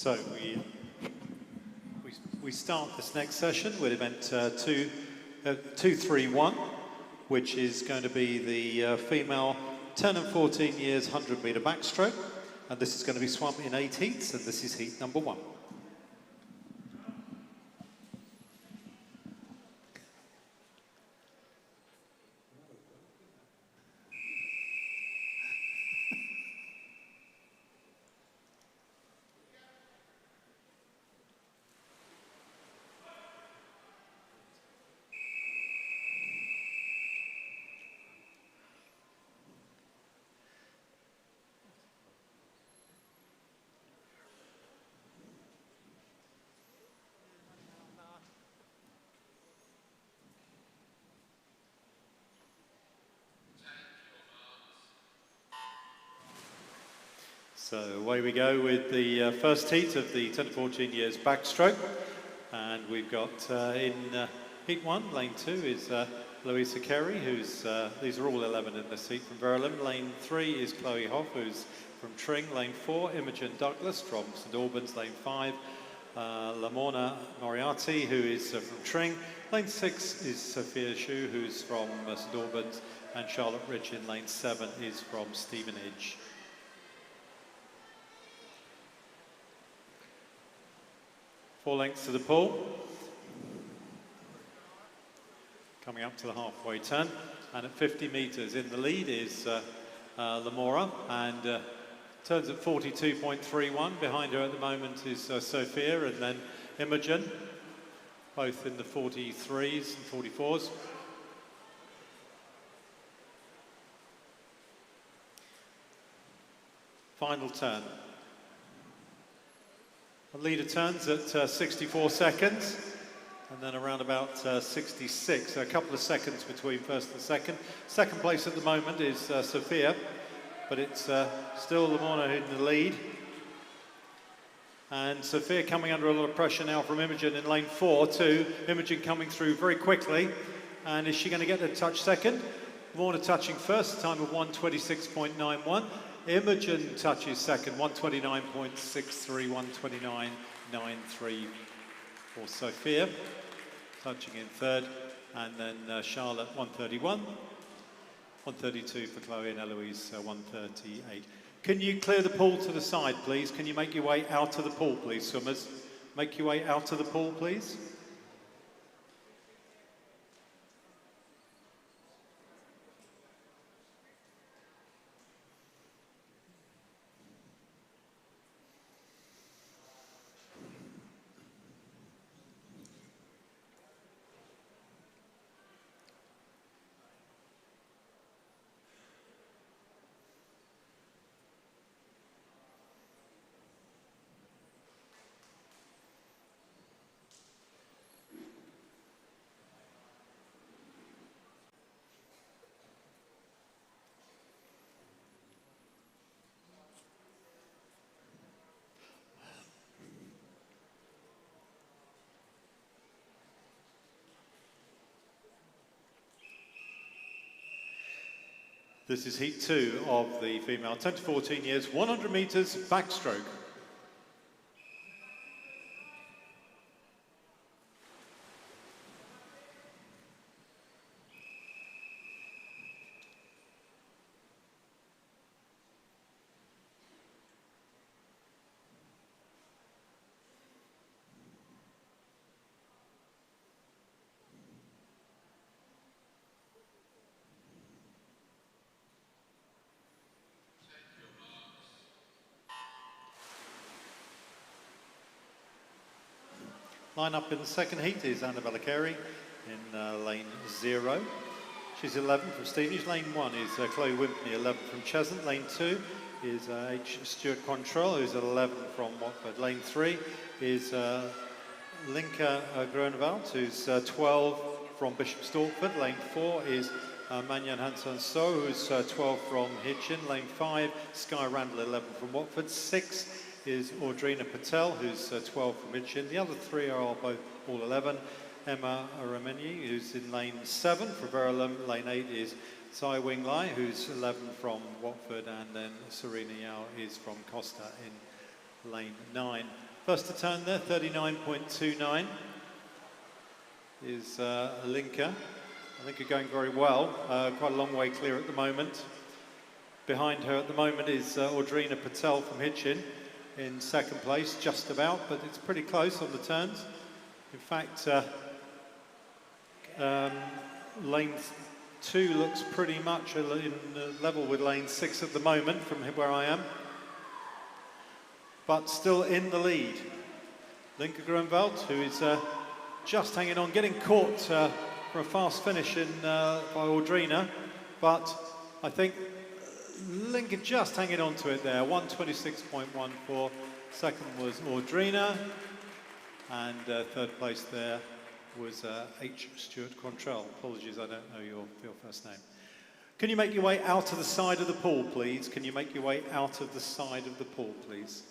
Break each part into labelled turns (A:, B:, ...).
A: So we start this next session with event 231, which is going to be the female 10 and 14 years 100-metre backstroke, and this is going to be swum in 8 heats, and this is heat number 1. So away we go with the first heat of the 10 to 14 years backstroke, and we've got in heat 1, lane 2 is Louisa Carey, who's these are all 11 in this heat from Verulam. Lane 3 is Chloe Hoff, who's from Tring. Lane 4, Imogen Douglas from St Albans. Lane 5, Lamorna Moriarty, who is from Tring. Lane 6 is Sophia Shu, who's from St Albans, and Charlotte Rich in lane 7 is from Stevenage. Four lengths to the pool. Coming up to the halfway turn, and at 50 metres in the lead is Lamora, and turns at 42.31. Behind her at the moment is Sophia, and then Imogen, both in the 43s and 44s. Final turn. The leader turns at 64 seconds, and then around about 66, so a couple of seconds between first and second. Second place at the moment is Sophia, but it's still Lamorna in the lead. And Sophia coming under a lot of pressure now from Imogen in lane 4 too. Imogen coming through very quickly, and is she going to get a touch second? Lamorna touching first, a time of 1:26.91. Imogen touches second, 1:29.63, 1:29.93 for Sophia. Touching in third, and then Charlotte 1:31, 1:32 for Chloe, and Eloise 1:38. Can you clear the pool to the side, please? Can you make your way out of the pool, please, swimmers? Make your way out of the pool, please. This is heat 2 of the female 10 to 14 years, 100 metres backstroke. Line up in the second heat is Annabella Carey in lane 0. She's 11 from Stevenage. Lane 1 is Chloe Wimpney, 11 from Cheshunt. Lane 2 is H. Stuart Quantrell, who's at 11 from Watford. Lane 3 is Linka Groenewald, who's 12 from Bishop Stortford. Lane 4 is Manyan Hanson So, who's 12 from Hitchin. Lane 5, Sky Randall, 11 from Watford. 6 is Audrina Patel, who's 12 from Hitchin. The other 3 are all 11. Emma Rameni, who's in lane 7 for Verulam. Lane 8 is Tsai Wing Lai, who's 11 from Watford, and then Serena Yao is from Costa in lane 9. First to turn there, 39.29 is Alinka. Alinka going very well, quite a long way clear at the moment. Behind her at the moment is Audrina Patel from Hitchin in second place, just about, but it's pretty close on the turns. In fact, lane 2 looks pretty much in level with lane 6 at the moment from where I am, but still in the lead. Linka Grunwald, who is just hanging on, getting caught for a fast finish by Audrina, but I think Linka just hanging on to it there, 1:26.14. Second was Audrina, and third place there was H. Stuart Quantrell. Apologies, I don't know your first name. Can you make your way out of the side of the pool, please? Can you make your way out of the side of the pool, please?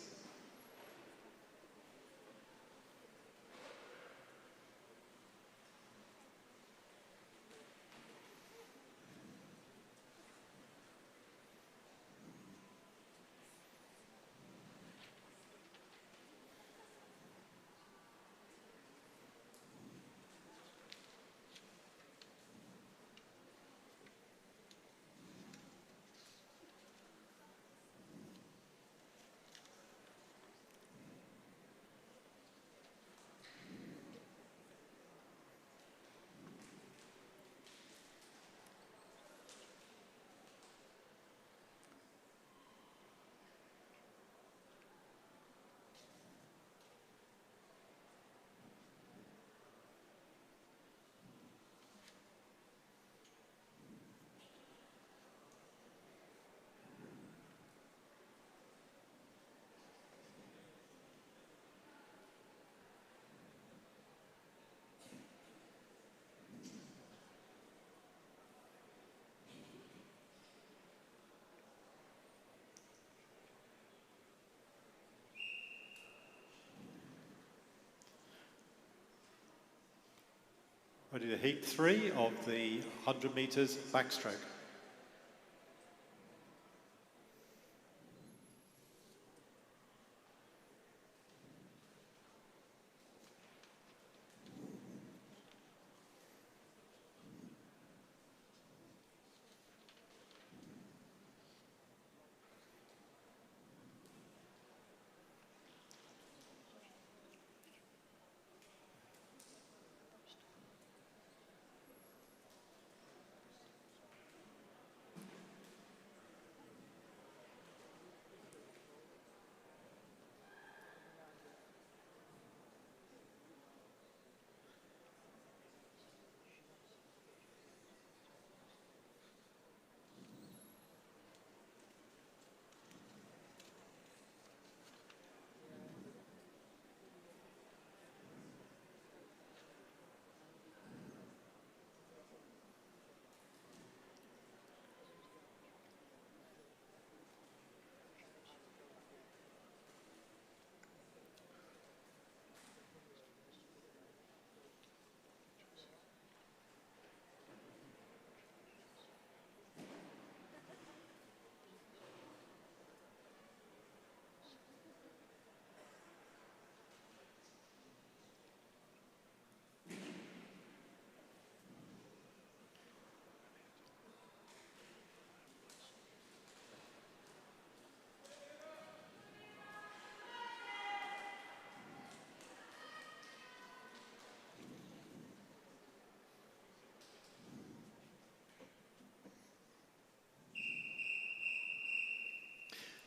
A: Ready to heat 3 of the 100 metres backstroke.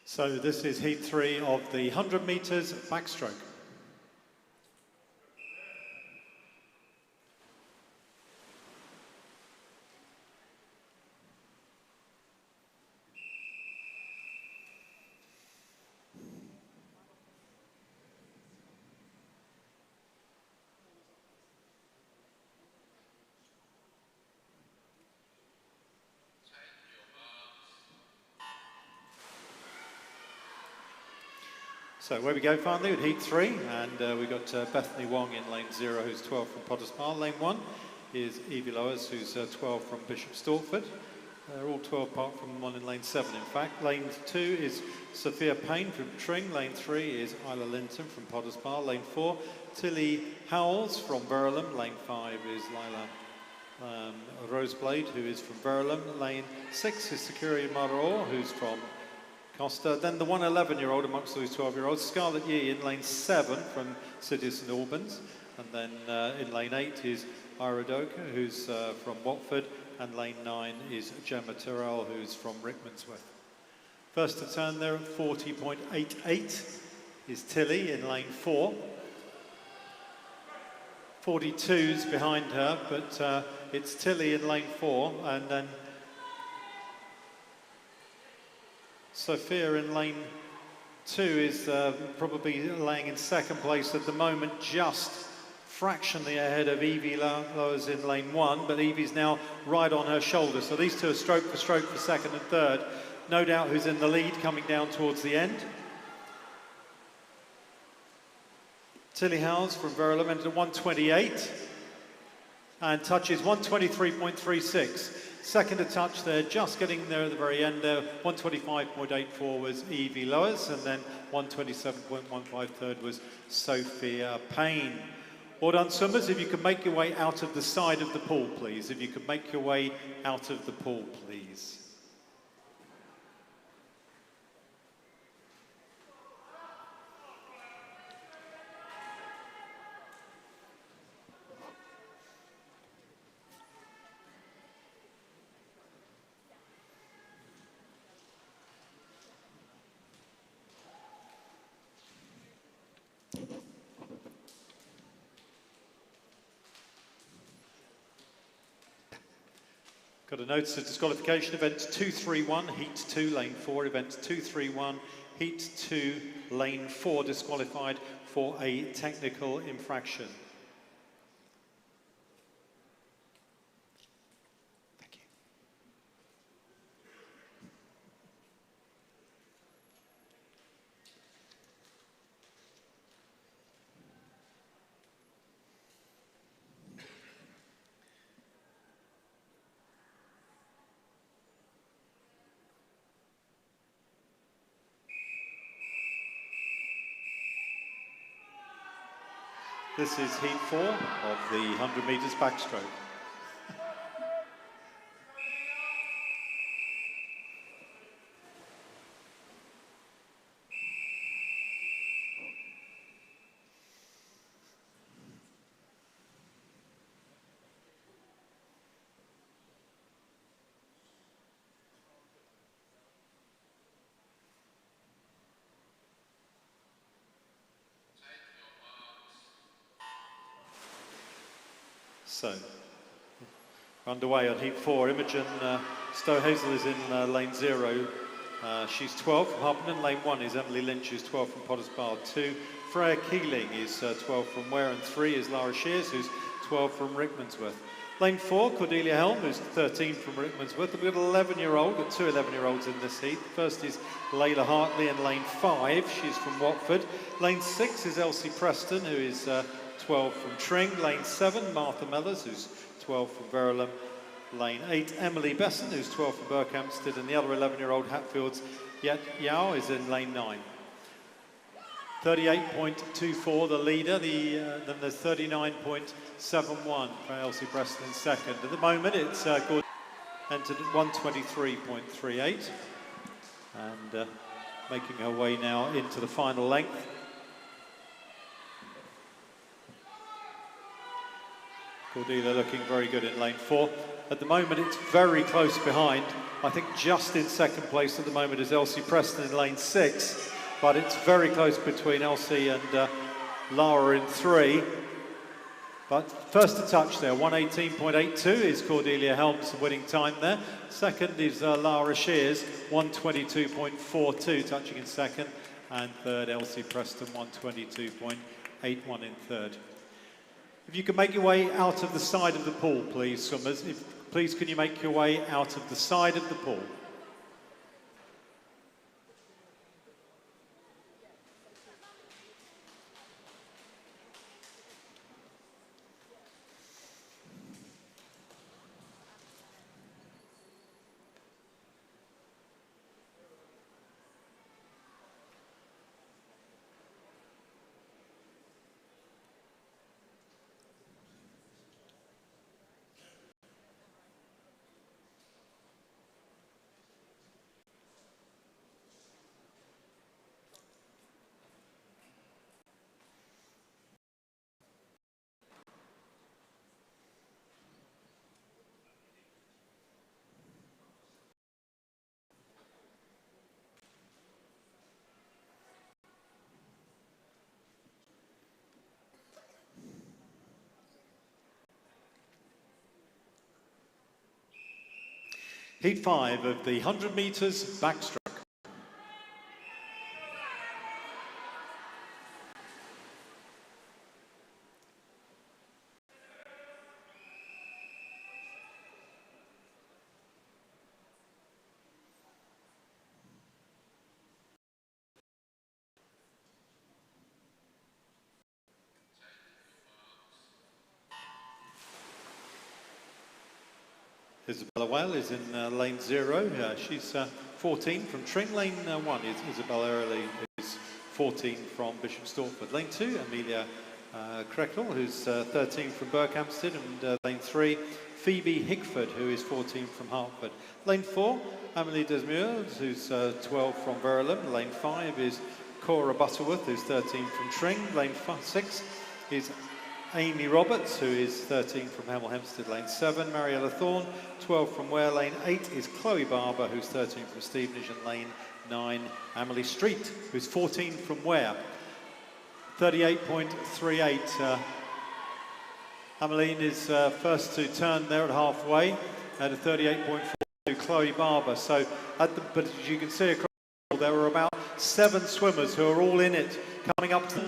A: So this is heat 3 of the 100 metres backstroke. So where we go finally with heat 3, and we've got Bethany Wong in lane 0, who's 12 from Potters Bar. Lane 1 is Evie Lois, who's 12 from Bishop Stortford. They're all 12 apart from one in lane 7, in fact. Lane 2 is Sophia Payne from Tring. Lane 3 is Isla Linton from Potters Bar. Lane 4, Tilly Howells from Verulam. Lane 5 is Lila Roseblade, who is from Verulam. Lane 6 is Security Maraor, who's from Costa. Then the 111-year-old amongst those 12-year-olds, Scarlett Yee in lane 7 from City of St Albans. And then in lane 8 is Iradoka, who's from Watford. And lane 9 is Gemma Terrell, who's from Rickmansworth. First to turn there at 40.88 is Tilly in lane 4. 42's behind her, but it's Tilly in lane 4, and then Sophia in lane 2 is probably laying in second place at the moment, just fractionally ahead of Evie Lowers in lane 1, but Evie's now right on her shoulder. So these two are stroke for second and third. No doubt who's in the lead coming down towards the end. Tilly Howells from Verulam entered at 1:28 and touches 1:23.36. Second to touch there, just getting there at the very end there. 1:25.84 was Evie Lowers, and then 1:27.15 third was Sophia Payne. Well done, swimmers. If you could make your way out of the side of the pool, please. If you could make your way out of the pool, please. Got a notice of disqualification, events 231, heat 2, lane 4, events 231, heat 2, lane 4, disqualified for a technical infraction. Thank you. This is heat 4 of the 100 metres backstroke. So, underway on heat 4. Imogen Stowe-Hazel is in lane 0. She's 12 from Harpenden. Lane 1 is Emily Lynch, who's 12 from Potters Bar 2. Freya Keeling is 12 from Ware, and 3 is Lara Shears, who's 12 from Rickmansworth. Lane 4, Cordelia Helm, who's 13 from Rickmansworth. We've got an 11-year-old, got two 11-year-olds in this heat. The first is Layla Hartley in lane 5. She's from Watford. Lane 6 is Elsie Preston, who is 12 from Tring. Lane 7, Martha Mellors, who's 12 from Verulam. Lane 8, Emily Besson, who's 12 from Berkhamsted, and the other 11-year-old Hatfield's Yet Yao is in lane 9. 38.24 the leader, then there's 39.71 for Elsie Preston in second. At the moment it's good, entered at 1:23.38 and making her way now into the final length. Cordelia looking very good in lane 4. At the moment it's very close behind. I think just in second place at the moment is Elsie Preston in lane 6, but it's very close between Elsie and Lara in 3. But first to touch there, 1:18.82 is Cordelia Helm's winning time there. Second is Lara Shears, 1:22.42 touching in second, and third Elsie Preston, 1:22.81 in third. If you can make your way out of the side of the pool, please, swimmers. Please, can you make your way out of the side of the pool? Heat 5 of the 100 metres backstroke. Isabella Whale is in lane 0. She's 14 from Tring. Lane 1 is Isabella Early, who's 14 from Bishop Stortford. Lane 2, Amelia Krecknell, who's 13 from Berkhamsted. And lane 3, Phoebe Hickford, who is 14 from Hertford. Lane 4, Amelie Desmures, who's 12 from Verulam. Lane 5 is Cora Butterworth, who's 13 from Tring. Lane 6 is Amy Roberts, who is 13 from Hemel Hempstead. Lane 7, Mariella Thorne, 12 from Ware. Lane 8 is Chloe Barber, who's 13 from Stevenage. And lane 9, Emily Street, who's 14 from Ware. 38.38. Emmeline is first to turn there at halfway at a 38.42. Chloe Barber. So, but as you can see across the there were about 7 swimmers who are all in it coming up to,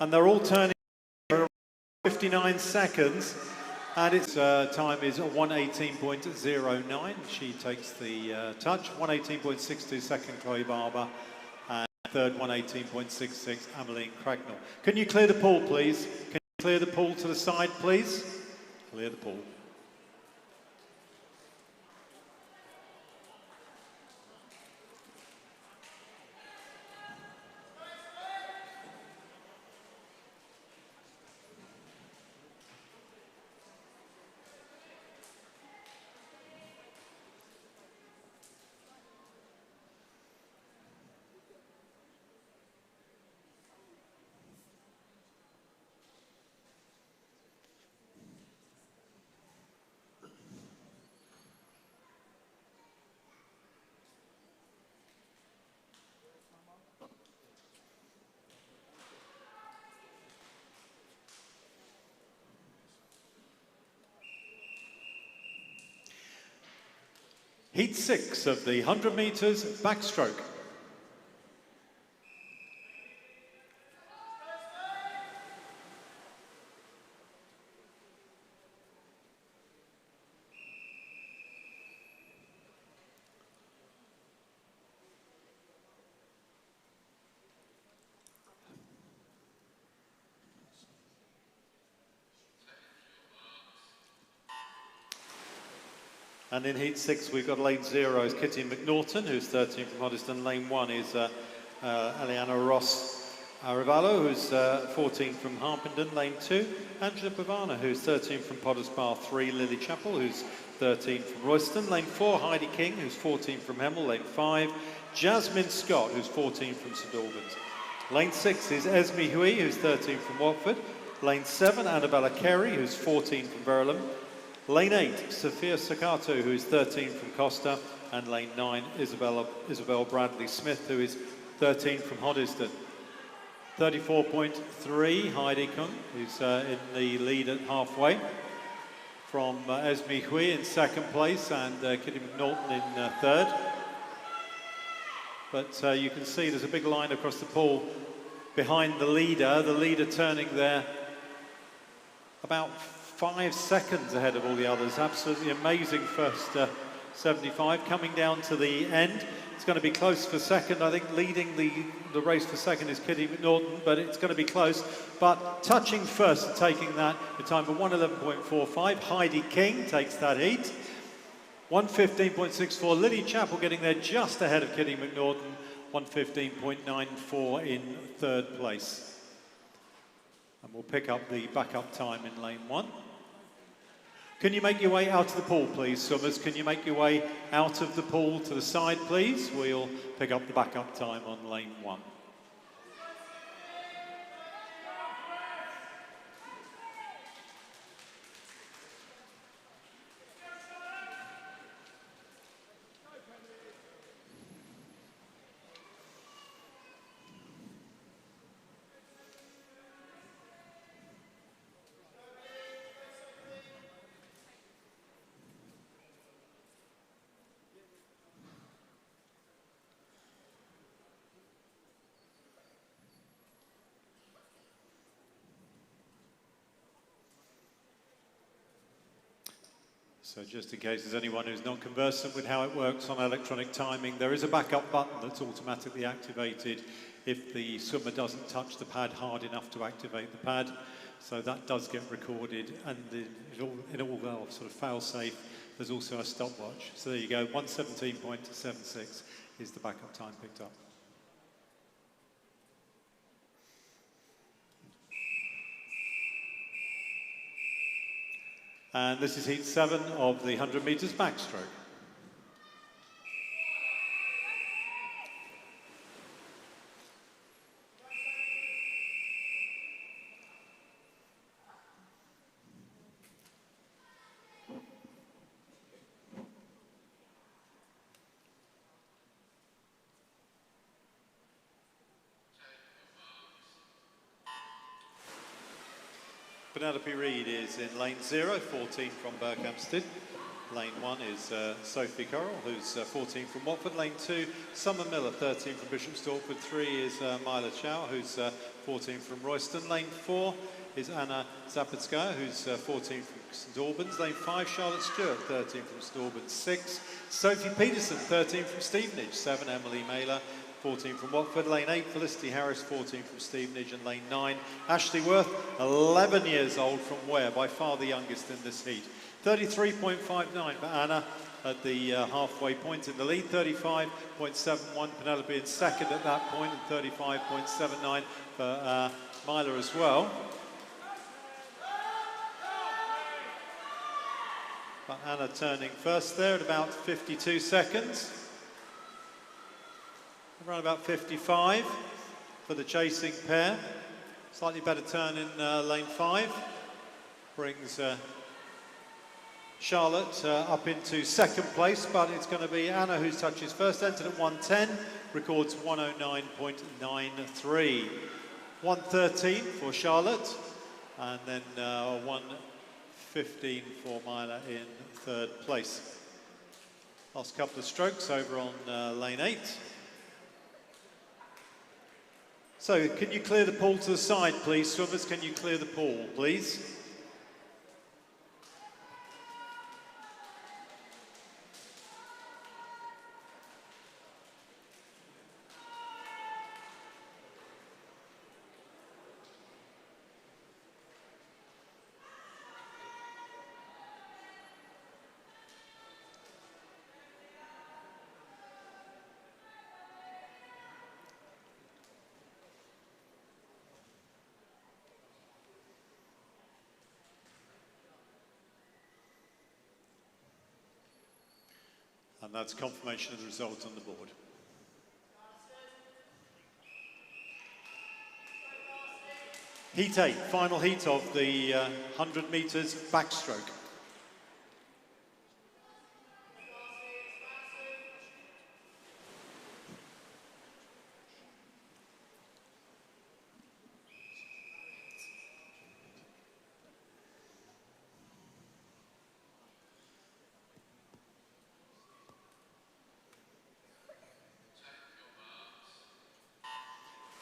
A: and they're all turning 59 seconds, and its time is 1:18.09. She takes the touch. 1:18.62 second, Chloe Barber, and third 1:18.66, Emmeline Cracknell. Can you clear the pool, please? Can you clear the pool to the side, please? Clear the pool. Heat 6 of the 100 metres backstroke. And in Heat 6, we've got lane 0 is Kitty McNaughton, who's 13 from Hoddesdon. Lane 1 is Eliana Ross Rivallo, who's 14 from Harpenden. Lane 2, Angela Pavana, who's 13 from Potters Bar. 3, Lily Chappell, who's 13 from Royston. Lane 4, Heidi King, who's 14 from Hemel. Lane 5, Jasmine Scott, who's 14 from St Albans. Lane 6 is Esme Hui, who's 13 from Watford. Lane 7, Annabella Carey, who's 14 from Verulam. Lane 8, Sophia Sakato, who is 13 from Costa, and lane 9, Isabel Bradley Smith, who is 13 from Hoddesdon. 34.3, Heidi Kung, who's in the lead at halfway, from Esme Hui in second place, and Kitty McNaughton in third. But you can see there's a big line across the pool behind the leader turning there about 5 seconds ahead of all the others. Absolutely amazing first 75. Coming down to the end, it's going to be close for second. I think leading the race for second is Kitty McNaughton, but it's going to be close. But touching first and taking that, the time of 1:11.45. Heidi King takes that heat. 1:15.64. Lily Chappell getting there just ahead of Kitty McNaughton. 1:15.94 in third place. And we'll pick up the backup time in lane 1. Can you make your way out of the pool, please, Summers? Can you make your way out of the pool to the side, please? We'll pick up the backup time on lane 1. So just in case there's anyone who's not conversant with how it works on electronic timing, there is a backup button that's automatically activated if the swimmer doesn't touch the pad hard enough to activate the pad. So that does get recorded, and in all sort of fail-safe, there's also a stopwatch. So there you go, 1:17.76 is the backup time picked up. And this is heat 7 of the 100 metres backstroke. Penelope Reid is in lane 0, 14 from Berkhamsted. Lane 1 is Sophie Correll, who's 14 from Watford. Lane 2, Summer Miller, 13 from Bishop Stortford. 3 is Mila Chow, who's 14 from Royston. Lane 4 is Anna Zapatskaya, who's 14 from St Albans. Lane 5, Charlotte Stewart, 13 from St Albans. 6, Sophie Peterson, 13 from Stevenage. 7, Emily Mailer, 14 from Watford. Lane 8, Felicity Harris, 14 from Stevenage. And lane 9, Ashley Worth, 11 years old from Ware, by far the youngest in this heat. 33.59 for Anna at the halfway point in the lead. 35.71 Penelope in second at that point, and 35.79 for Mila as well. But Anna turning first there at about 52 seconds. Around about 55 for the chasing pair. Slightly better turn in lane 5. Brings Charlotte up into second place, but it's going to be Anna who touches first. Entered at 1:10, records 1:09.93. 1:13 for Charlotte, and then 1:15 for Mila in third place. Last couple of strokes over on lane 8. So, can you clear the pool to the side, please? Swimmers, can you clear the pool, please? And that's confirmation of the result on the board. Heat 8, final heat of the 100 metres backstroke.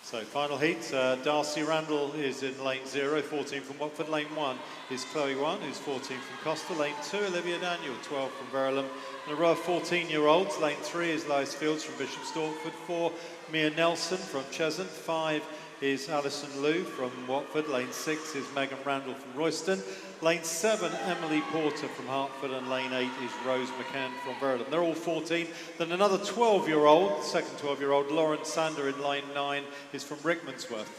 A: So final heat, Darcy Randall is in lane 0, 14 from Watford. Lane 1 is Chloe Wan, who's 14 from Costa. Lane 2, Olivia Daniel, 12 from Verulam. And a row of 14-year-olds. Lane 3 is Lois Fields from Bishop Stortford. 4, Mia Nelson from Cheshunt. 5 is Alison Liu from Watford. Lane 6 is Megan Randall from Royston. Lane 7, Emily Porter from Hertford, and lane 8 is Rose McCann from Verulam. They're all 14. Then another 12-year-old, second 12-year-old, Lauren Sander in lane 9 is from Rickmansworth.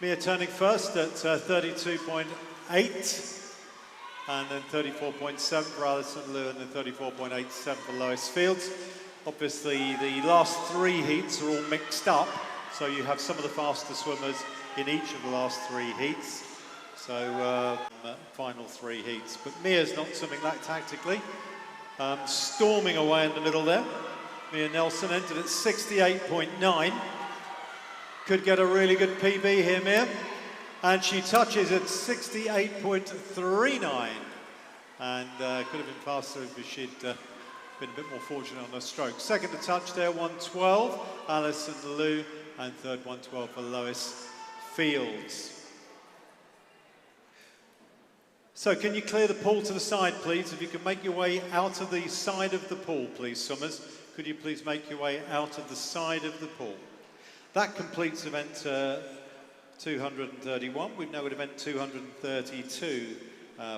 A: Mia turning first at 32.8, and then 34.7 for Alison Liu, and then 34.87 for Lois Fields. Obviously, the last 3 heats are all mixed up, so you have some of the faster swimmers in each of the last 3 heats. So, final 3 heats. But Mia's not swimming that tactically. Storming away in the middle there. Mia Nelson entered at 68.9. Could get a really good PB here, Mia. And she touches at 68.39. And could have been faster if she'd been a bit more fortunate on her stroke. Second to touch there, 1:12, Alison Liu. And third, 1:12 for Lois Fields. So can you clear the pool to the side, please? If you can make your way out of the side of the pool, please, Summers. Could you please make your way out of the side of the pool? That completes event 231. We've now got event 232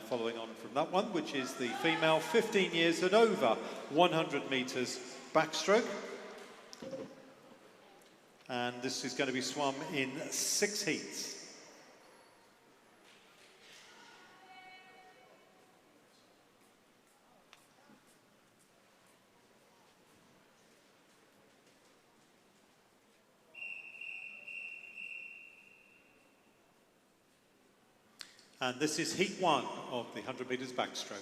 A: following on from that one, which is the female 15 years and over 100 metres backstroke. And this is going to be swum in 6 heats. And this is heat 1 of the 100 metres backstroke.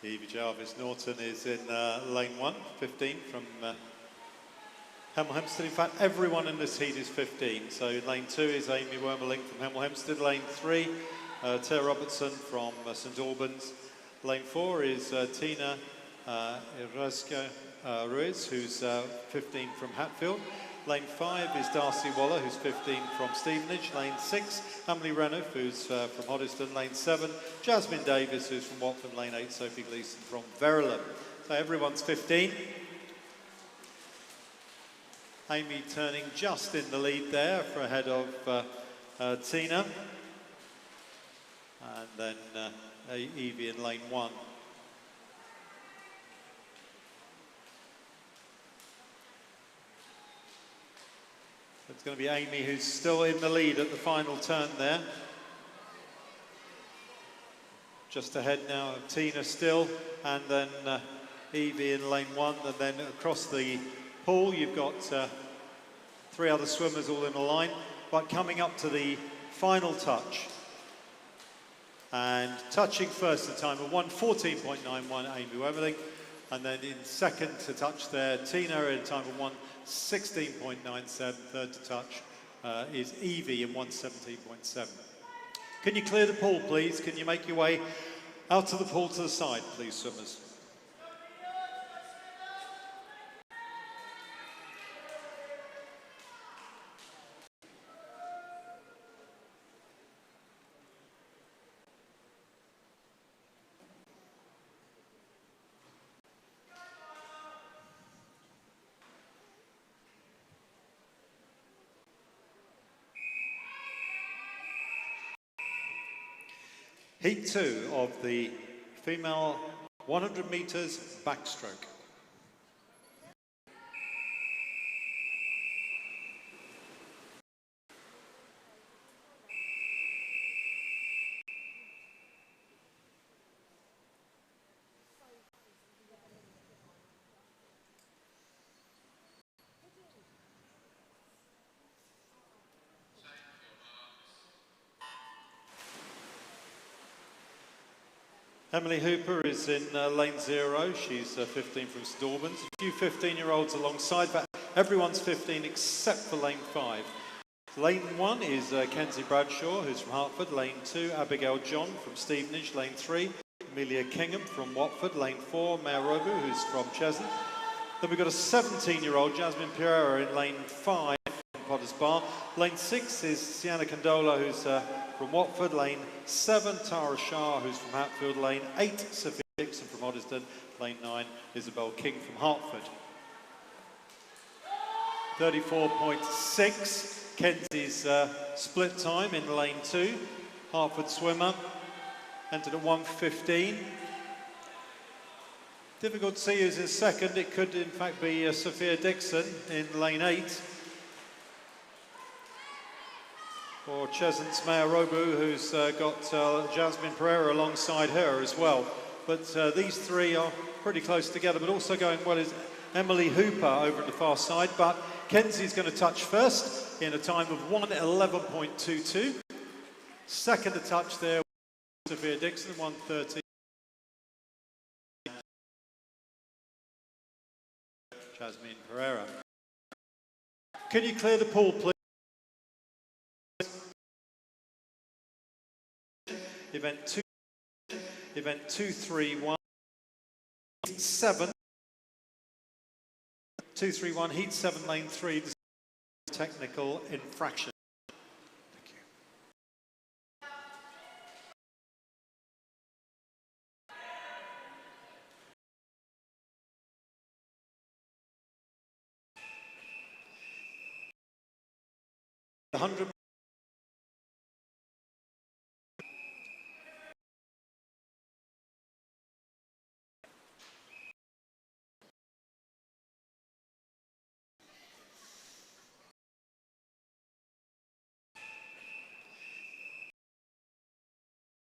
A: Evie Jarvis Norton is in lane 1, 15 from Hemel Hempstead. In fact, everyone in this heat is 15. So in lane 2 is Amy Wormerling from Hemel Hempstead. Lane 3, Tara Robertson from St Albans. Lane 4 is Tina Irasco Ruiz, who's 15 from Hatfield. Lane 5 is Darcy Waller, who's 15 from Stevenage. Lane 6, Emily Renouf, who's from Hoddesdon. Lane 7, Jasmine Davis, who's from Watford. Lane 8, Sophie Gleeson from Verulam. So everyone's 15. Amy turning just in the lead there for ahead of Tina. And then Evie in lane 1. It's going to be Amy who's still in the lead at the final turn there. Just ahead now of Tina still, and then Evie in lane 1, and then across the pool you've got 3 other swimmers all in a line. But coming up to the final touch, and touching first at time of 1:14.91, Amy Wormerling. And then in second to touch there, Tina in time of 1:16.97. Third to touch is Evie in 1:17.7. Can you clear the pool, please? Can you make your way out of the pool to the side, please, swimmers? Heat 2 of the female 100 metres backstroke. Emily Hooper is in lane 0. She's 15 from St Albans. A few 15-year-olds alongside, but everyone's 15 except for lane 5. Lane 1 is Kenzie Bradshaw, who's from Hertford. Lane 2, Abigail John from Stevenage. Lane 3, Amelia Kingham from Watford. Lane 4, Maya Robu, who's from Cheshunt. Then we've got a 17-year-old, Jasmine Pereira, in lane 5 from Potters Bar. Lane 6 is Sienna Condola, who's from Watford. Lane 7, Tara Shah, who's from Hatfield. Lane 8, Sophia Dixon from Hoddesdon. Lane 9, Isabel King from Hertford. 34.6, Kenzie's split time in lane 2. Hertford swimmer, entered at 1:15. Difficult to see who's in second. It could in fact be Sophia Dixon in lane 8. Or Cheshunt's Maya Robu, who's got Jasmine Pereira alongside her as well. But these 3 are pretty close together, but also going well is Emily Hooper over at the far side. But Kenzie's going to touch first in a time of 1:11.22. Second to touch there, Sophia Dixon, 1:13. Jasmine Pereira. Can you clear the pool, please? Event 231, 7. 231, heat 7, lane 3, technical infraction. Thank you. The 100.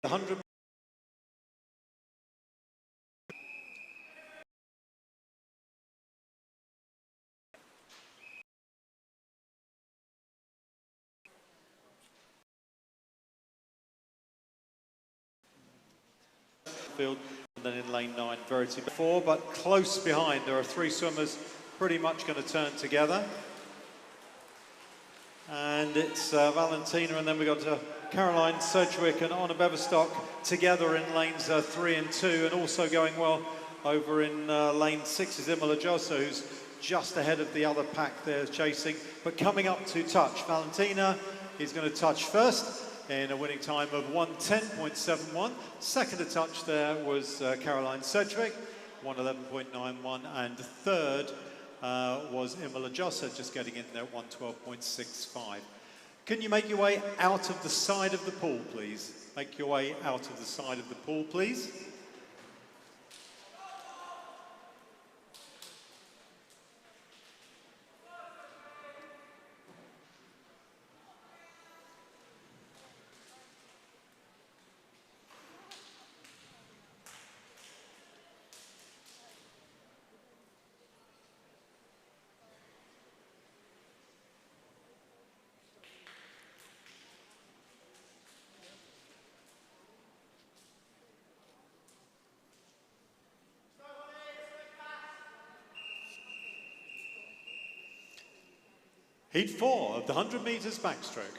A: The 100. Field, and then in lane 9, Verity 4, but close behind. There are 3 swimmers pretty much going to turn together. And it's Valentina, and then we've got Caroline Sedgwick and Anna Beverstock together in lanes 3 and 2, and also going well over in lane 6 is Imola Josso, who's just ahead of the other pack there chasing, but coming up to touch. Valentina is going to touch first in a winning time of 1:10.71. Second to touch there was Caroline Sedgwick, 1:11.91, and third was Imola Jossa, just getting in there at 1:12.65. Can you make your way out of the side of the pool, please? Make your way out of the side of the pool, please. Heat 4 of the 100 metres backstroke.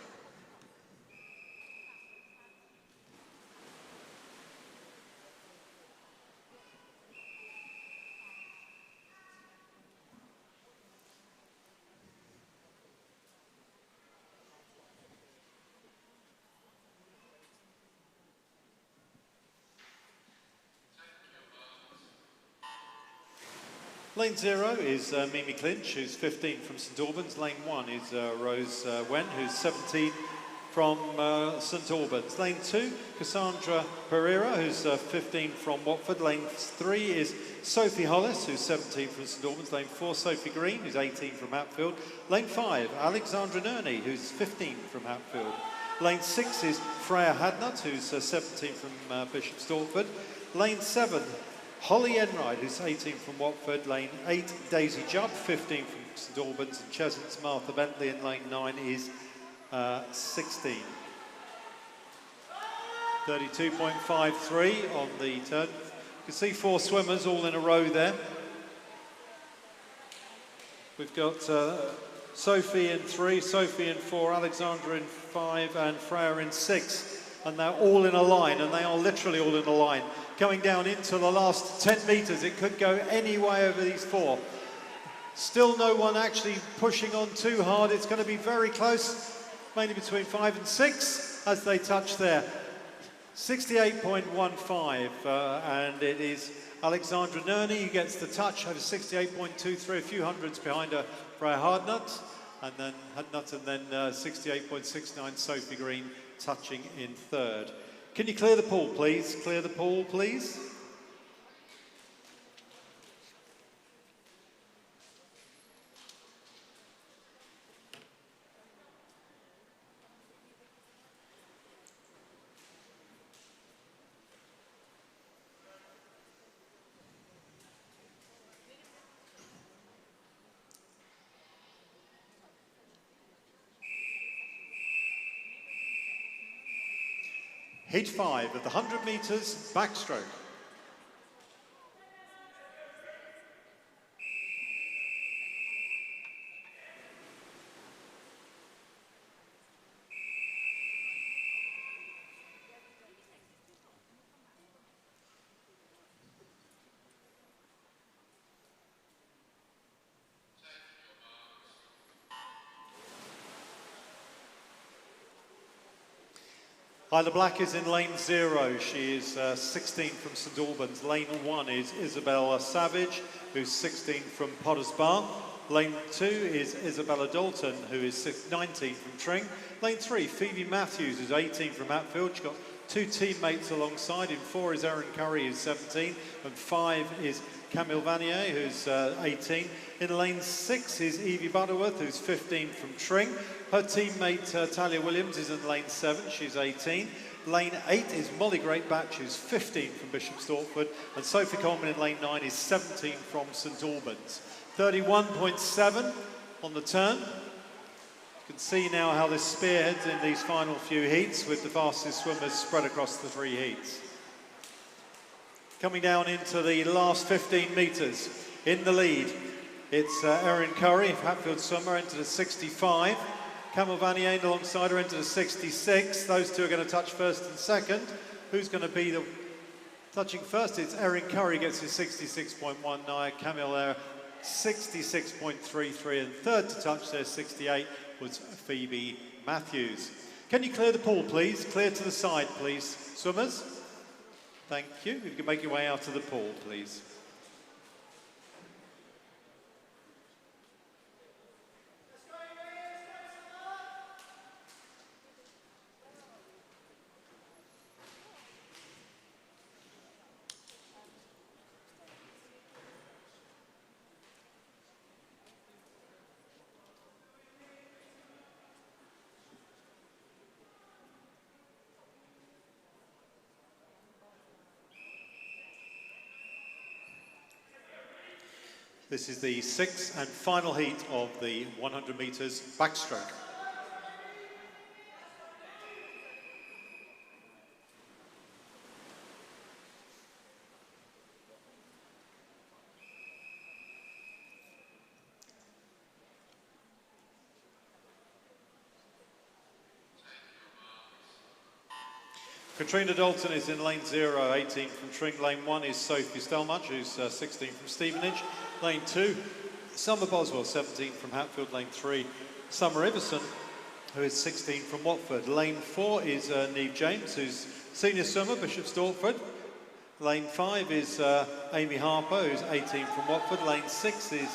A: Lane 0 is Mimi Clinch, who's 15 from St Albans. Lane 1 is Rose Wen, who's 17 from St Albans. Lane 2, Cassandra Pereira, who's 15 from Watford. Lane 3 is Sophie Hollis, who's 17 from St Albans. Lane 4, Sophie Green, who's 18 from Hatfield. Lane 5, Alexandra Nerney, who's 15 from Hatfield. Lane 6 is Freya Hadnut, who's 17 from Bishop Stortford. Lane 7, Holly Enright, who's 18 from Watford. Lane 8, Daisy Judd, 15 from St Albans. And Cheshunt's Martha Bentley in lane 9 is 16. 32.53 on the turn. You can see 4 swimmers all in a row there. We've got Sophie in 3, Sophie in 4, Alexandra in 5, and Freya in 6. And they're all in a line, and they are literally all in a line. Going down into the last 10 metres, it could go any way over these 4. Still no one actually pushing on too hard. It's going to be very close, mainly between 5 and 6 as they touch there. 68.15, and it is Alexandra Nerney who gets the touch over 68.23, a few hundreds behind her, Freya Hadnut, and then 68.69, Sophie Green touching in third. Can you clear the pool, please? Clear the pool, please. Heat 5 of the 100 metres backstroke. Isla Black is in lane 0. She is 16 from St Albans. Lane 1 is Isabella Savage, who's 16 from Potters Bar. Lane 2 is Isabella Dalton, who is 19 from Tring. Lane 3, Phoebe Matthews, who's 18 from Hatfield. She's got 2 teammates alongside. In 4 is Erin Curry, who's 17, and 5 is Camille Vanier, who's 18. In lane 6 is Evie Butterworth, who's 15 from Tring. Her teammate Talia Williams is in lane 7, she's 18. Lane 8 is Molly Greatbatch, who's 15 from Bishop Stortford. And Sophie Coleman in lane 9 is 17 from St Albans. 31.7 on the turn. You can see now how this spearheads in these final few heats with the fastest swimmers spread across the 3 heats. Coming down into the last 15 metres. In the lead, it's Erin Curry, Hatfield swimmer, entered at 65. Camille Vanier alongside her entered at 66. Those two are going to touch first and second. Who's going to be the touching first? It's Erin Curry, gets his 66.19. Camille there, 66.33. And third to touch there, 68, was Phoebe Matthews. Can you clear the pool, please? Clear to the side, please. Swimmers? Thank you. If you can make your way out of the pool, please. This is the 6th and final heat of the 100 metres backstroke. Katrina Dalton is in lane 0, 18 from Tring. Lane 1 is Sophie Stelmach, who's 16 from Stevenage. Lane 2, Summer Boswell, 17 from Hatfield. Lane 3, Summer Iverson, who is 16 from Watford. Lane 4 is Neve James, who's senior swimmer, Bishop Stortford. Lane 5 is Amy Harper, who's 18 from Watford. Lane 6 is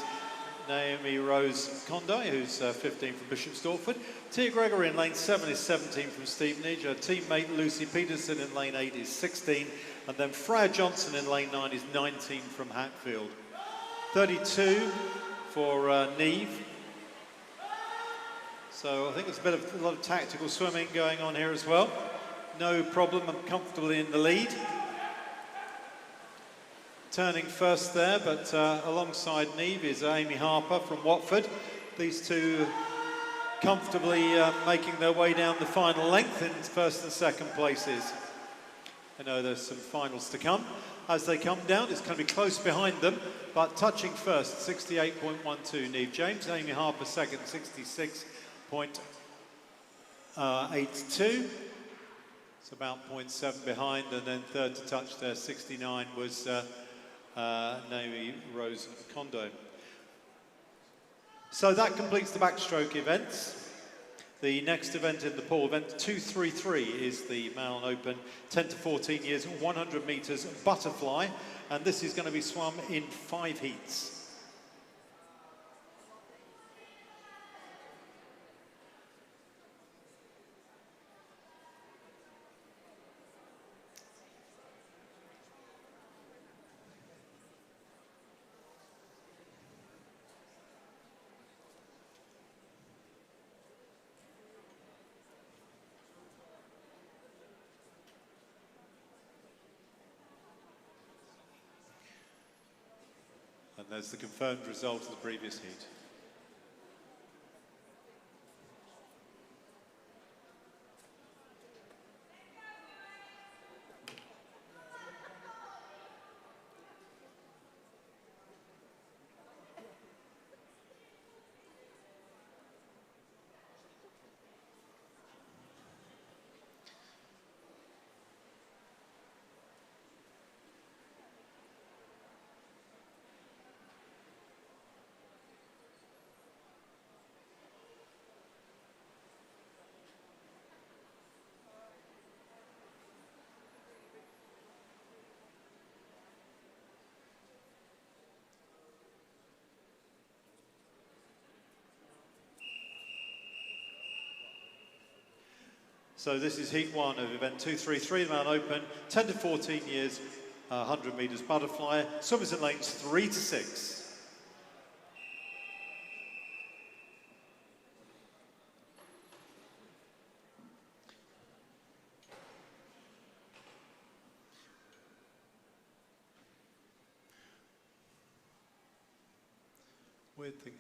A: Naomi Rose Condé, who's 15 from Bishop Stortford. Tia Gregory in lane 7 is 17 from Stevenage. Her teammate Lucy Peterson in lane 8 is 16. And then Freya Johnson in lane 9 is 19 from Hatfield. 32 for Neve. So I think there's a lot of tactical swimming going on here as well. No problem, I'm comfortably in the lead. Turning first there, but alongside Neve is Amy Harper from Watford. These two comfortably making their way down the final length in first and second places. I know there's some finals to come. As they come down, it's going to be close behind them, but touching first, 68.12 Neve James. Amy Harper second, 66.82. It's about 0.7 behind, and then third to touch there, 69, was Naomi Rose Condé. So that completes the backstroke events. The next event in the pool, event 233, is the Malin Open 10 to 14 years, 100 metres butterfly, and this is going to be swum in 5 heats. And there's the confirmed result of the previous heat. So this is heat one of event 233, the Mount Open, 10 to 14 years, 100 metres butterfly, swimmers in lanes 3 to 6. Weird thing.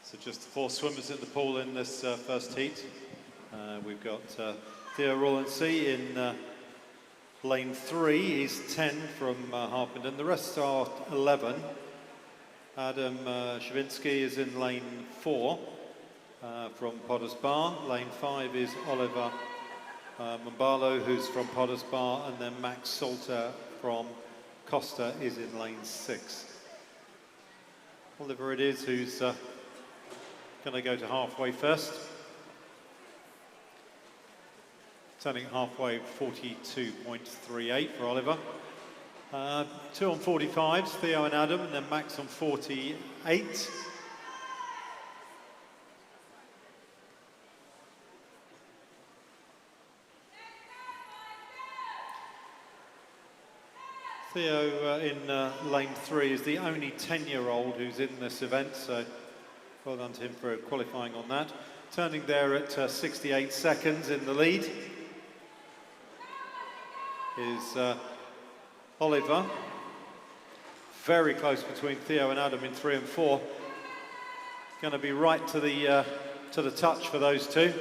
A: So just the 4 swimmers in the pool in this first heat. We've got Theo Rawlinson in lane 3. He's 10 from Harpenden. The rest are 11. Adam Shavinsky is in lane 4 from Potters Bar. Lane 5 is Oliver Mbalo, who's from Potters Bar, and then Max Salter from Costa is in lane 6. Oliver it is who's going to go to halfway first. Turning halfway, 42.38 for Oliver. 2 on 45s, Theo and Adam, and then Max on 48. Theo in lane 3 is the only 10-year-old who's in this event, so well done to him for qualifying on that. Turning there at 68 seconds in the lead is Oliver. Very close between Theo and Adam in 3 and 4. Going to be right to the touch for those two.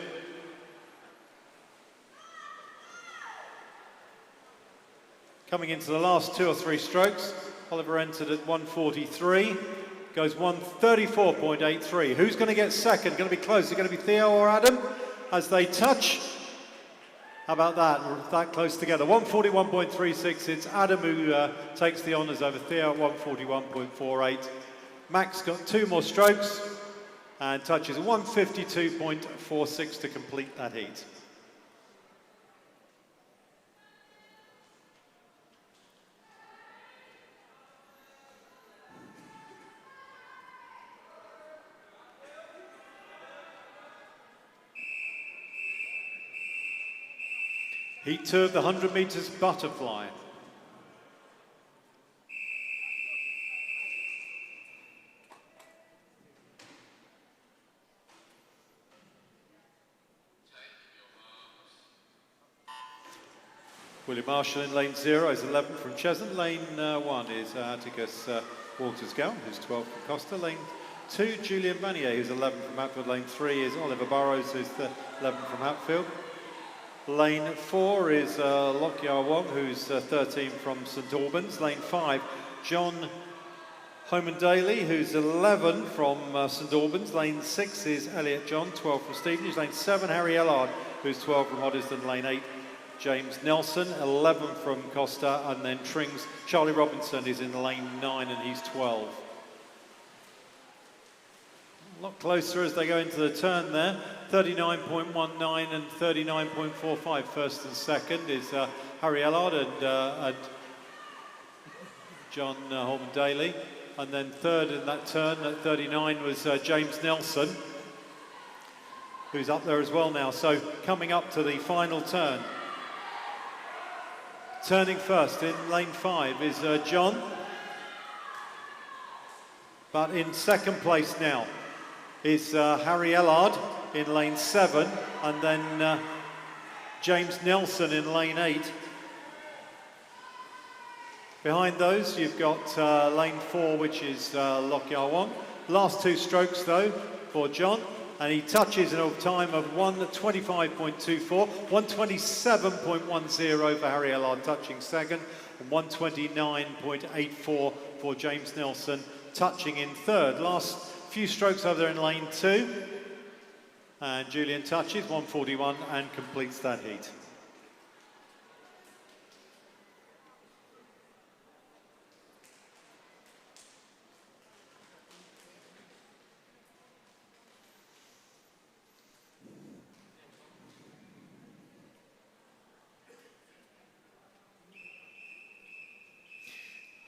A: Coming into the last 2 or 3 strokes, Oliver entered at 1:43. Goes 1:34.83. Who's going to get second? Going to be close. Is it going to be Theo or Adam as they touch? How about that? That close together. 1:41.36. It's Adam who takes the honours over Theo at 1:41.48. Max got 2 more strokes and touches 1:52.46 to complete that heat. Heat 2 of the 100 metres butterfly. William Marshall in lane 0 is 11 from Cheshunt. Lane 1 is Atticus Walters-Gowan, who's 12 from Costa. Lane 2, Julian Vanier, who's 11 from Hatfield. Lane 3 is Oliver Burrows, who's 11 from Hatfield. Lane 4 is Lockyer Wong, who's 13 from St Albans. Lane 5, John Homan Daly, who's 11 from St Albans. Lane 6 is Elliot John, 12 from Stevenage. Lane 7, Harry Ellard, who's 12 from Hoddesdon. Lane 8, James Nelson, 11 from Costa. And then Tring's Charlie Robinson is in lane 9 and he's 12. A lot closer as they go into the turn there. 39.19 and 39.45 first and second is Harry Ellard and John Holman Daly. And then third in that turn at 39 was James Nelson, who's up there as well now. So coming up to the final turn. Turning first in lane 5 is John. But in second place now is Harry Ellard in lane 7, and then James Nelson in lane 8. Behind those, you've got lane 4, which is Lockyer Wong. Last 2 strokes, though, for John, and he touches in a time of 1:25.24, 1:27.10 for Harry Ellard touching second, and 1:29.84 for James Nelson touching in third. Last few strokes over there in lane 2, and Julian touches 1:41 and completes that heat.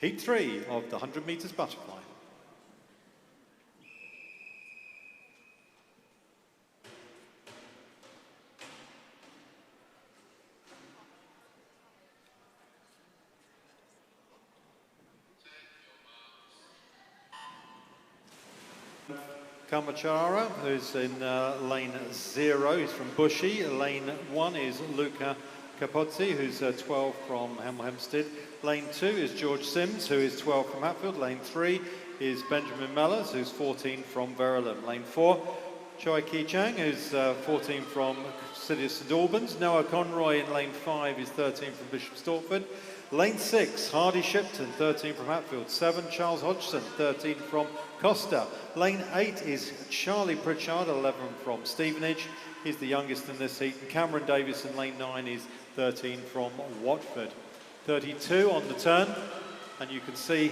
A: Heat 3 of the 100 metres butterfly. Kamachara, who's in lane 0, he's from Bushy. Lane 1 is Luca Capozzi, who's 12 from Hemel Hempstead. Lane 2 is George Sims, who is 12 from Hatfield. Lane 3 is Benjamin Mellors, who's 14 from Verulam. Lane 4, Choi Ki Chang, who's 14 from City of St Albans. Noah Conroy in lane 5 is 13 from Bishop Stortford. Lane 6, Hardy Shipton, 13 from Hatfield. 7, Charles Hodgson, 13 from Costa. Lane 8 is Charlie Pritchard, 11 from Stevenage. He's the youngest in this heat. And Cameron Davis in lane 9 is 13 from Watford. 32 on the turn, and you can see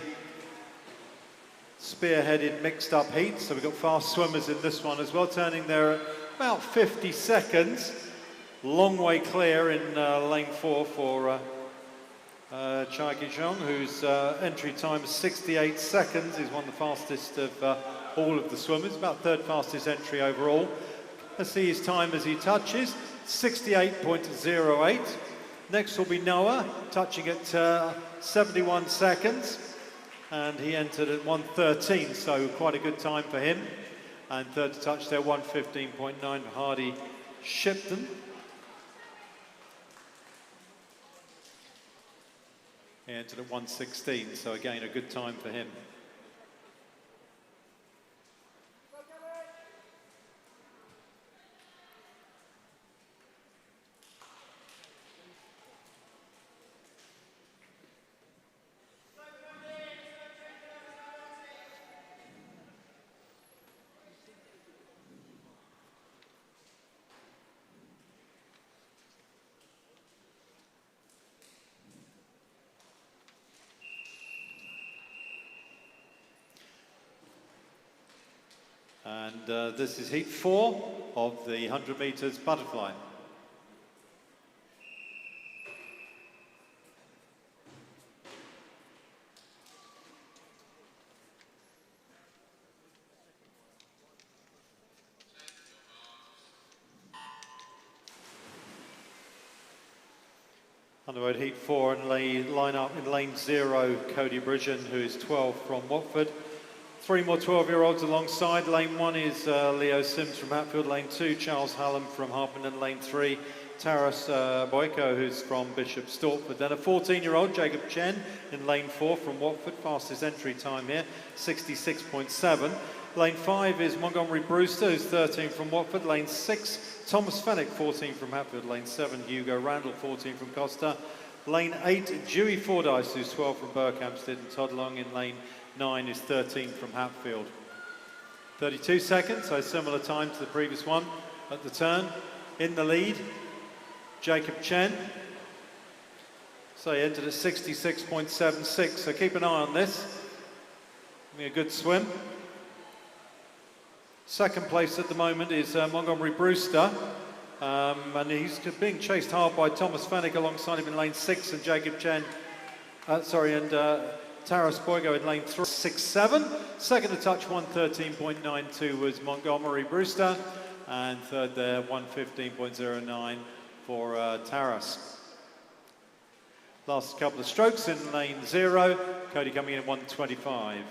A: spearheaded mixed up heat, so we've got fast swimmers in this one as well, turning there at about 50 seconds. Long way clear in lane 4 for Chai Ki-chong, whose entry time is 68 seconds. He's one of the fastest of all of the swimmers, about third fastest entry overall. Let's see his time as he touches, 68.08. Next will be Noah, touching at 71 seconds. And he entered at 1:13, so quite a good time for him. And third to touch there, 1:15.9 for Hardy Shipton. He entered at 1:16, so again, a good time for him. And this is heat 4 of the 100 metres butterfly. On the road, heat 4, and line up in lane 0, Cody Bridgen, who is 12 from Watford. 3 more 12-year-olds alongside. Lane 1 is Leo Sims from Hatfield. Lane 2, Charles Hallam from Harpenden. Lane 3, Taras Boyko, who's from Bishop Stortford. Then a 14-year-old, Jacob Chen, in lane 4 from Watford. Fastest entry time here, 66.7. Lane 5 is Montgomery Brewster, who's 13 from Watford. Lane 6, Thomas Fennick, 14 from Hatfield. Lane 7, Hugo Randall, 14 from Costa. Lane 8, Dewey Fordyce, who's 12 from Berkhamsted. And Todd Long in lane 9 is 13 from Hatfield. 32 seconds, so similar time to the previous one. At the turn, in the lead, Jacob Chen. So he entered at 66.76, so keep an eye on this. Having a good swim. Second place at the moment is Montgomery Brewster. And he's being chased hard by Thomas Fennick alongside him in lane 6, and Jacob Chen, Taras Boyko in lane 3, 6-7. Second to touch, 1:13.92 was Montgomery Brewster. And third there, 1:15.09 for Taras. Last couple of strokes in lane 0. Cody coming in at 1:25.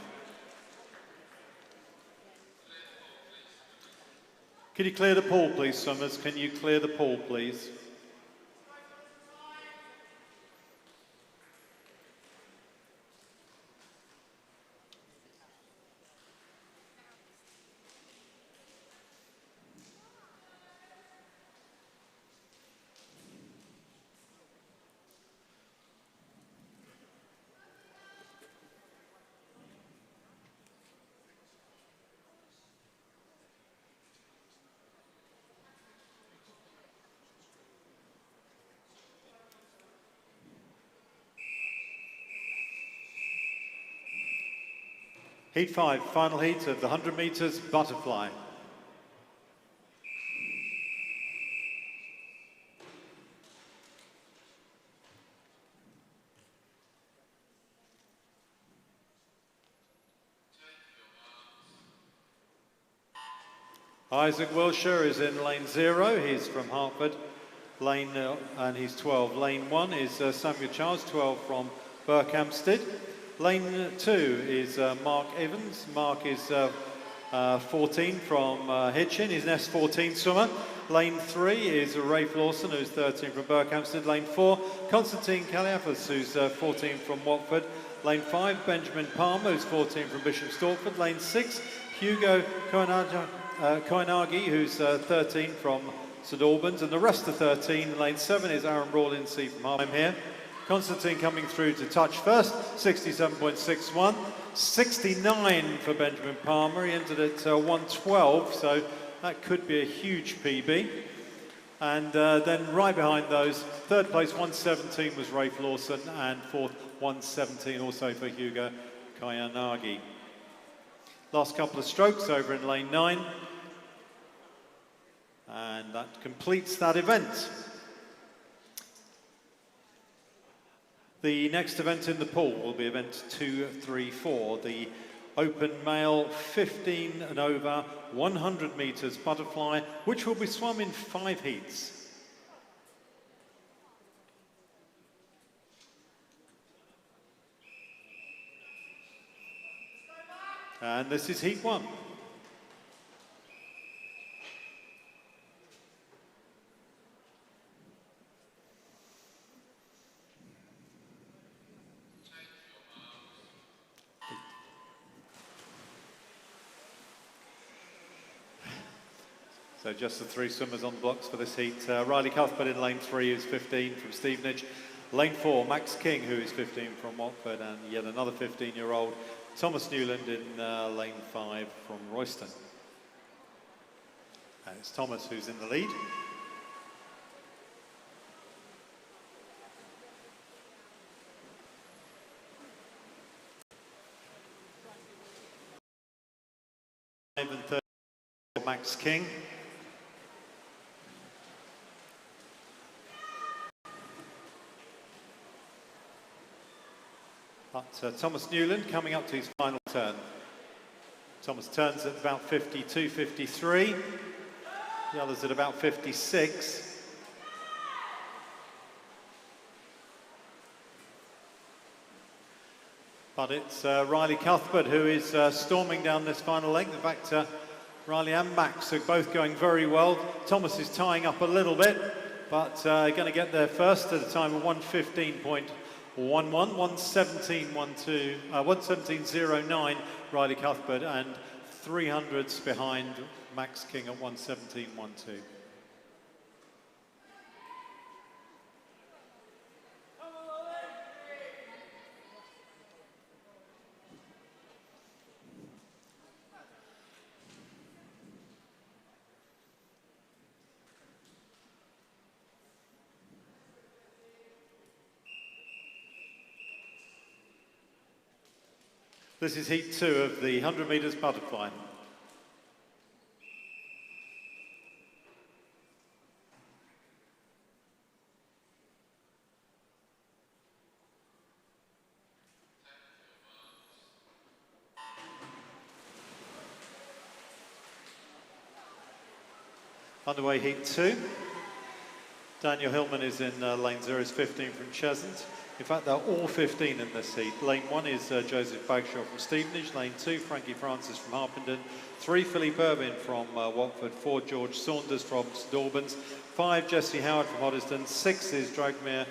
A: Can you clear the pool, please, Summers? Can you clear the pool, please? Heat 5, final heat of the 100 metres butterfly. Isaac Wilshire is in lane 0. He's from Hertford. And he's 12. Lane 1 is Samuel Charles, 12 from Berkhamsted. Lane 2 is Mark Evans. Mark is 14 from Hitchin. He's an S14 swimmer. Lane 3 is Rafe Lawson, who's 13 from Berkhamsted. Lane 4, Constantine Kaliafas, who's 14 from Watford. Lane 5, Benjamin Palmer, who's 14 from Bishop Stortford. Lane 6, Hugo Koinagi, who's 13 from St Albans. And the rest of 13, lane 7 is Aaron Rawlinson from Harlem here. Constantine coming through to touch first, 67.61. 69 for Benjamin Palmer. He entered at 112, so that could be a huge PB. And then right behind those, third place 117 was Rafe Lawson, and fourth 117 also for Hugo Koyanagi. Last couple of strokes over in lane 9. And that completes that event. The next event in the pool will be event 2, 3, 4, the open male 15 and over 100 metres butterfly, which will be swum in 5 heats. And this is heat 1. So just the 3 swimmers on the blocks for this heat. Riley Cuthbert in lane 3, who's 15 from Stevenage. Lane 4, Max King, who is 15 from Watford, and yet another 15-year-old, Thomas Newland in lane 5 from Royston. And it's Thomas who's in the lead. And third, Max King. But Thomas Newland coming up to his final turn. Thomas turns at about 52, 53. The others at about 56. But it's Riley Cuthbert who is storming down this final leg. In fact, Riley and Max are both going very well. Thomas is tying up a little bit, but going to get there first at a time of 1:15.11, 1:17.09, Riley Cuthbert, and 300s behind Max King at 1:17.12. This is heat 2 of the 100 metres butterfly. Underway heat 2. Daniel Hillman is in lane 0, is 15 from Cheshunt. In fact, they're all 15 in this heat. Lane 1 is Joseph Bagshaw from Stevenage. Lane 2, Frankie Francis from Harpenden. 3, Philippe Irvin from Watford. 4, George Saunders from St Albans. 5, Jesse Howard from Hoddesdon. 6 is Dragomir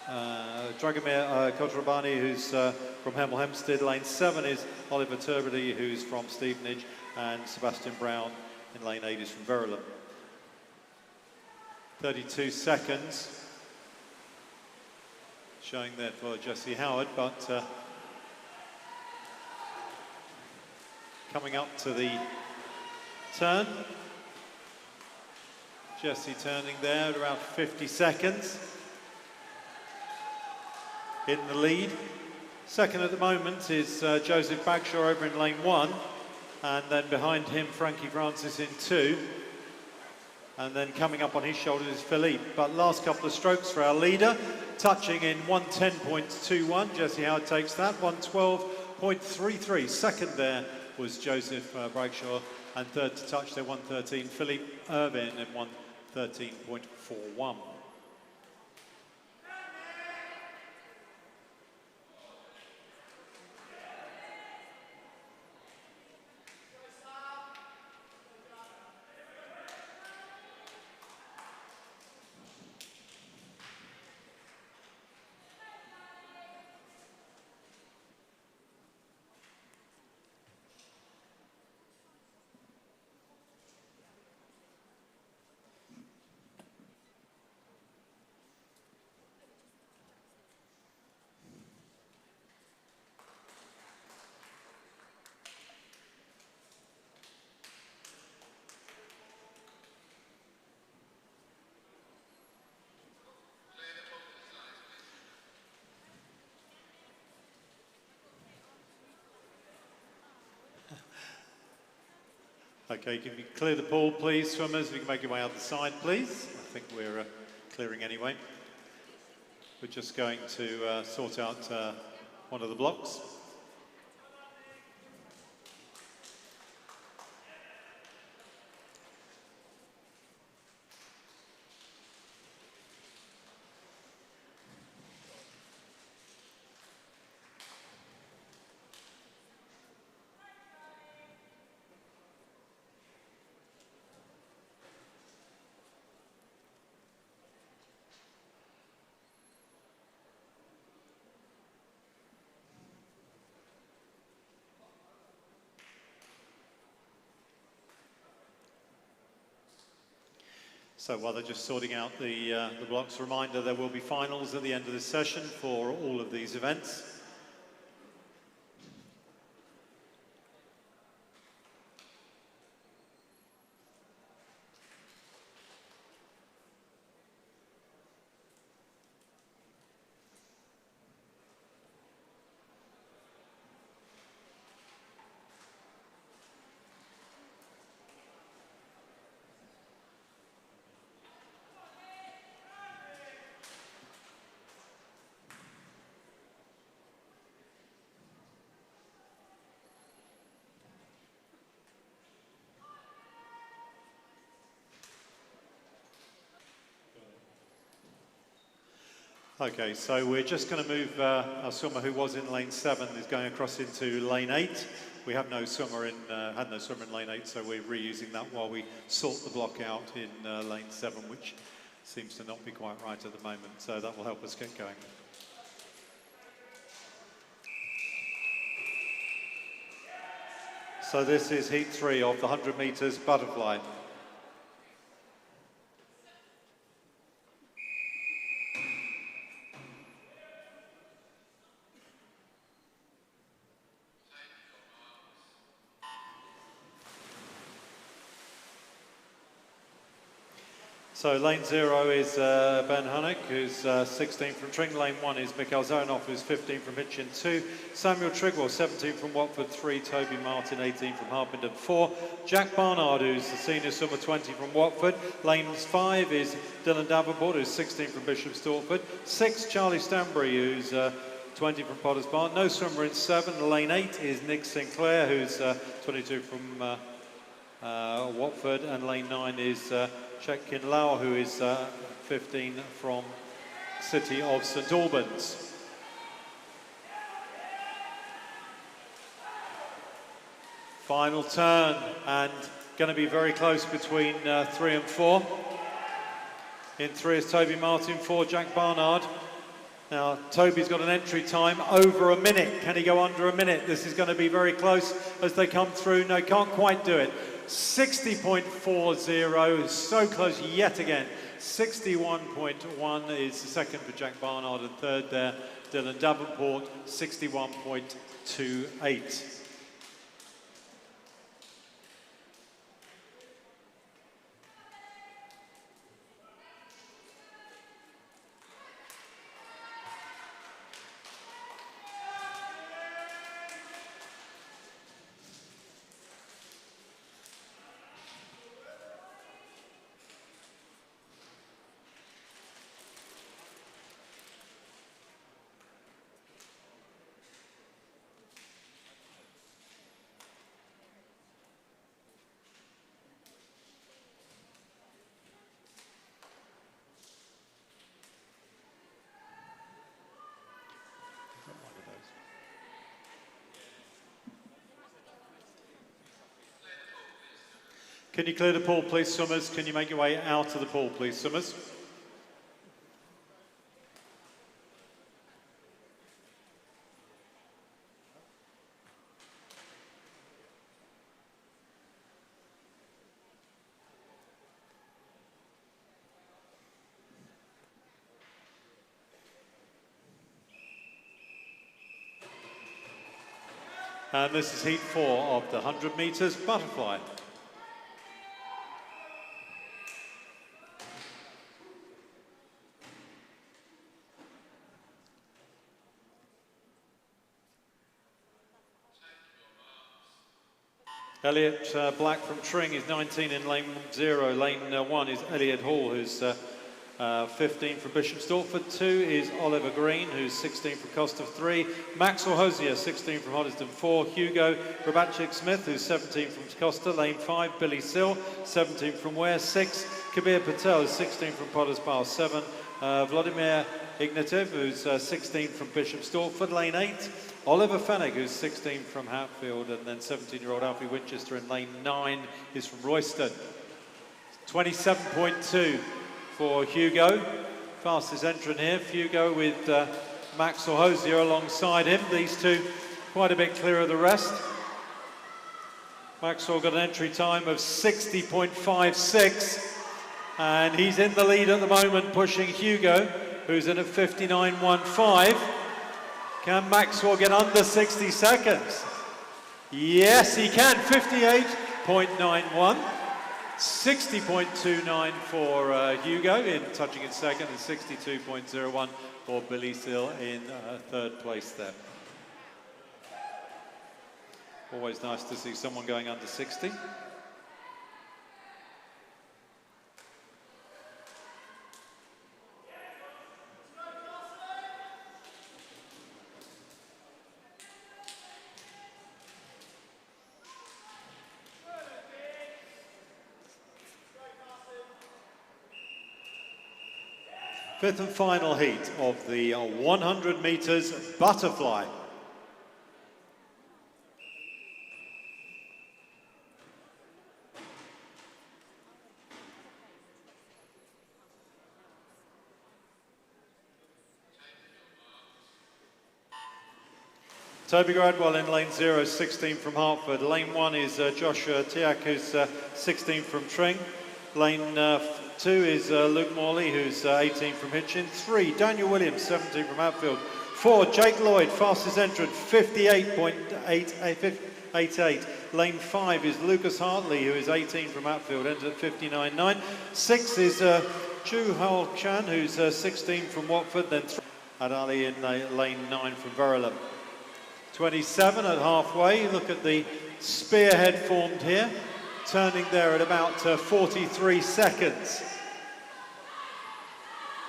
A: Kotrabani, who's from Hemel Hempstead. Lane 7 is Oliver Turbiddy, who's from Stevenage. And Sebastian Brown in lane 8 is from Verulam. 32 seconds. Showing there for Jesse Howard, but coming up to the turn. Jesse turning there at around 50 seconds. In the lead. Second at the moment is Joseph Bagshaw over in lane 1, and then behind him Frankie Francis in 2. And then coming up on his shoulders is Philippe. But last couple of strokes for our leader, touching in 1:10.21. Jesse Howard takes that, 1:12.33. Second there was Joseph Bagshaw, And third to touch their 1:13, Philippe Irvin in 1:13.41. Okay, can you clear the pool, please, swimmers? You can make your way out the side, please. I think we're clearing anyway. We're just going to sort out one of the blocks. So while they're just sorting out the blocks, reminder there will be finals at the end of this session for all of these events. Okay, so we're just going to move our swimmer who was in lane 7 is going across into lane 8. We have no swimmer in, had no swimmer in lane 8, so we're reusing that while we sort the block out in lane 7, which seems to not be quite right at the moment. So that will help us get going. So this is heat 3 of the 100 meters butterfly. So lane 0 is Ben Hunnick, who's 16 from Tring. Lane 1 is Mikhail Zaranov, who's 15 from Hitchin. 2, Samuel Trigwell, 17 from Watford. 3, Toby Martin, 18 from Harpenden. 4, Jack Barnard, who's the senior swimmer, 20 from Watford. Lanes 5 is Dylan Davenport, who's 16 from Bishop Stortford. 6, Charlie Stanbury, who's 20 from Potters Bar. No swimmer in 7. Lane 8 is Nick Sinclair, who's 22 from Watford. And lane 9 is Chek Kin Lau, who is 15 from City of St Albans. Final turn, and going to be very close between 3 and 4. In 3 is Toby Martin, 4 Jack Barnard. Now, Toby's got an entry time over a minute. Can he go under a minute? This is going to be very close as they come through. No, can't quite do it. 60.40, so close yet again. 61.1 is the second for Jack Barnard, and third there, Dylan Davenport, 61.28. Can you clear the pool, please, Summers? Can you make your way out of the pool, please, Summers? And this is heat 4 of the 100 metres butterfly. Elliot Black from Tring is 19 in lane 0. Lane 1 is Elliot Hall, who's 15 from Bishop Stortford. 2 is Oliver Green, who's 16 from Costa. 3, Maxwell Hosier, 16 from Hoddesdon. 4, Hugo Rabachik Smith, who's 17 from Costa. Lane 5, Billy Sill, 17 from Ware. 6, Kabir Patel, who's 16 from Potters Bar. 7, Vladimir Ignatiev, who's 16 from Bishop Stortford. Lane 8, Oliver Fennig, who's 16 from Hatfield, and then 17-year-old Alfie Winchester in lane 9 is from Royston. 27.2 for Hugo, fastest entrant here. Hugo with Maxwell Hosier alongside him. These two quite a bit clear of the rest. Maxwell got an entry time of 60.56, and he's in the lead at the moment, pushing Hugo, who's in at 59.15. Can Maxwell get under 60 seconds? Yes, he can. 58.91. 60.29 for Hugo in touching in second, and 62.01 for Billy Sill in third place there. Always nice to see someone going under 60. Fifth and final heat of the 100 metres butterfly. Toby Gradwell in lane 0, 16 from Hertford. Lane 1 is Joshua Tiak, who's 16 from Tring. Lane 2 is Luke Morley, who's 18 from Hitchin. 3, Daniel Williams, 17 from Hatfield. 4, Jake Lloyd, fastest entrant, 58.88. Lane 5 is Lucas Hartley, who is 18 from Hatfield, entered at 59.9. 6 is Chu Hal Chan, who's 16 from Watford. Then Adali in lane 9 from Verulam. 27 at halfway. Look at the spearhead formed here, turning there at about 43 seconds.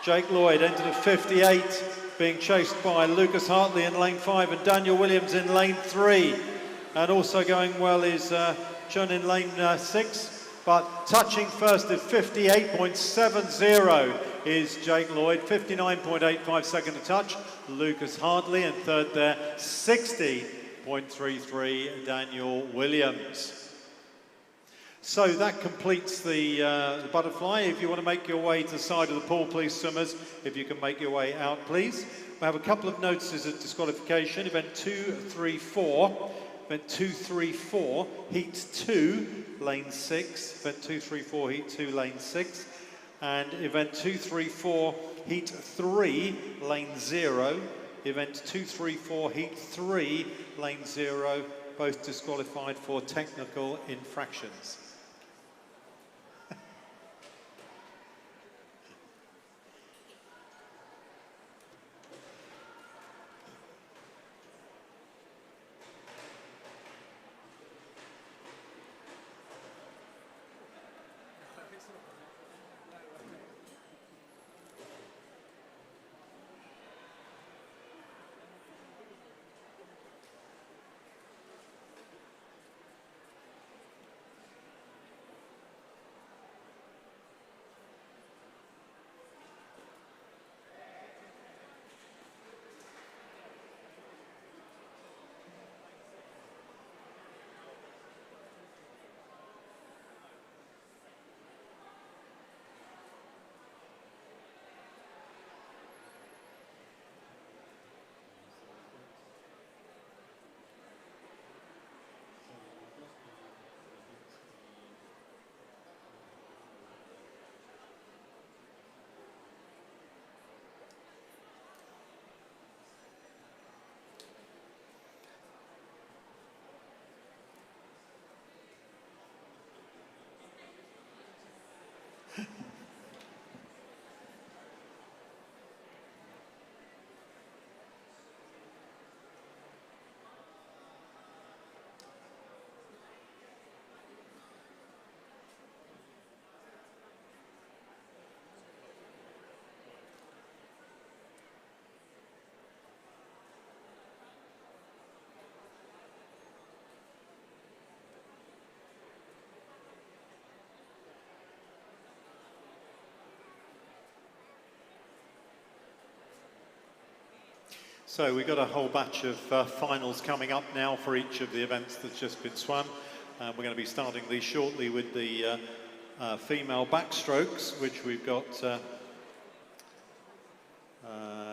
A: Jake Lloyd entered at 58, being chased by Lucas Hartley in lane 5 and Daniel Williams in lane 3. And also going well is Chun in lane 6, but touching first at 58.70 is Jake Lloyd, 59.85 second to touch. Lucas Hartley, and third there, 60.33 Daniel Williams. So that completes the butterfly. If you want to make your way to the side of the pool, please, swimmers, if you can make your way out, please. We have a couple of notices of disqualification. Event 234, event 234, heat 2, lane 6. Event 234, heat 2, lane 6. And event 234, heat 3, lane 0. Event 234, heat 3, lane 0, both disqualified for technical infractions. So we've got a whole batch of finals coming up now for each of the events that's just been swum. We're going to be starting these shortly with the female backstrokes, which we've got. How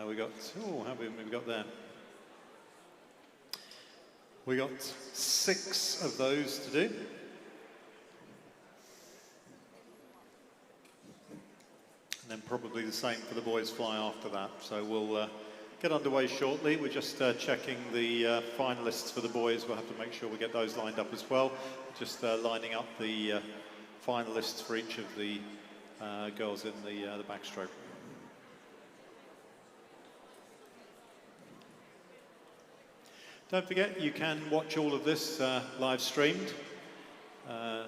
A: many have we got there? We got 6 of those to do. And then probably the same for the boys fly after that. So we'll get underway shortly. We're just checking the finalists for the boys. We'll have to make sure we get those lined up as well. Just lining up the finalists for each of the girls in the backstroke. Don't forget, you can watch all of this live streamed.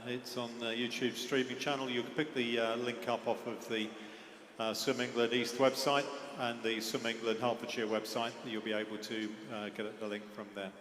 A: It's on the YouTube streaming channel. You can pick the link up off of the Swim England East website and the Swim England Hertfordshire website. You'll be able to get the link from there.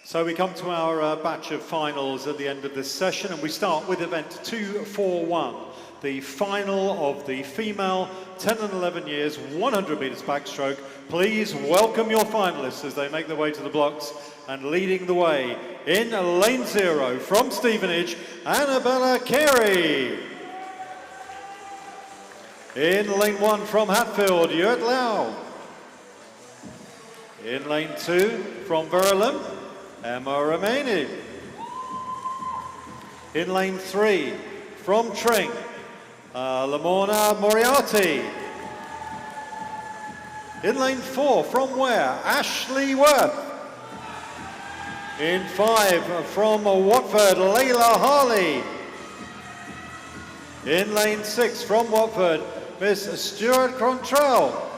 A: So we come to our batch of finals at the end of this session, and we start with event 241, the final of the female 10 and 11 years 100 metres backstroke. Please welcome your finalists as they make their way to the blocks, and leading the way in lane 0 from Stevenage, Annabella Carey. In lane 1 from Hatfield, Yurt Lau. In lane 2 from Verulam, Emma Romani. In lane 3 from Tring, Lamorna Moriarty. In lane 4 from Ware, Ashley Worth. In 5 from Watford, Layla Harley. In lane 6 from Watford, Miss Stuart Contrell.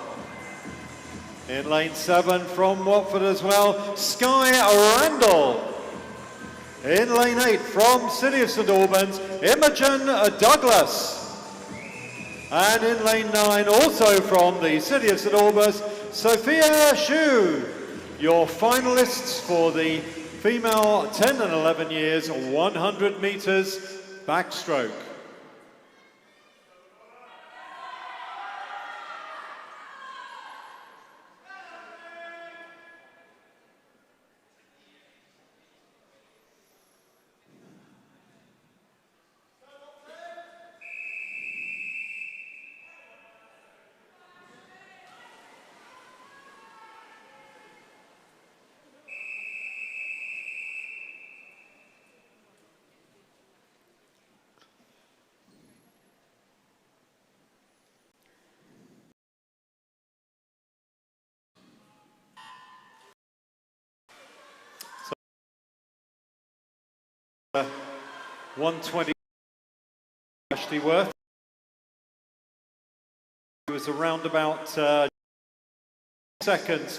A: In lane 7 from Watford as well, Sky Randall. In lane 8 from City of St Albans, Imogen Douglas. And in lane 9 also from the City of St Albans, Sophia Shu. Your finalists for the female 10 and 11 years 100 metres backstroke. So, 120 Ashley Worth. It was around about seconds.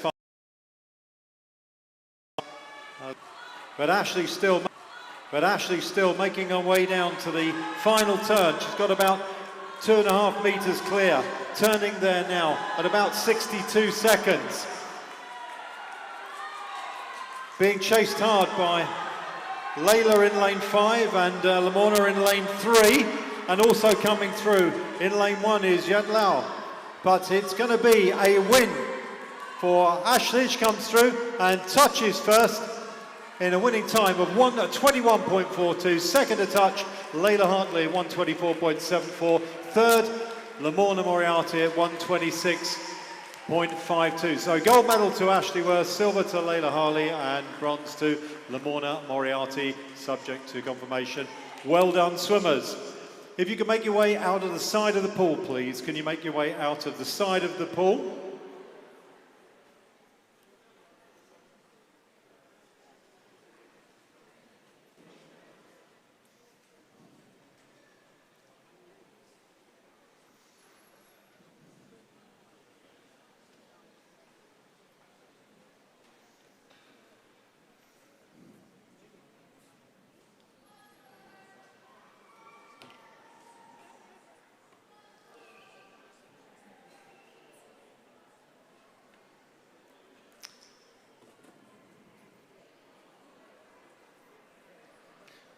A: But Ashley's still making her way down to the final turn. She's got about 2.5 metres clear. Turning there now at about 62 seconds. Being chased hard by Layla in lane 5 and Lamorna in lane 3, and also coming through in lane 1 is Yat Lau. But it's going to be a win for Ashley. She comes through and touches first in a winning time of 1:21.42. Second to touch, Layla Hartley 1:24.74. Third, Lamorna Moriarty at 1:26.52. So gold medal to Ashley Worth, silver to Layla Harley, and bronze to Lamorna Moriarty, subject to confirmation. Well done, swimmers. If you can make your way out of the side of the pool, please. Can you make your way out of the side of the pool?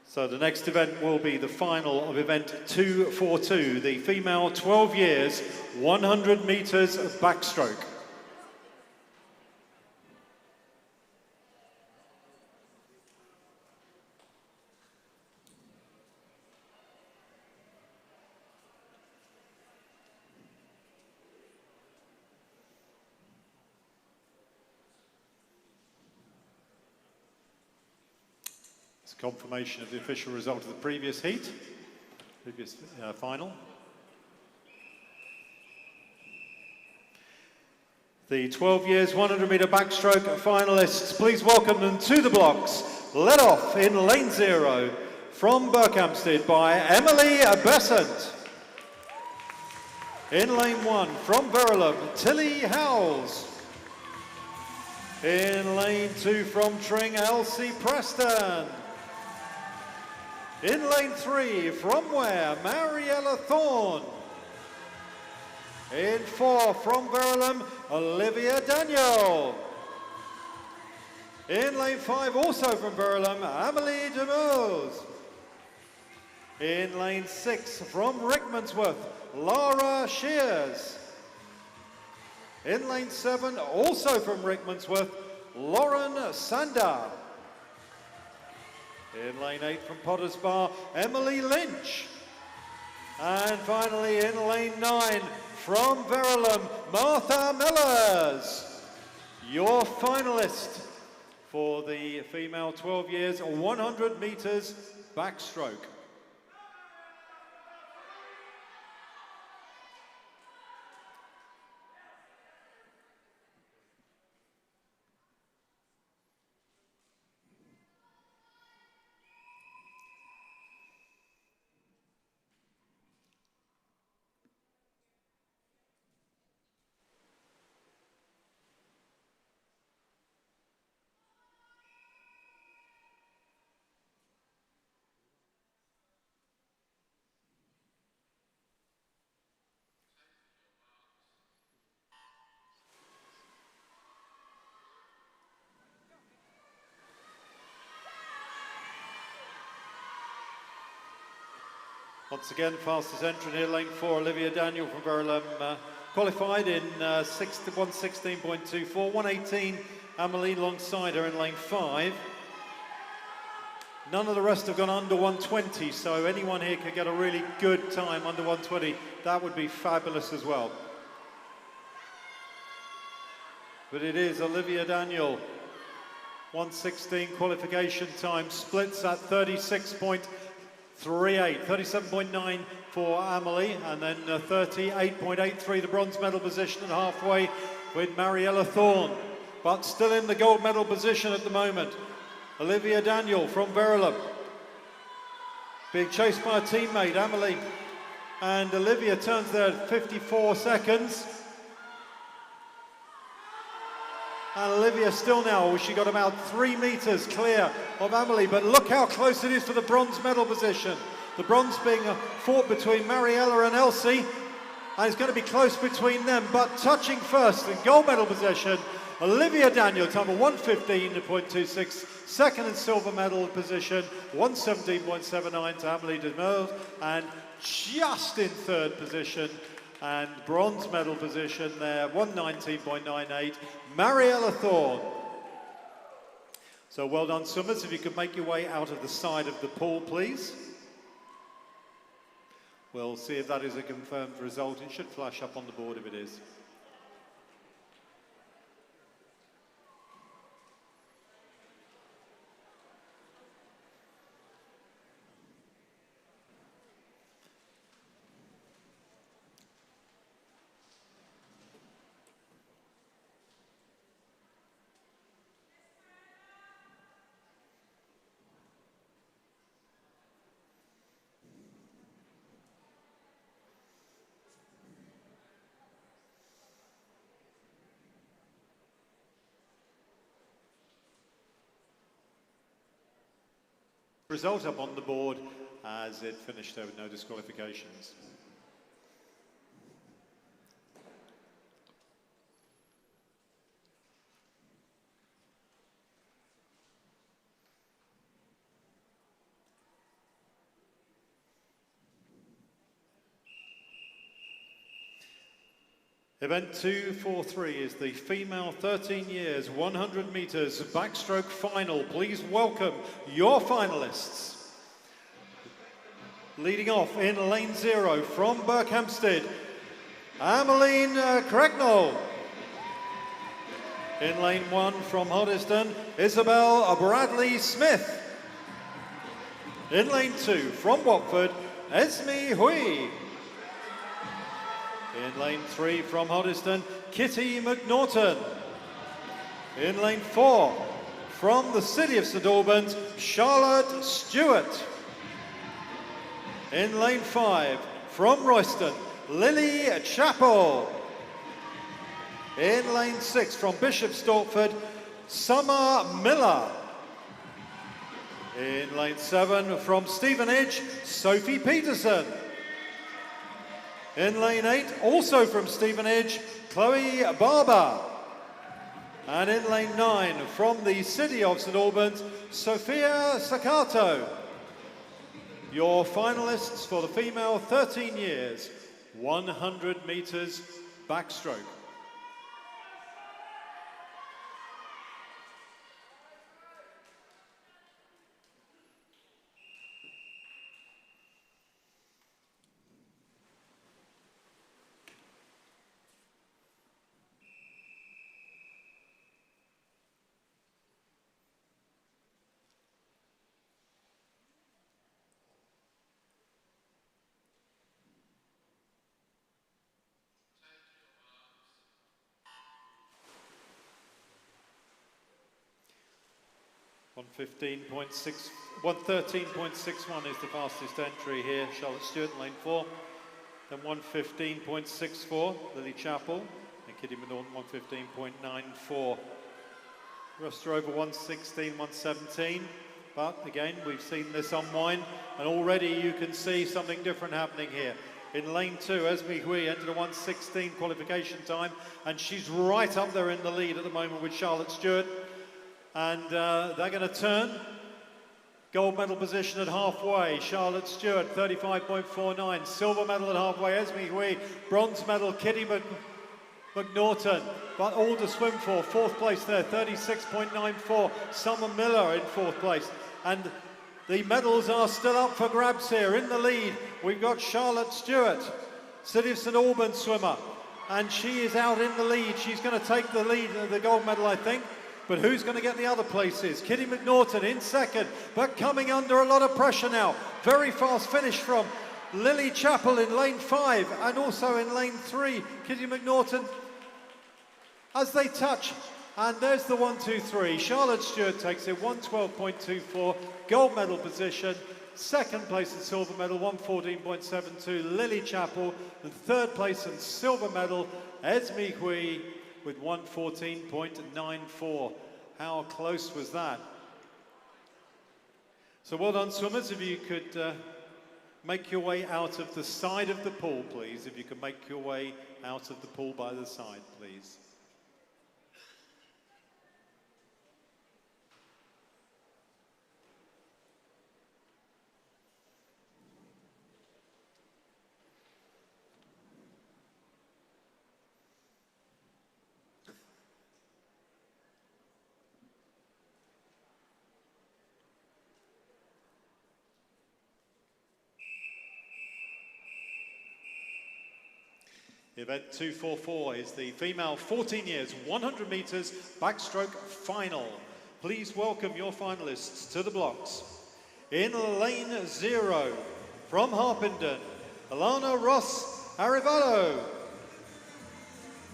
A: So the next event will be the final of event 242, the female 12 years, 100 metres backstroke. Confirmation of the official result of the previous heat, previous final. The 12 years 100 metre backstroke finalists, please welcome them to the blocks. Led off in lane 0 from Berkhamsted by Emily Besant. In lane 1 from Verulam, Tilly Howells. In lane 2 from Tring, Elsie Preston. In lane 3 from Ware, Mariella Thorne. In 4 from Verulam, Olivia Daniel. In lane 5 also from Verulam, Amelie DeMose. In lane 6 from Rickmansworth, Lara Shears. In lane 7 also from Rickmansworth, Lauren Sander. In lane 8 from Potters Bar, Emily Lynch. And finally in lane 9 from Verulam, Martha Millers. Your finalist for the female 12 years, 100 metres backstroke. Once again, fastest entrant here, lane 4, Olivia Daniel from Verulam, qualified in 116.24, 118, Amelie alongside her in lane 5. None of the rest have gone under 120, so anyone here could get a really good time under 120. That would be fabulous as well. But it is Olivia Daniel, 116 qualification time, splits at 36.38, 37.9 for Amelie, and then 38.83 the bronze medal position and halfway with Mariella Thorne, but still in the gold medal position at the moment. Olivia Daniel from Verulam, being chased by a teammate, Amelie, and Olivia turns there at 54 seconds. And Olivia still now, she got about 3 metres clear of Amelie, but look how close it is for the bronze medal position. The bronze being fought between Mariella and Elsie, and it's going to be close between them, but touching first in gold medal position, Olivia Daniel, time of 1:15.26, second in silver medal position, 1:17.79 to Amelie DeMille, and just in third position, and bronze medal position there, 1:19.98, Mariella Thorne. So well done, swimmers. If you could make your way out of the side of the pool, please. We'll see if that is a confirmed result. It should flash up on the board if it is. result up on the board as it finished there with no disqualifications. Event 243 is the female 13 years, 100 metres backstroke final. Please welcome your finalists. Leading off in lane 0 from Berkhamsted, Emmeline Cracknell. In lane 1 from Hoddesdon, Isabel Bradley Smith. In lane 2 from Watford, Esme Hui. In lane 3 from Hoddesdon, Kitty McNaughton. In lane 4 from the city of St Albans, Charlotte Stewart. In lane 5 from Royston, Lily Chappell. In lane 6 from Bishop Stortford, Summer Miller. In lane 7 from Stevenage, Sophie Peterson. In lane 8, also from Stevenage, Chloe Barber. And in lane 9, from the city of St Albans, Sophia Sakato. Your finalists for the female 13 years, 100 metres backstroke. On 113.61 is the fastest entry here, Charlotte Stewart in lane 4. Then 115.64, Lily Chappell, and Kitty McNaughton 115.94. The rest are over 116, 117. But again, we've seen this unwind, and already you can see something different happening here. In lane 2, Esme Hui entered a 116 qualification time, and she's right up there in the lead at the moment with Charlotte Stewart. And they're going to turn. Gold medal position at halfway, Charlotte Stewart, 35.49. Silver medal at halfway, Esme Hui. Bronze medal, Kitty McNaughton. But all to swim for. Fourth place there, 36.94. Summer Miller in fourth place. And the medals are still up for grabs here. In the lead, we've got Charlotte Stewart, City of St Albans swimmer. And she is out in the lead. She's going to take the lead, the gold medal, I think. But who's going to get the other places? Kitty McNaughton in second, but coming under a lot of pressure now. Very fast finish from Lily Chappell in lane 5 and also in lane 3. Kitty McNaughton as they touch. And there's the 1, 2, 3. Charlotte Stewart takes it 112.24, gold medal position. Second place and silver medal, 114.72. Lily Chappell. And third place and silver medal, Esme Hui, with 114.94. How close was that? So well done, swimmers. If you could make your way out of the side of the pool, please. If you could make your way out of the pool by the side, please. Event 244 is the female 14 years, 100 metres backstroke final. Please welcome your finalists to the blocks. In lane 0, from Harpenden, Alana Ross Arivalo.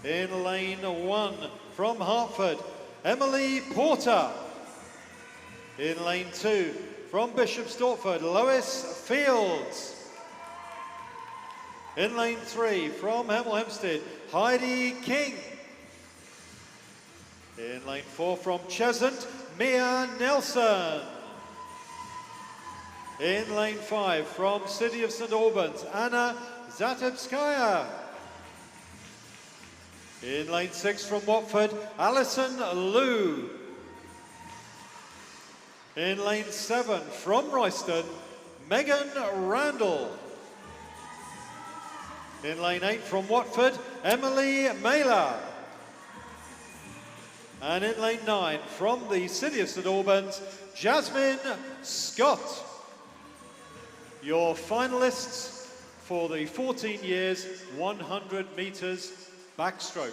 A: In lane 1, from Hertford, Emily Porter. In lane 2, from Bishop Stortford, Lois Fields. In lane 3, from Hemel Hempstead, Heidi King. In lane 4, from Cheshunt, Mia Nelson. In lane 5, from City of St Albans, Anna Zatebskaya. In lane 6, from Watford, Alison Liu. In lane 7, from Royston, Megan Randall. In lane 8, from Watford, Emily Mailer. And in lane 9, from the City of St Albans, Jasmine Scott. Your finalists for the 14 years, 100 metres backstroke.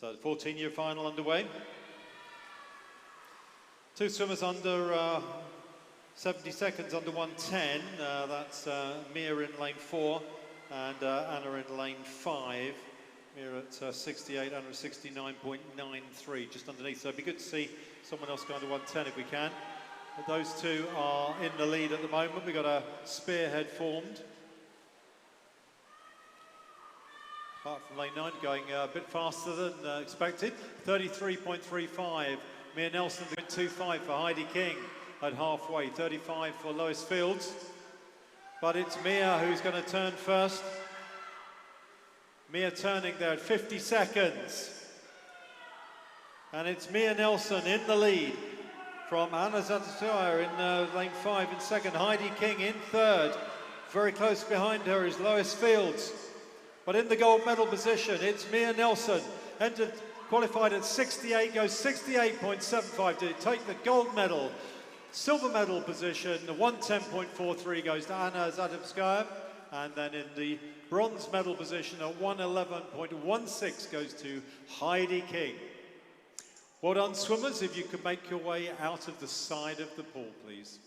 A: So the 14-year final underway. Two swimmers under 70 seconds, under 110. That's Mia in lane 4 and Anna in lane 5. Mia at 68, Anna at 69.93, just underneath. So it'd be good to see someone else go under 110 if we can. But those two are in the lead at the moment. We've got a spearhead formed. Apart from lane 9, going a bit faster than expected. 33.35. Mia Nelson, 25 for Heidi King at halfway. 35 for Lois Fields. But it's Mia who's going to turn first. Mia turning there at 50 seconds. And it's Mia Nelson in the lead from Anna Zatashire in lane 5 in second. Heidi King in third. Very close behind her is Lois Fields. But in the gold medal position, it's Mia Nelson. Entered, qualified at 68, goes 68.75 to take the gold medal. Silver medal position, the 110.43 goes to Anna Zatebskaya. And then in the bronze medal position, a 111.16 goes to Heidi King. Well done, swimmers. If you could make your way out of the side of the pool, please.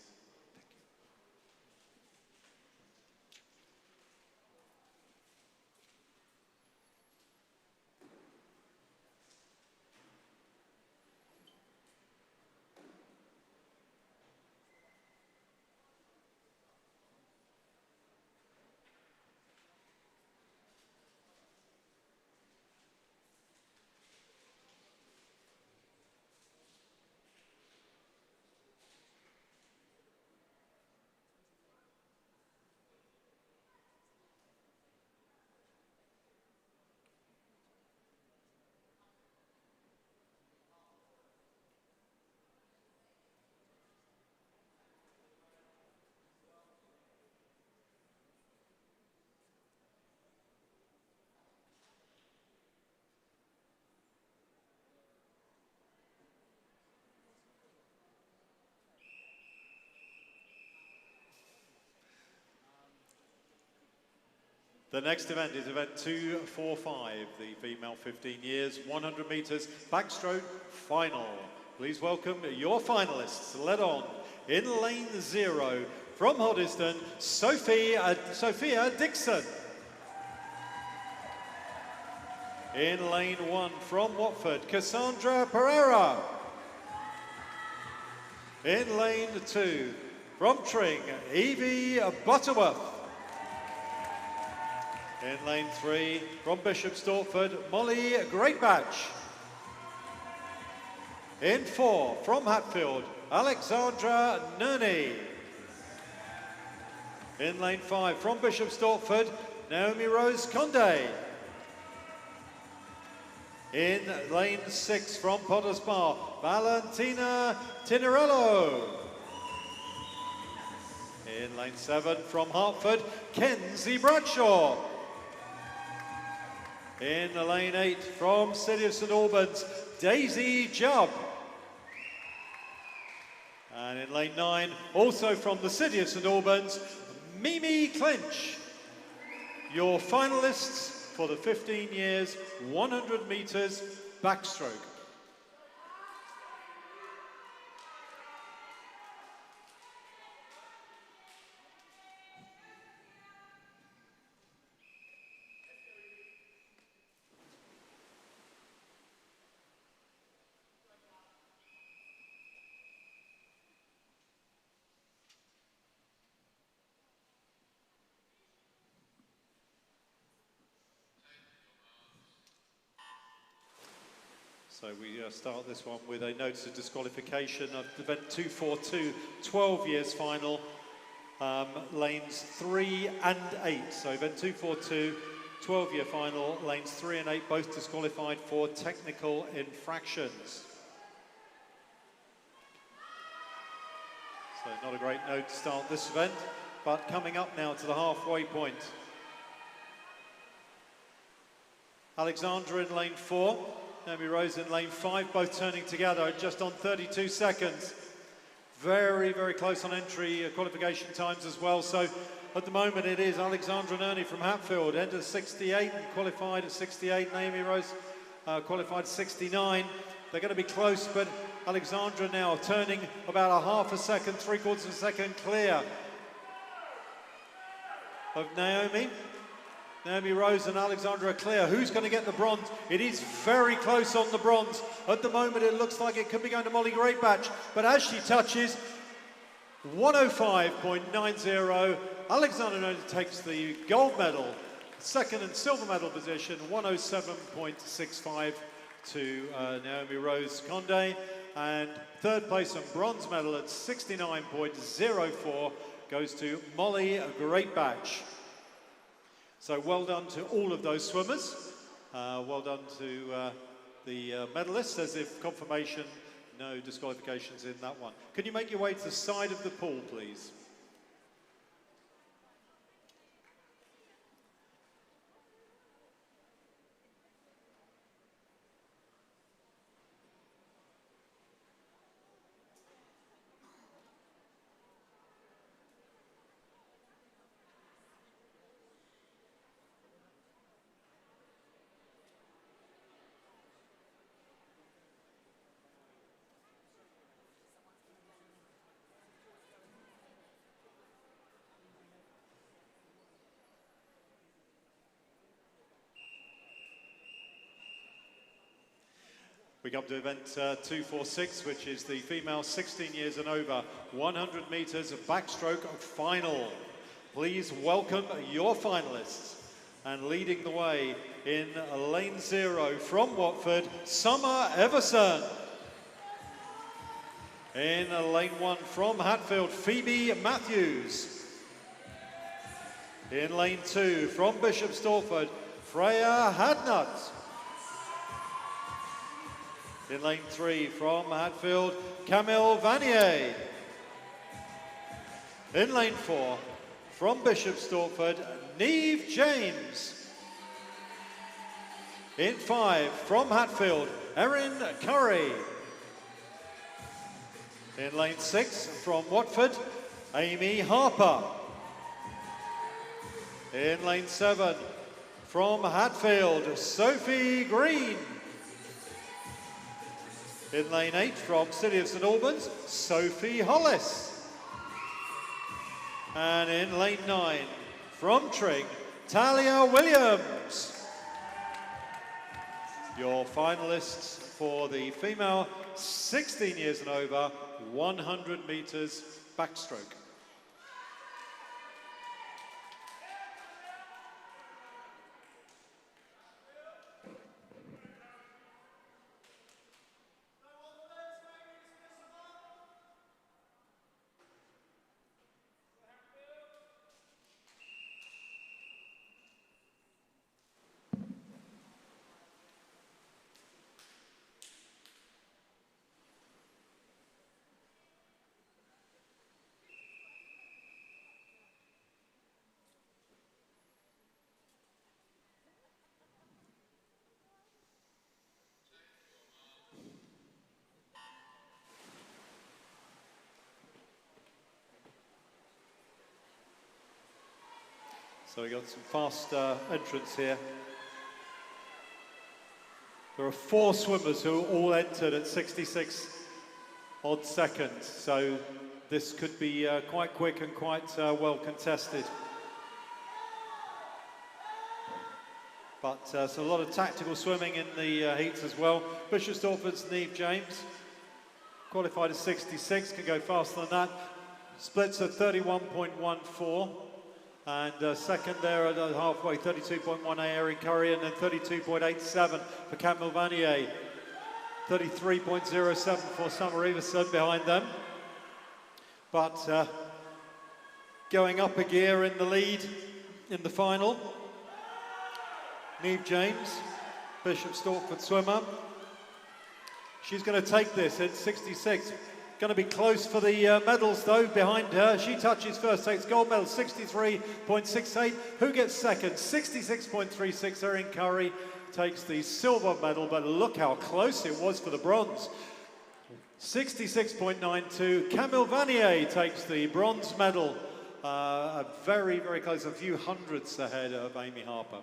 A: The next event is event 245, the female 15 years, 100 metres backstroke final. Please welcome your finalists, led on in lane 0 from Hoddesdon, Sophia Dixon. In lane 1 from Watford, Cassandra Pereira. In lane 2 from Tring, Evie Butterworth. In lane 3, from Bishop Stortford, Molly Greatbatch. In 4, from Hatfield, Alexandra Nerney. In lane 5, from Bishop Stortford, Naomi Rose Conde. In lane 6, from Potters Bar, Valentina Tinarello. In lane 7, from Hertford, Kenzie Bradshaw. In the lane 8, from City of St Albans, Daisy Jubb. And in lane 9, also from the City of St Albans, Mimi Clinch. Your finalists for the 15 years, 100 metres backstroke. So we start this one with a notice of disqualification of event 242, 12 years final, lanes 3 and 8. So event 242, 12-year final, lanes 3 and 8, both disqualified for technical infractions. So not a great note to start this event, but coming up now to the halfway point. Alexandra in lane 4, Naomi Rose in lane 5, both turning together just on 32 seconds. Very, very close on entry qualification times as well. So at the moment it is Alexandra and Ernie from Hatfield, entered 68 and qualified at 68. Naomi Rose qualified 69. They're going to be close, but Alexandra now turning about a half a second, 3/4 of a second clear of Naomi. Naomi Rose and Alexandra are clear. Who's going to get the bronze? It is very close on the bronze. At the moment, it looks like it could be going to Molly Greatbatch. But as she touches, 105.90. Alexandra Naomi takes the gold medal. Second and silver medal position, 107.65 to Naomi Rose Condé. And third place and bronze medal at 69.04 goes to Molly Greatbatch. So well done to all of those swimmers. Well done to the medalists, as if confirmation, no disqualifications in that one. Can you make your way to the side of the pool, please? We come to event 246, which is the female 16 years and over 100 metres backstroke final. Please welcome your finalists. And leading the way in lane 0 from Watford, Summer Everson. In lane 1 from Hatfield, Phoebe Matthews. In lane 2 from Bishop Stortford, Freya Hadnut. In lane 3 from Hatfield, Camille Vanier. In lane 4 from Bishop Stortford, Neve James. In 5 from Hatfield, Erin Curry. In lane 6 from Watford, Amy Harper. In lane 7 from Hatfield, Sophie Green. In lane 8 from City of St Albans, Sophie Hollis. And in lane 9 from Tring, Talia Williams. Your finalists for the female 16 years and over 100 metres backstroke. So we got some fast entrants here. There are 4 swimmers who all entered at 66 odd seconds. So this could be quite quick and quite well contested. But so a lot of tactical swimming in the heats as well. Bishop Stortford's Neve James, qualified at 66, can go faster than that. Splits at 31.14. And second there at halfway, 32.18, Erin Curry, and then 32.87 for Camille Vanier. 33.07 for Summer Everson behind them. But going up a gear in the lead in the final, Neve James, Bishop Stortford swimmer. She's going to take this at 66. Going to be close for the medals though behind her. She touches first, takes gold medal, 63.68. Who gets second? 66.36. Erin Curry takes the silver medal, but look how close it was for the bronze. 66.92. Camille Vanier takes the bronze medal. Very, very close, a few hundredths ahead of Amy Harper.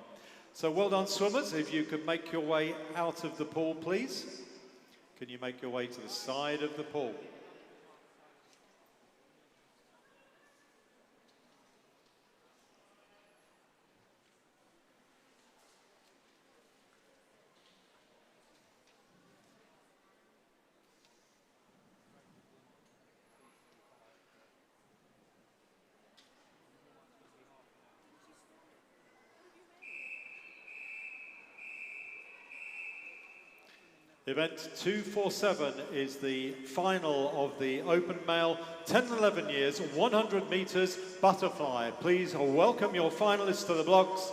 A: So well done, swimmers. If you could make your way out of the pool, please. Can you make your way to the side of the pool? Event 247 is the final of the open male 10 and 11 years, 100 meters butterfly. Please welcome your finalists to the blocks.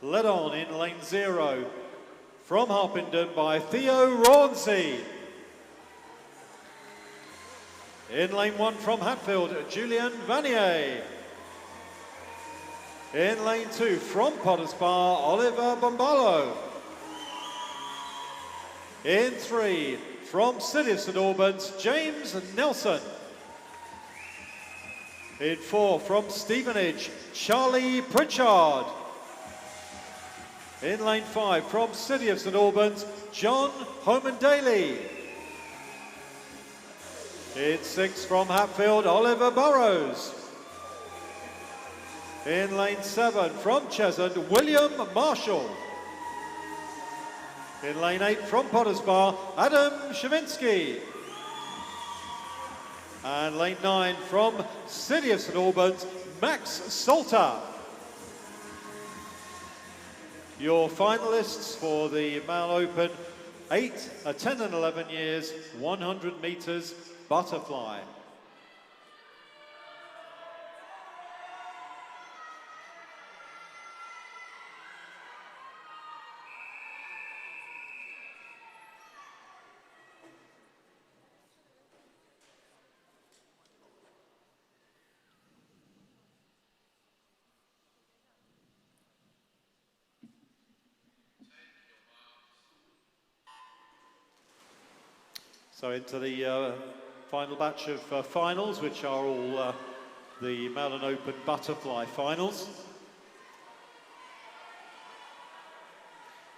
A: Led on in lane 0 from Harpenden by Theo Rauncey. In lane 1 from Hatfield, Julian Vanier. In lane 2 from Potters Bar, Oliver Bombalo. In 3, from City of St Albans, James Nelson. In 4, from Stevenage, Charlie Pritchard. In lane 5, from City of St Albans, John Homan-Daly. In 6, from Hatfield, Oliver Burrows. In lane 7, from Cheshunt, William Marshall. In lane 8 from Potters Bar, Adam Shavinsky. And lane 9 from City of St Albans, Max Salter. Your finalists for the Male Open, 8, 10 and 11 years, 100 meters butterfly. So into the final batch of finals, which are all the Male and Open Butterfly finals.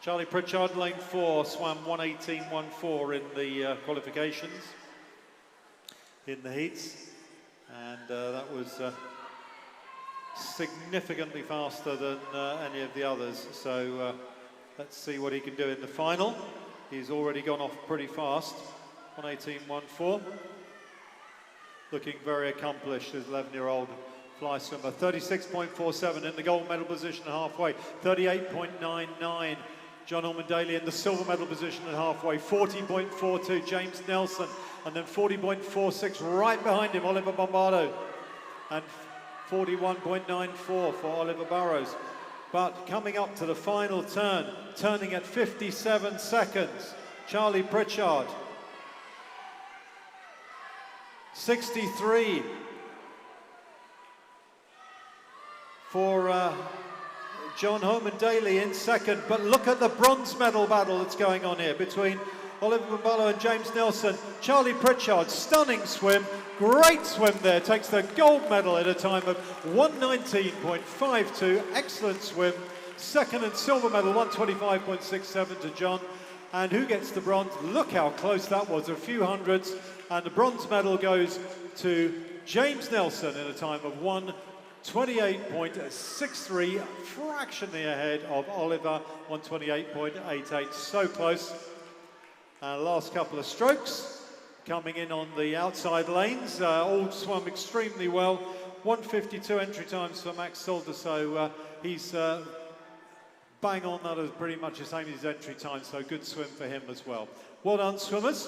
A: Charlie Pritchard, lane 4, swam 1:18.14 in the qualifications in the heats, and that was significantly faster than any of the others. So let's see what he can do in the final. He's already gone off pretty fast. 1:18.14. Looking very accomplished as 11-year-old fly swimmer. 36.47 in the gold medal position at halfway. 38.99 John Homan-Daly in the silver medal position at halfway. 40.42 James Nelson, and then 40.46 right behind him Oliver Bombado, and 41.94 for Oliver Burrows. But coming up to the final turn, turning at 57 seconds, Charlie Pritchard. 63 for John Homan-Daly in second, but look at the bronze medal battle that's going on here between Oliver Bombalo and James Nelson. Charlie Pritchard, stunning swim, great swim there, takes the gold medal at a time of 1:19.52, excellent swim. Second and silver medal, 1:25.67 to John. And who gets the bronze? Look how close that was, a few hundredths. And the bronze medal goes to James Nelson in a time of 1:28.63, fractionally ahead of Oliver, 1:28.88. So close. Last couple of strokes coming in on the outside lanes. All swum extremely well. 1:52 entry times for Max Salter, so he's bang on, that is pretty much the same as his entry time, so good swim for him as well. Well done, swimmers.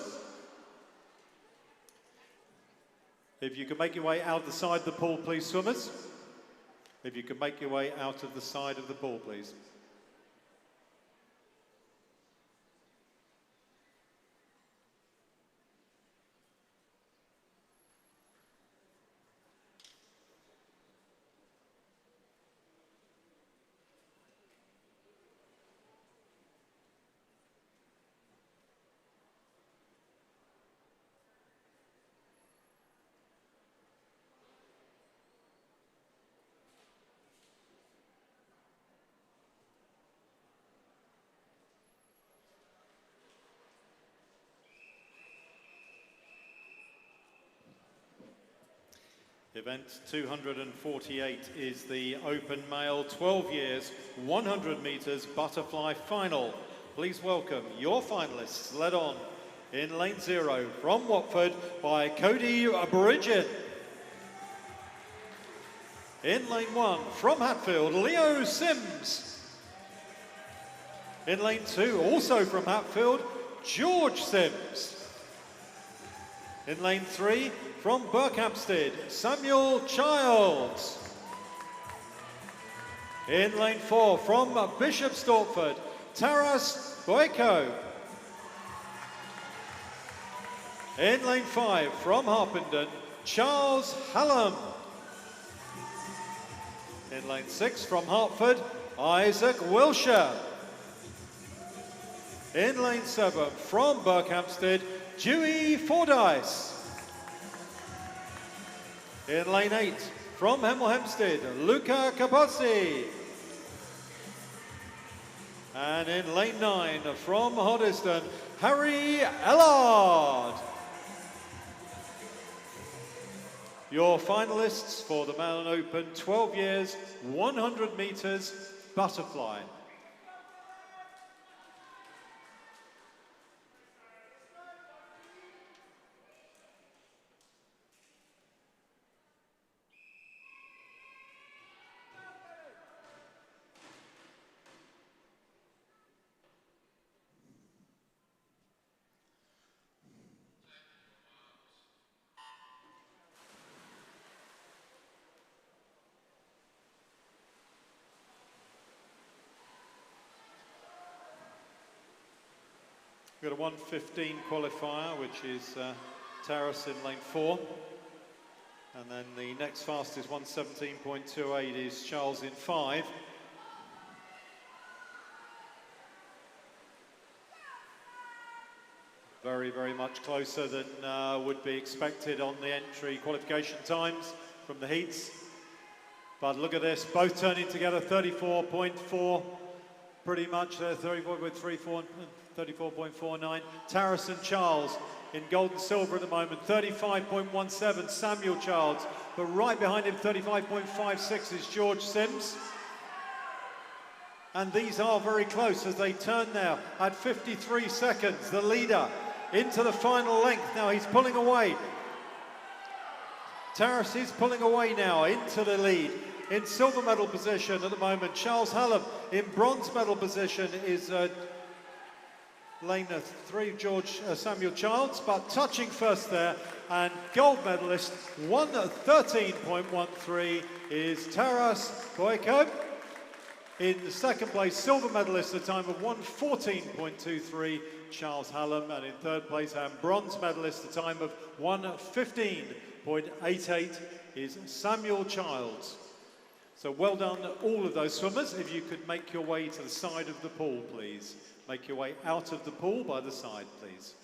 A: If you can make your way out the side of the pool, please, swimmers. If you can make your way out of the side of the pool, please. Event 248 is the open male 12 years, 100 metres butterfly final. Please welcome your finalists, led on in lane 0 from Watford by Cody Bridget. In lane 1 from Hatfield, Leo Sims. In lane 2, also from Hatfield, George Sims. In lane 3, from Berkhamsted, Samuel Childs. In lane 4, from Bishop Stortford, Taras Boyko. In lane 5, from Harpenden, Charles Hallam. In lane 6, from Hertford, Isaac Wilshire. In lane 7, from Berkhamsted, Dewey Fordyce. In lane 8, from Hemel Hempstead, Luca Capozzi. And in lane 9, from Hoddesdon, Harry Ellard. Your finalists for the Male Open 12 years, 100 metres butterfly. We've got a 1:15 qualifier, which is Taras in lane 4. And then the next fastest 1:17.28 is Charles in 5. Very, very much closer than would be expected on the entry qualification times from the heats. But look at this, both turning together, 34.4, pretty much there, 34.34 and 34.49. Taras and Charles in gold and silver at the moment, 35.17, Samuel Childs. But right behind him, 35.56 is George Sims. And these are very close as they turn now at 53 seconds. The leader into the final length. Now he's pulling away. Taras is pulling away now into the lead. In silver medal position at the moment, Charles Hallam. In bronze medal position is lane 3, Samuel Childs, but touching first there, and gold medalist 1:13.13 is Taras Boyko. In the second place, silver medalist at a time of 1:14.23, Charles Hallam, and in third place, and bronze medalist at a time of 1:15.88 is Samuel Childs. So well done, all of those swimmers. If you could make your way to the side of the pool, please. Make your way out of the pool by the side, please.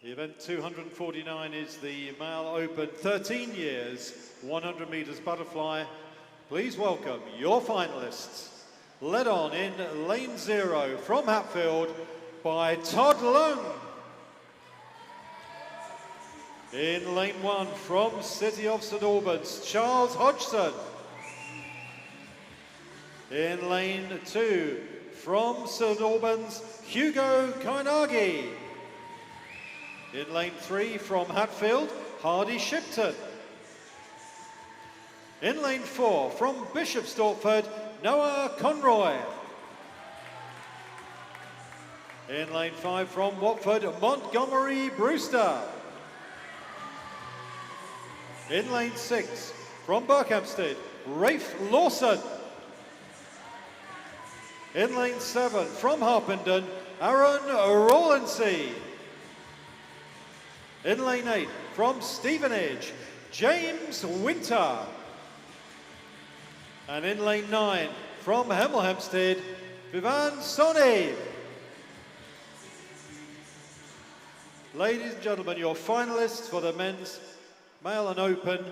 A: The event 249 is the Male Open 13 years, 100 metres butterfly. Please welcome your finalists, led on in lane 0 from Hatfield by Todd Lung. In lane 1 from City of St Albans, Charles Hodgson. In lane 2 from St Albans, Hugo Koinagi. In lane 3 from Hatfield, Hardy Shipton. In lane 4 from Bishop Stortford, Noah Conroy. In lane 5 from Watford, Montgomery Brewster. In lane 6 from Berkhamsted, Rafe Lawson. In lane 7 from Harpenden, Aaron Rawlinson. In lane 8 from Stevenage, James Winter. And in lane 9 from Hemel Hempstead, Vivan Soni. Ladies and gentlemen, your finalists for the men's male and open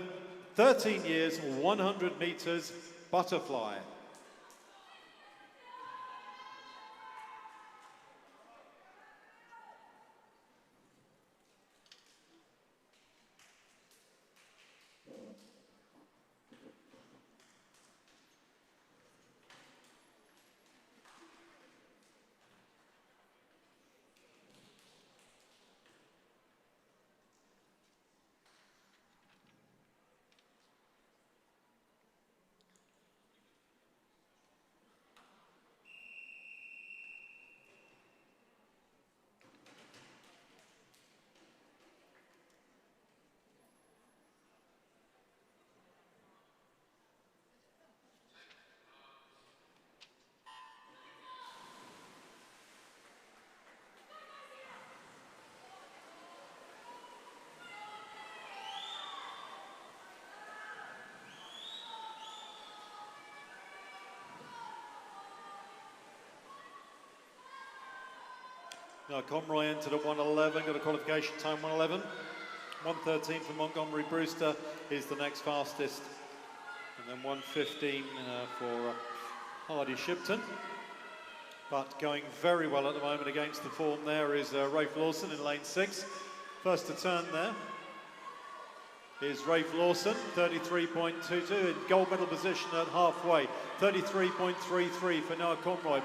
A: 13 years 100 meters butterfly. Now Conroy entered at 1:11, got a qualification time 1:11. 1:13 for Montgomery Brewster is the next fastest. And then 1:15 for Hardy Shipton. But going very well at the moment against the form there is Rafe Lawson in lane 6. First to turn there is Rafe Lawson, 33.22 in gold medal position at halfway. 33.33 for Noah Conroy.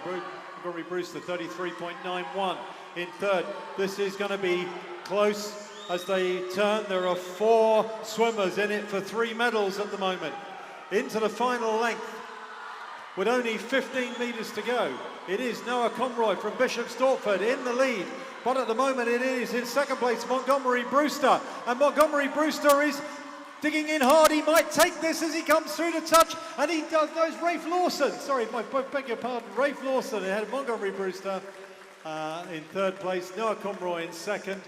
A: Montgomery Brewster, 33.91 in third. This is going to be close as they turn. There are 4 swimmers in it for 3 medals at the moment. Into the final length with only 15 metres to go. It is Noah Conroy from Bishop Stortford in the lead. But at the moment it is in second place Montgomery Brewster. And Montgomery Brewster is digging in hard. He might take this as he comes through to touch. And he does. Those Rafe Lawson. Sorry, I beg your pardon. Rafe Lawson ahead of Montgomery Brewster in third place. Noah Conroy in second.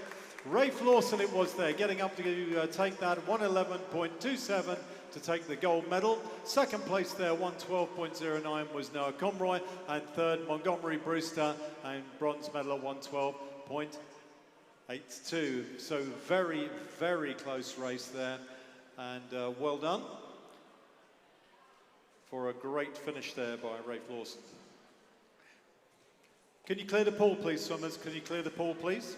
A: Rafe Lawson it was there, getting up to take that 1:11.27 to take the gold medal. Second place there, 1:12.09 was Noah Conroy. And third, Montgomery Brewster, and bronze medal at 1:12.82. So very, very close race there. And well done for a great finish there by Rafe Lawson. Can you clear the pool, please, swimmers? Can you clear the pool, please?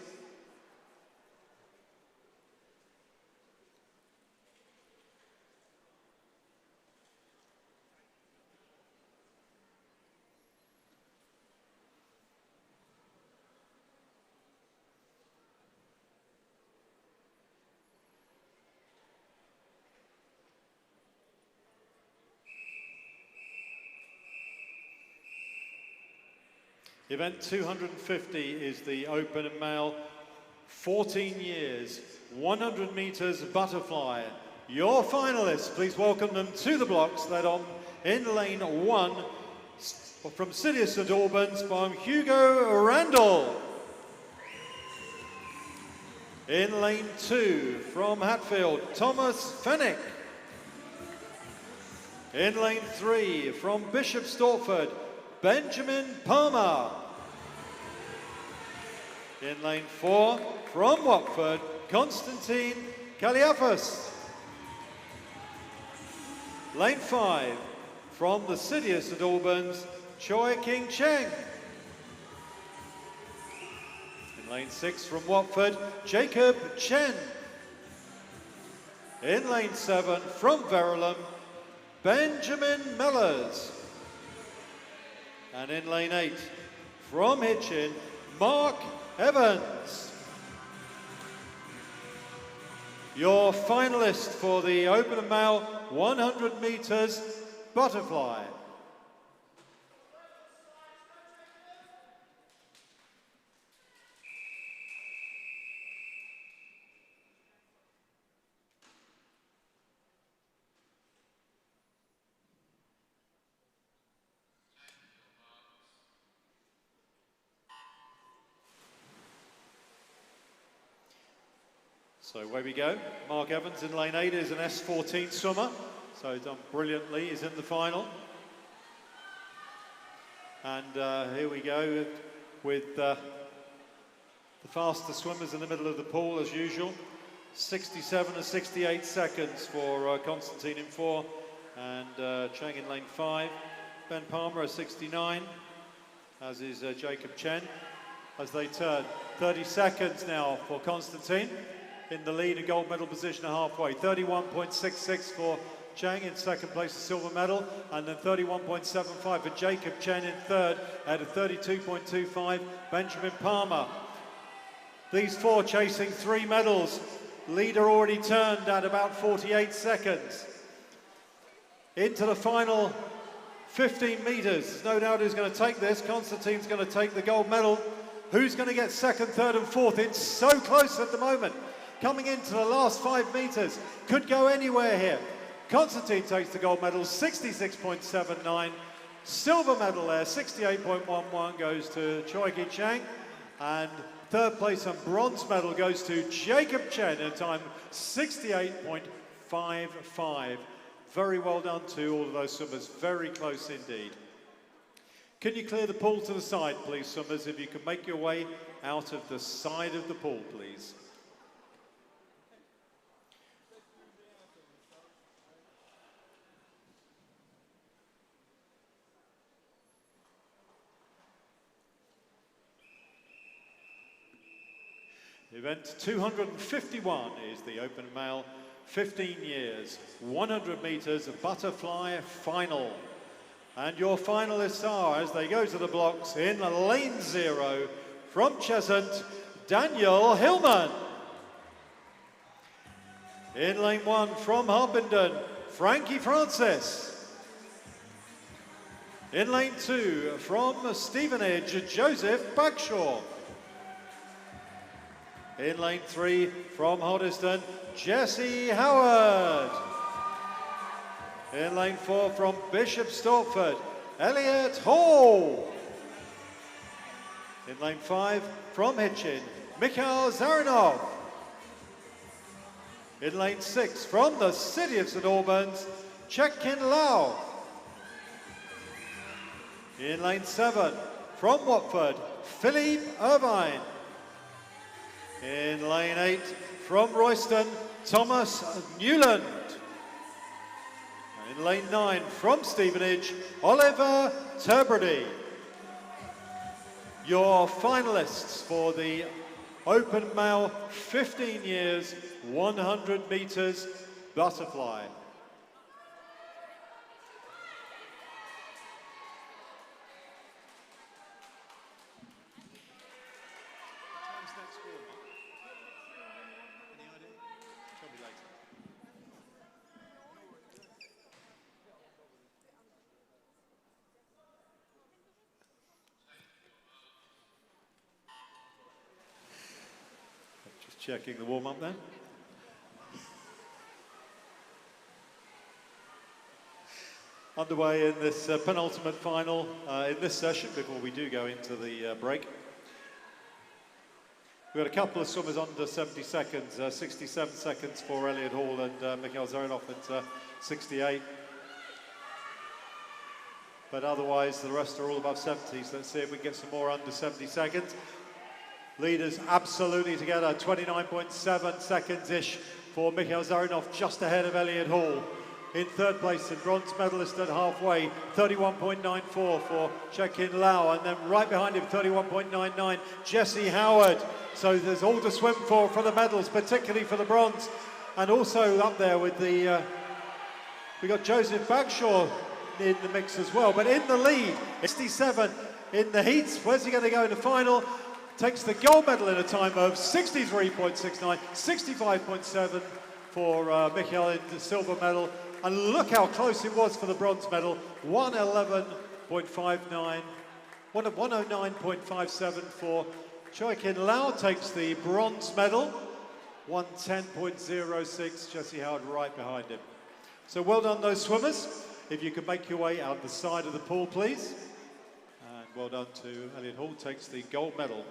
A: Event 250 is the open and male 14 years, 100 meters butterfly. Your finalists, please welcome them to the blocks, led on in lane 1 from City of St Albans from Hugo Randall. In lane 2 from Hatfield, Thomas Fennick. In lane 3 from Bishop Stortford, Benjamin Palmer. In lane 4 from Watford, Constantine Kaliafas. Lane 5 from the City of St Albans, Choi King Cheng. In lane 6 from Watford, Jacob Chen. In lane 7 from Verulam, Benjamin Mellors. And in lane 8 from Hitchin, Mark Evans. Your finalist for the Open and Male 100 meters butterfly. So away we go. Mark Evans in lane 8 is an S14 swimmer, so done brilliantly, he's in the final. And here we go with the faster swimmers in the middle of the pool as usual. 67 and 68 seconds for Constantine in 4 and Chang in lane 5. Ben Palmer at 69, as is Jacob Chen. As they turn, 30 seconds now for Constantine. In the lead, a gold medal position at halfway. 31.66 for Chang in second place, a silver medal, and then 31.75 for Jacob Chen in third at a 32.25. Benjamin Palmer. These four chasing 3 medals. Leader already turned at about 48 seconds. Into the final 15 meters. There's no doubt who's going to take this. Constantine's going to take the gold medal. Who's going to get second, third, and fourth? It's so close at the moment. Coming into the last 5 meters, could go anywhere here. Constantine takes the gold medal, 66.79. Silver medal there, 68.11 goes to Choi Ki Chang. And third place and bronze medal goes to Jacob Chen in a time 68.55. Very well done to all of those swimmers, very close indeed. Can you clear the pool to the side, please, swimmers, if you can make your way out of the side of the pool, please. Event 251 is the Open Male 15 years, 100 meters butterfly final. And your finalists are, as they go to the blocks, in lane 0 from Cheshunt, Daniel Hillman. In lane 1 from Harpenden, Frankie Francis. In lane 2 from Stevenage, Joseph Bagshaw. In lane 3 from Hoddesdon, Jesse Howard. In lane 4 from Bishop Stortford, Elliot Hall. In lane 5 from Hitchin, Mikhail Zaranov. In lane 6 from the city of St Albans, Chekin Lau. In lane 7 from Watford, Philippe Irvine. In lane 8 from Royston, Thomas Newland. In lane 9 from Stevenage, Oliver Turbrady. Your finalists for the Open Male 15 years, 100 meters butterfly. Checking the warm-up then. Underway in this penultimate final in this session before we do go into the break. We've got a couple of swimmers under 70 seconds, 67 seconds for Elliot Hall and Mikhail Zaranov at 68. But otherwise the rest are all above 70, so let's see if we can get some more under 70 seconds. Leaders absolutely together, 29.7 seconds-ish for Mikhail Zaranov, just ahead of Elliot Hall. In third place, the bronze medalist at halfway, 31.94 for Chekin Lau, and then right behind him, 31.99, Jesse Howard. So there's all to swim for the medals, particularly for the bronze. And also up there with the, we got Joseph Bagshaw in the mix as well. But in the lead, 67 in the heats. Where's he going to go in the final? Takes the gold medal in a time of 63.69, 65.7 for Michael in the silver medal. And look how close it was for the bronze medal, 111.59, 109.57 for Choi Kin Lau takes the bronze medal, 110.06, Jesse Howard right behind him. So well done those swimmers. If you could make your way out the side of the pool, please. And well done to Elliot Hall, takes the gold medal.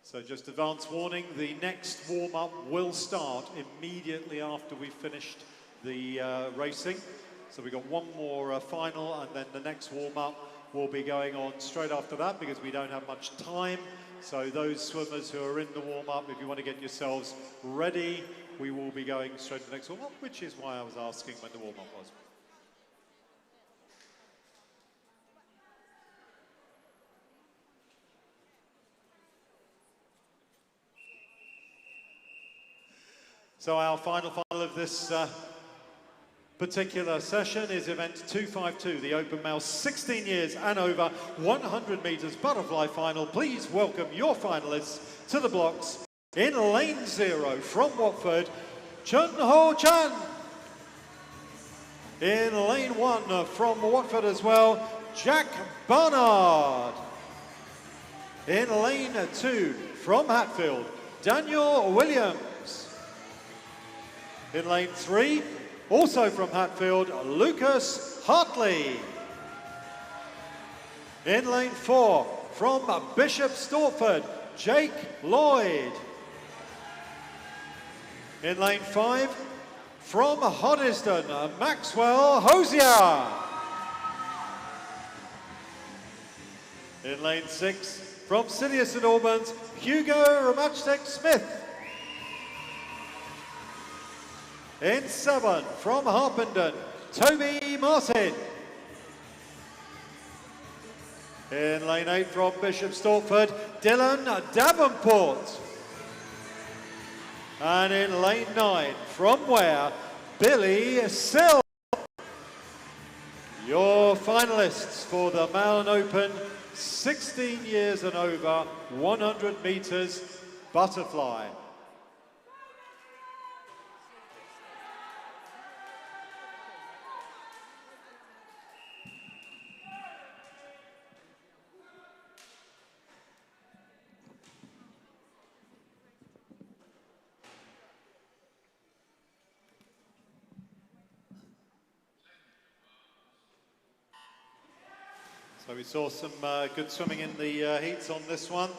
A: So just advance warning, the next warm-up will start immediately after we've finished the racing. So we've got one more final, and then the next warm-up will be going on straight after that because we don't have much time. So those swimmers who are in the warm-up, if you want to get yourselves ready, we will be going straight to the next warm-up, which is why I was asking when the warm-up was. So our final of this particular session is event 252, the open male 16 years and over 100 meters butterfly final. Please welcome your finalists to the blocks in lane 0 from Watford, Chun Ho Chan. In lane 1 from Watford as well, Jack Barnard. In lane 2 from Hatfield, Daniel Williams. In lane 3, also from Hatfield, Lucas Hartley. In lane 4, from Bishop Stortford, Jake Lloyd. In lane 5, from Hoddesdon, Maxwell Hosier. In lane 6, from City St Albans, Hugo Ramachtek Smith. In 7, from Harpenden, Toby Martin. In lane 8, from Bishop Stortford, Dylan Davenport. And in lane 9, from Ware, Billy Sill. Your finalists for the Malin Open, 16 years and over, 100 meters butterfly. So we saw some good swimming in the heats on this one.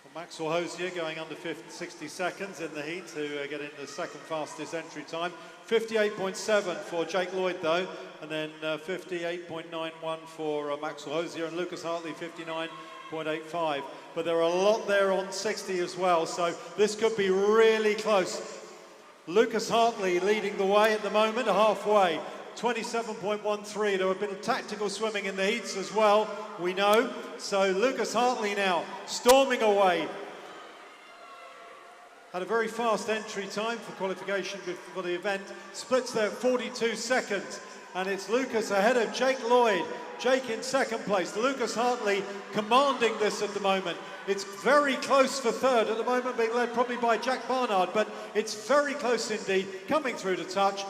A: So Maxwell Hosier going under 60 seconds in the heat to get in the second fastest entry time. 58.7 for Jake Lloyd though, and then 58.91 for Maxwell Hosier, and Lucas Hartley 59.85. But there are a lot there on 60 as well, so this could be really close. Lucas Hartley leading the way at the moment, halfway. 27.13. There have been tactical swimming in the heats as well, we know. So Lucas Hartley now storming away. Had a very fast entry time for qualification for the event. Splits there at 42 seconds. And it's Lucas ahead of Jake Lloyd. Jake in second place. Lucas Hartley commanding this at the moment. It's very close for third at the moment, being led probably by Jack Barnard, but it's very close indeed, coming through to touch.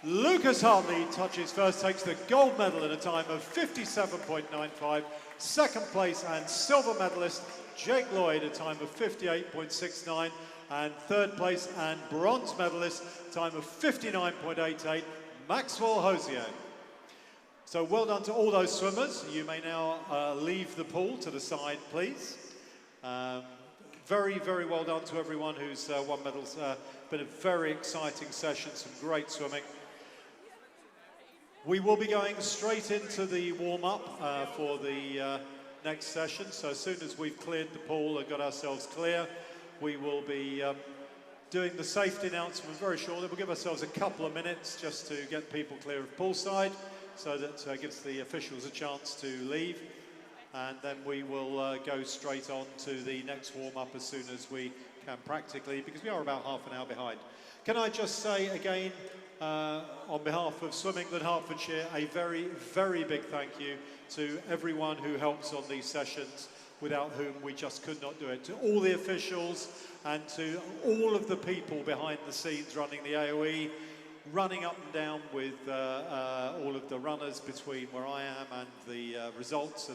A: Lucas Hartley touches first, takes the gold medal in a time of 57.95. Second place and silver medalist Jake Lloyd, a time of 58.69. And third place and bronze medalist, time of 59.88, Maxwell Hosier. So well done to all those swimmers. You may now leave the pool to the side, please. Very, very well done to everyone who's won medals. Been a very exciting session, some great swimming. We will be going straight into the warm-up for the next session. So as soon as we've cleared the pool and got ourselves clear, we will be
B: doing the safety announcement very shortly. We'll give ourselves a couple of minutes just to get people clear of poolside, so that gives the officials a chance to leave. And then we will go straight on to the next warm-up as soon as we can practically, because we are about half an hour behind. Can I just say again, on behalf of Swim England Hertfordshire, a very, very big thank you to everyone who helps on these sessions, without whom we just could not do it. To all the officials and to all of the people behind the scenes running the AOE, running up and down with all of the runners between where I am and the results,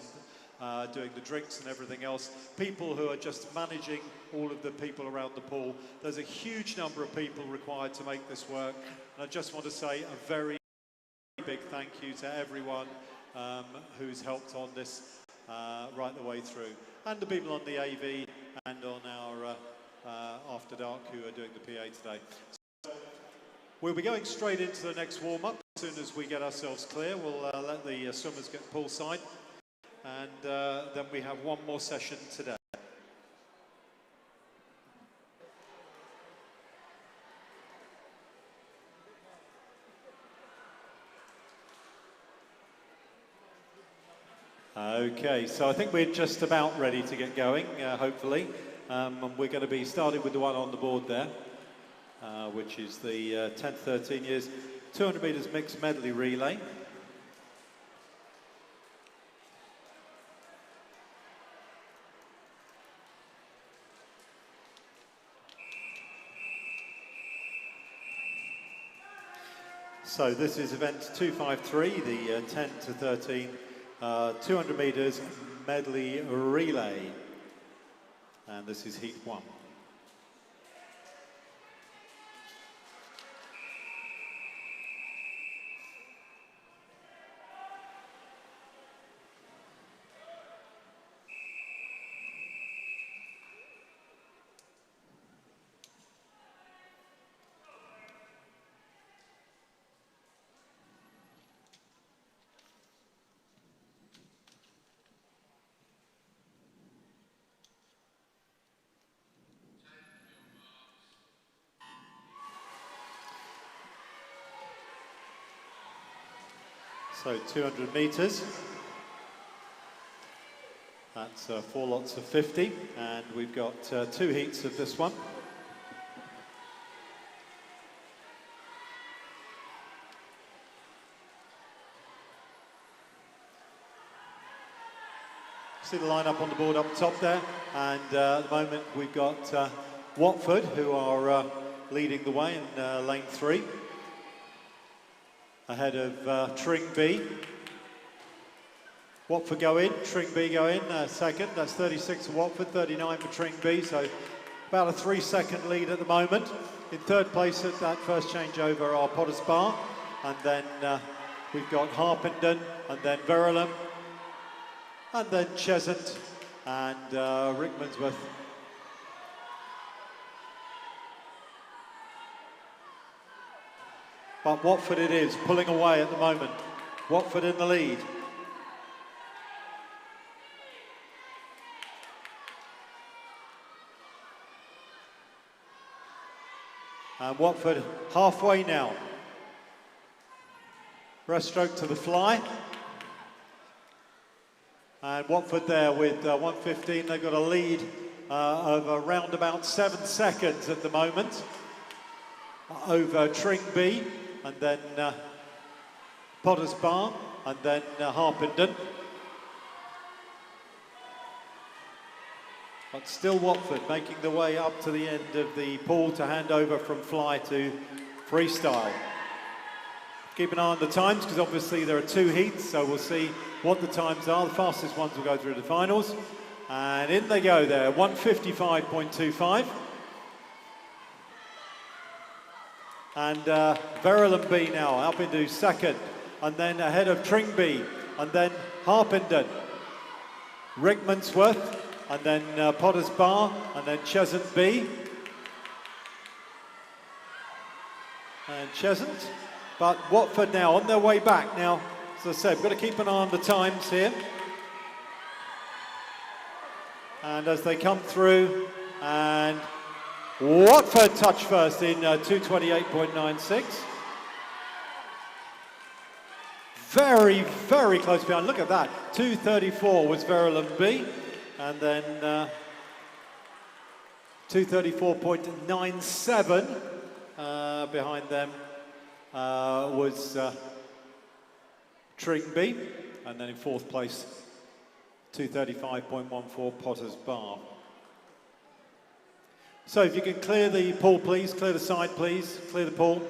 B: and doing the drinks and everything else. People who are just managing all of the people around the pool. There's a huge number of people required to make this work. And I just want to say a very big thank you to everyone who's helped on this right the way through. And the people on the AV and on our After Dark who are doing the PA today. So we'll be going straight into the next warm-up. As soon as we get ourselves clear, we'll let the swimmers get poolside. And then we have one more session today. Okay, so I think we're just about ready to get going, hopefully. And we're going to be starting with the one on the board there, which is the 10 to 13 years 200 metres mixed medley relay. So this is event 253, the 10 to 13 200 metres medley relay, and this is heat 1. So 200 metres, that's 4 lots of 50, and we've got 2 heats of this one. See the lineup on the board up top there, and at the moment we've got Watford, who are leading the way in lane 3. Ahead of Tring B. Watford go in, Tring B go in second. That's 36 for Watford, 39 for Tring B, so about a 3-second lead at the moment. In third place at that first changeover are Potters Bar, and then we've got Harpenden, and then Verulam, and then Cheshunt, and Rickmansworth. But Watford it is, pulling away at the moment. Watford in the lead. And Watford halfway now. Breaststroke to the fly. And Watford there with 1:15. They've got a lead of around about 7 seconds at the moment over Tring B. And then Potters Bar, and then Harpenden. But still Watford making the way up to the end of the pool to hand over from fly to freestyle. Keep an eye on the times, because obviously there are 2 heats, so we'll see what the times are. The fastest ones will go through the finals. And in they go there, 1:55.25. And Verulam B now up into second, and then ahead of Tring B, and then Harpenden, Rickmansworth, and then Potters Bar, and then Cheshunt B. And Cheshunt, but Watford now on their way back now. As I said, we've got to keep an eye on the times here. And as they come through, and Watford touch first in 2:28.96. Very, very close behind. Look at that. 2:34 was Verulam B. And then 2:34.97 behind them was Tring B. And then in fourth place, 2:35.14 Potter's Bar. So if you can clear the pool, please. Clear the side, please. Clear the pool.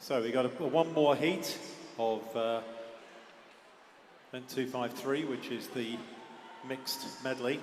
B: So we got one more heat of event 253, which is the mixed medley.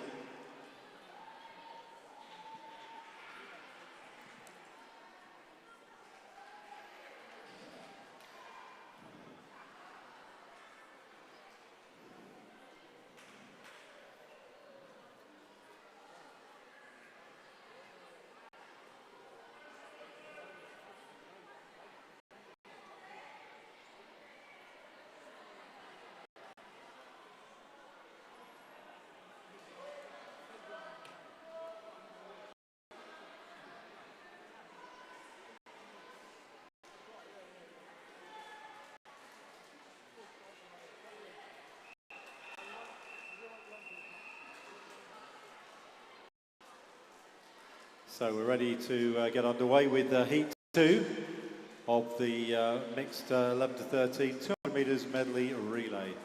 B: So we're ready to get underway with heat 2 of the mixed 11 to 13 200 metres medley relay.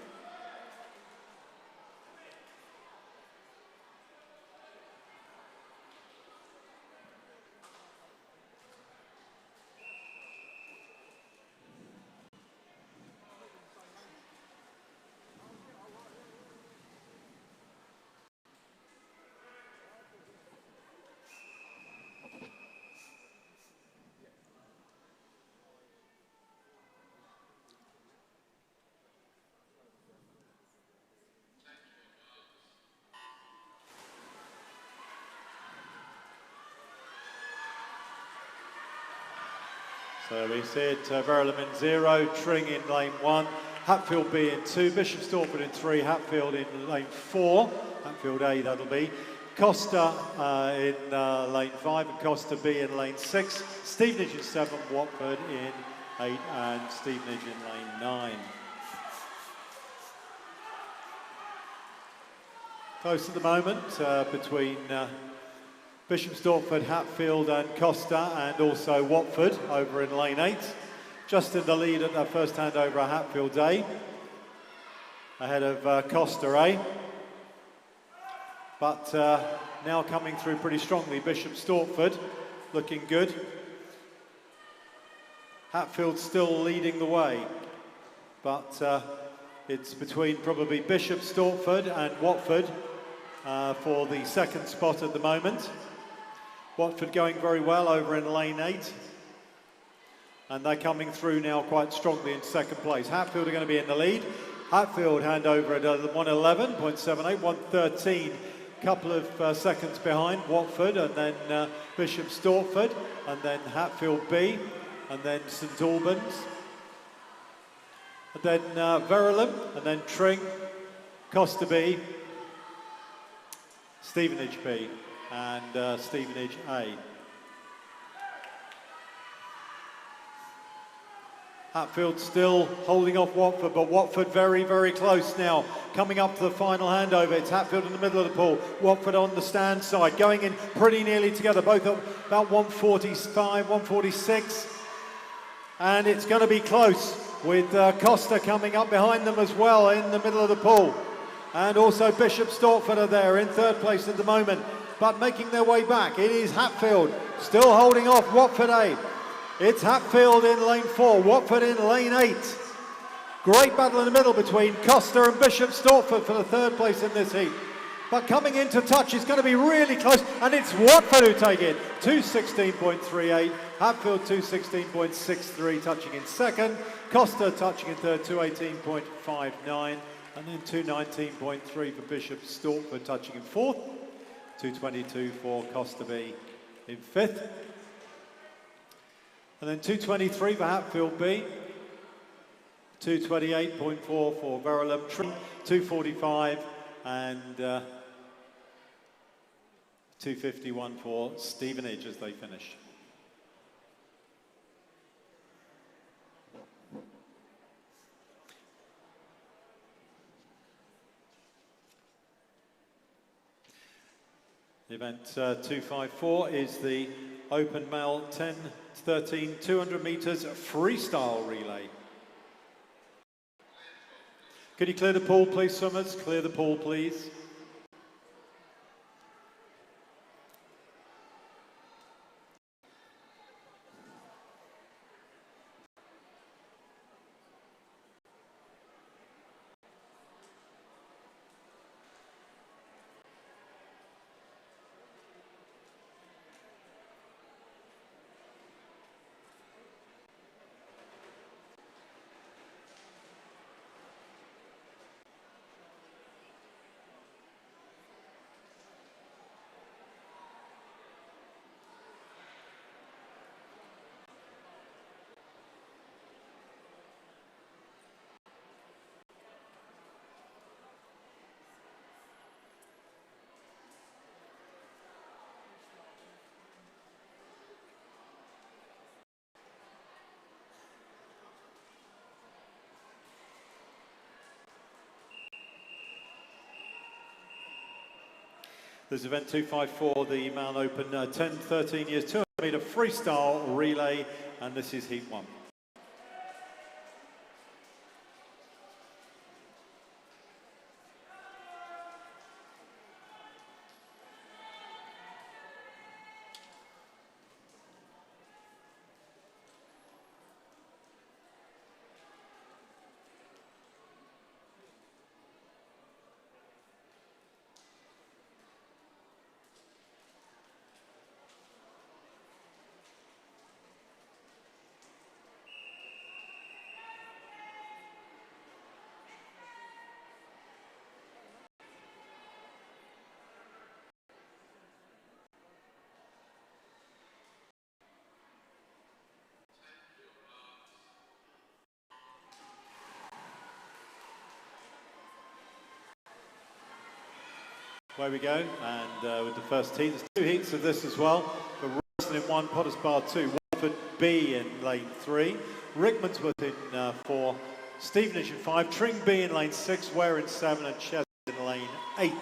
B: So we see it, Verulam in 0, Tring in lane 1, Hatfield B in 2, Bishop Stortford in 3, Hatfield in lane 4, Hatfield A that'll be, Costa in lane 5 and Costa B in lane 6, Stevenage in 7, Watford in 8 and Stevenage in lane 9. Close at the moment between Bishop Stortford, Hatfield and Costa, and also Watford over in lane 8. Just in the lead at that first handover at Hatfield A, ahead of Costa A. But now coming through pretty strongly, Bishop Stortford looking good. Hatfield still leading the way, but it's between probably Bishop Stortford and Watford for the second spot at the moment. Watford going very well over in lane 8. And they're coming through now quite strongly in second place. Hatfield are going to be in the lead. Hatfield hand over at 111.78, 113. Couple of seconds behind Watford, and then Bishop Stortford, and then Hatfield B, and then St Albans. And then Verulam, and then Tring, Costa B, Stevenage B, and Stevenage A. Hatfield still holding off Watford, but Watford very, very close now. Coming up to the final handover, it's Hatfield in the middle of the pool, Watford on the stand side, going in pretty nearly together, both up about 145, 146. And it's going to be close with Costa coming up behind them as well in the middle of the pool. And also Bishop Stortford are there in third place at the moment, but making their way back. It is Hatfield still holding off Watford A. It's Hatfield in lane 4, Watford in lane 8. Great battle in the middle between Costa and Bishop Stortford for the third place in this heat. But coming into touch is going to be really close, and it's Watford who take it. 2:16.38, Hatfield 2:16.63, touching in second. Costa touching in third, 2:18.59, and then 2:19.3 for Bishop Stortford touching in fourth. 2:22 for Costa B in fifth. And then 2:23 for Hatfield B. 2:28.4 for Verulam, 2:45 and 2:51 for Stevenage as they finish. Event 254 is the open male 10-13 200 metres freestyle relay. Could you clear the pool, please, swimmers? Clear the pool, please. This is event 254, the Mount Open 10-13 years 200 metre freestyle relay, and this is heat 1. Away we go, and with the first heat, there's 2 heats of this as well. But Royston in 1, Potters Bar 2, Watford B in lane 3, Rickmansworth in 4, Stevenage in 5, Tring B in lane 6, Ware in 7, and Chesney in lane 8.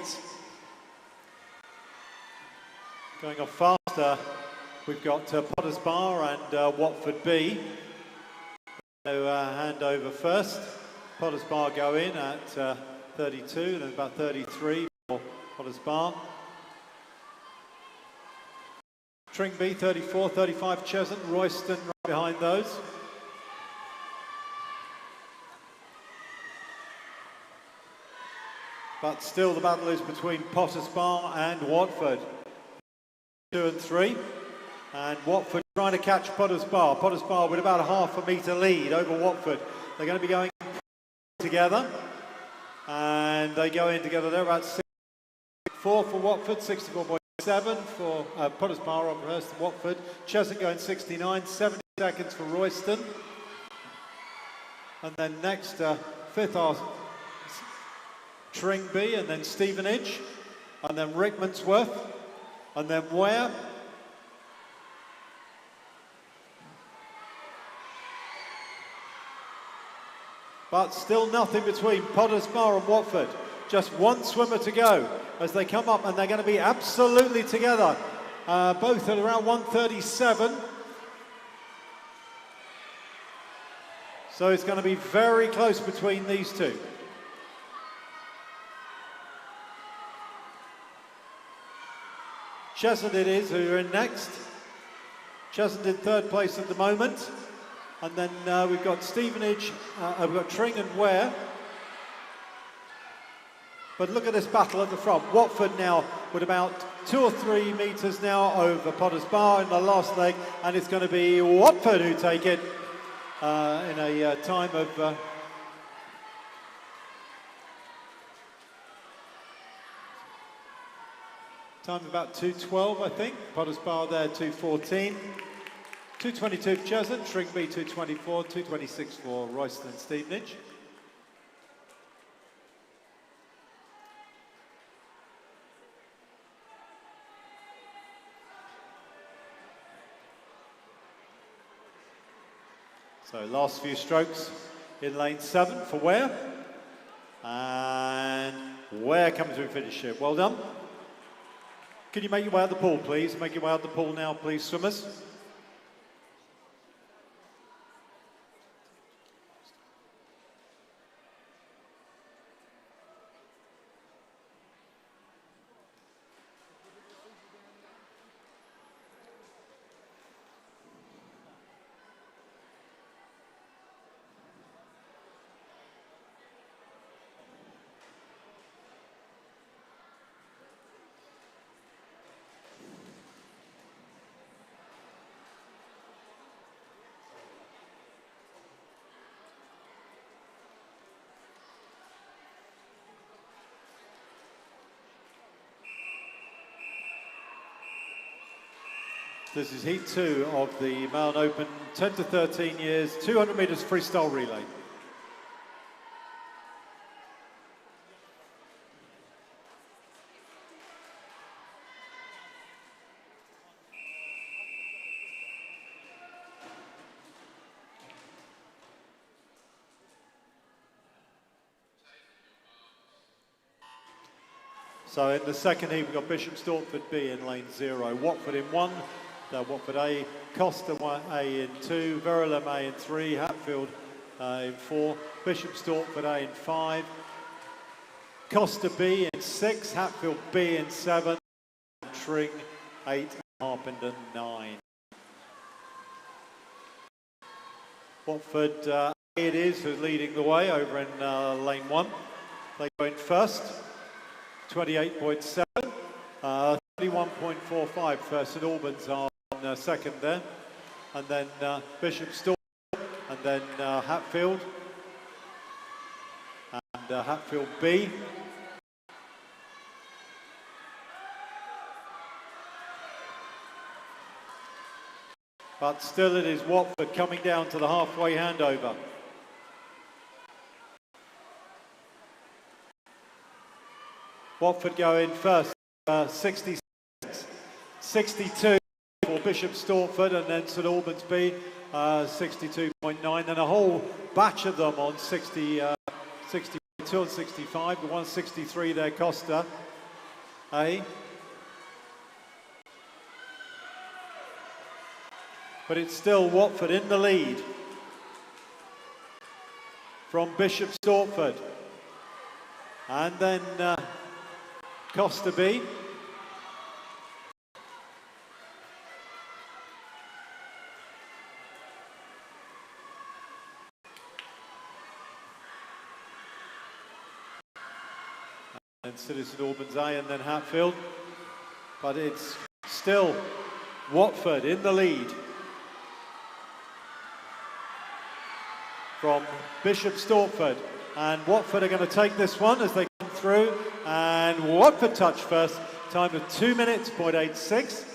B: Going off faster, we've got Potters Bar and Watford B. So hand over first. Potters Bar go in at 32, then about 33 for Potters Bar. Tring B 34, 35 Cheshunt, Royston right behind those. But still the battle is between Potters Bar and Watford. 2 and 3. And Watford trying to catch Potters Bar. Potters Bar with about a half a metre lead over Watford. They're going to be going together. And they go in together. They're about 64 for Watford, 64.7 for Potters Bar up first Watford. Cheshunt going 69, 70 seconds for Royston. And then next, fifth are Tring B, and then Stevenage, and then Rickmansworth, and then Ware. But still nothing between Potters Bar and Watford. Just one swimmer to go as they come up, and they're going to be absolutely together. Both at around 1:37. So it's going to be very close between these two. Cheshunt it is who are in next. Cheshunt in third place at the moment. And then we've got Stevenage, we've got Tring and Ware.
A: But look at this battle at the front. Watford now with about 2 or 3 metres now over Potter's Bar in the last leg, and it's going to be Watford who take it in a time of about 2:12, I think. Potter's Bar there 2:14. 2:22 for Cheshunt, Shrinkby 2:24, 2:26 for Royston and Stevenage. So last few strokes in lane 7 for Ware. And Ware comes to a finish here. Well done. Can you make your way out the pool, please? Make your way out the pool now, please, swimmers. This is heat 2 of the Melbourne Open, 10 to 13 years, 200 metres freestyle relay. So in the second heat, we've got Bishop Stortford B in lane 0, Watford in 1, Watford A, Costa A in 2, Verulam A in 3, Hatfield in 4, Bishop Stortford A in 5, Costa B in 6, Hatfield B in 7, Tring 8, Harpenden 9. Watford A it is who's leading the way over in lane 1. They go in first, 28.7, 31.45 for St Albans are on second there, and then Bishop Stortford, and then Hatfield, and Hatfield B. But still it is Watford coming down to the halfway handover. Watford go in first, 66, 62 for Bishop Stortford, and then St Albans B, 62.9, and a whole batch of them on 60, 62 and 65, the 163 there, Costa A. But it's still Watford in the lead from Bishop Stortford. And then Costa B. And Citizen Albans A, and then Hatfield. But it's still Watford in the lead from Bishop Stortford. And Watford are going to take this one as they come through. And Watford touch first, time of 2 minutes, 0.86.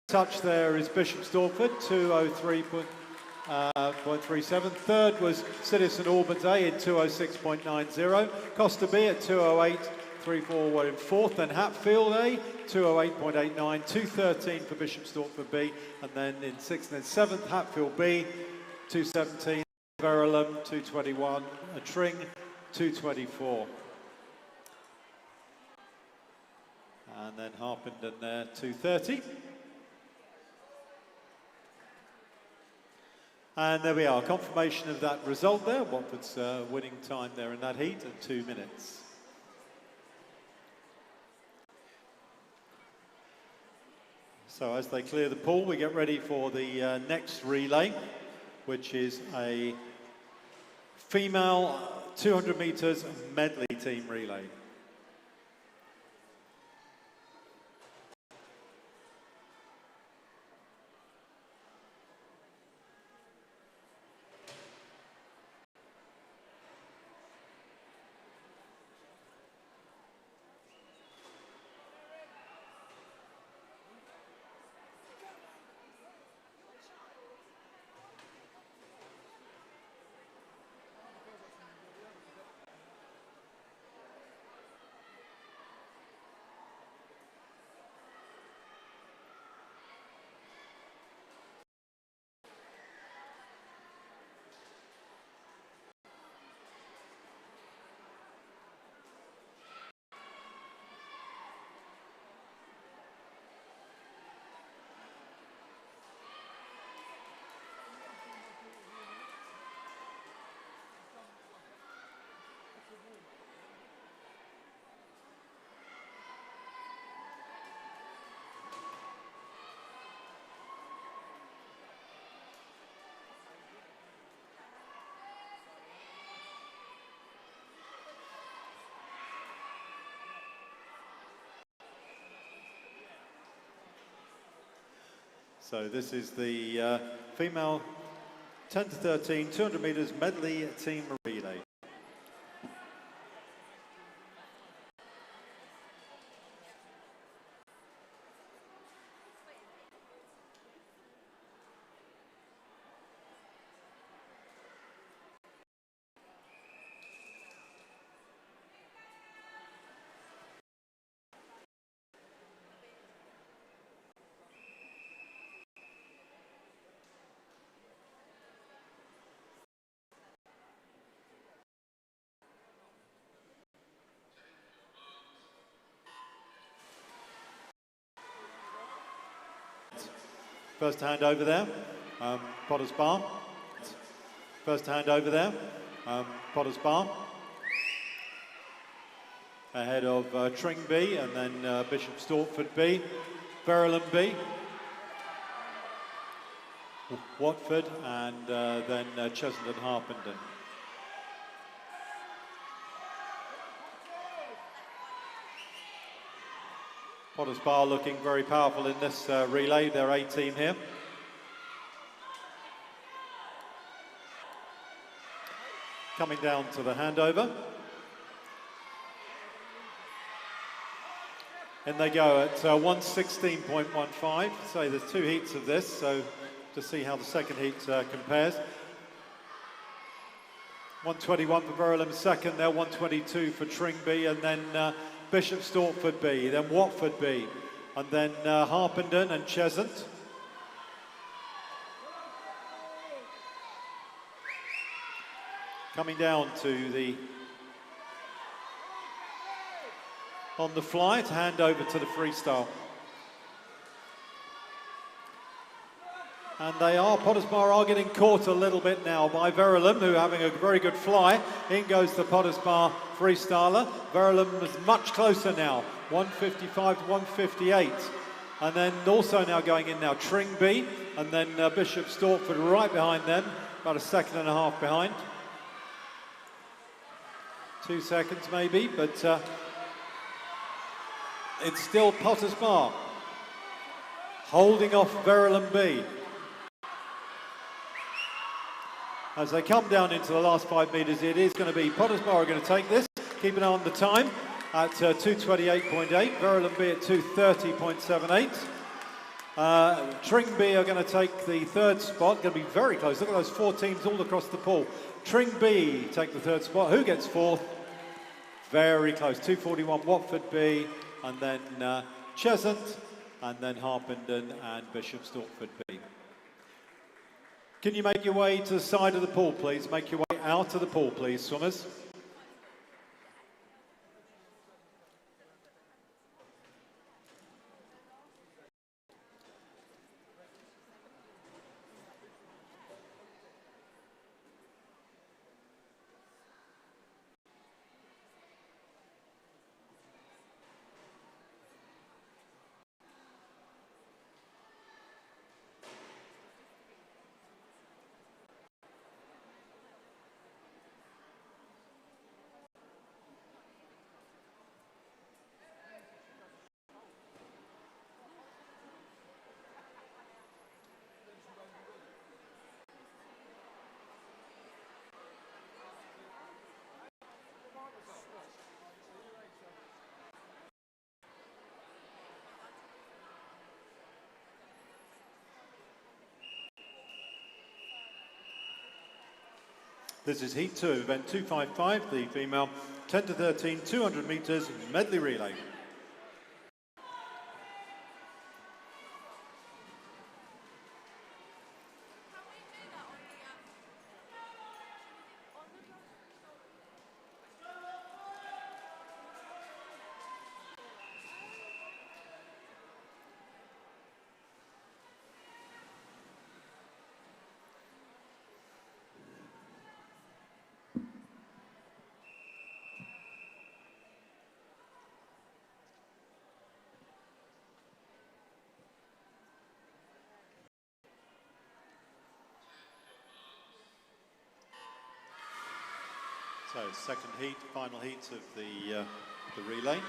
A: Touch there is Bishop Stortford, 203.37. Third was Citizen Albans A in 206.90. Costa B at 208.34 in fourth. Then Hatfield A, 208.89. 213 for Bishop Stortford B. And then in sixth and seventh, Hatfield B, 217. Verulam 221, a Tring 224. And then Harpenden there 230. And there we are, confirmation of that result there. Watford's winning time there in that heat at 2 minutes. So as they clear the pool, we get ready for the next relay, which is a female 200 metres medley team relay. So this is the female 10 to 13, 200 metres medley team relay. First hand over there, Potter's Bar. First hand over there, Potter's Bar. Ahead of Tring B, and then Bishop Stortford B, Verulam B, Watford, and then Cheshunt and Harpenden. Potter's Bar looking very powerful in this relay, their A team here. Coming down to the handover. In they go at 1:16.15. So there's 2 heats of this, so to see how the second heat compares. 1:21 for Verulam second, there 1:22 for Tring B, and then Bishop Stortford B, then Watford B, and then Harpenden and Cheshunt. Coming down to the on the fly to hand over to the freestyle. And Potter's Bar are getting caught a little bit now by Verulam, who are having a very good fly. In goes the Potter's Bar freestyler. Verulam is much closer now, 1:55 to 1:58. And then also now going in now, Tring B, and then Bishop Stortford right behind them, about 1.5 seconds behind. 2 seconds maybe, but it's still Potter's Bar holding off Verulam B. As they come down into the last 5 metres, it is going to be Potter's Bar are going to take this. Keep an eye on the time at 2:28.8, Verulam B at 2:30.78. Tring B are going to take the third spot, going to be very close. Look at those 4 teams all across the pool. Tring B take the third spot. Who gets fourth? Very close, 2:41 Watford B, and then Cheshunt, and then Harpenden and Bishop Stortford B. Can you make your way to the side of the pool, please? Make your way out of the pool, please, swimmers. This is Heat 2, event 255, the female 10 to 13, 200 metres medley relay. So second heat, final heat of the relay.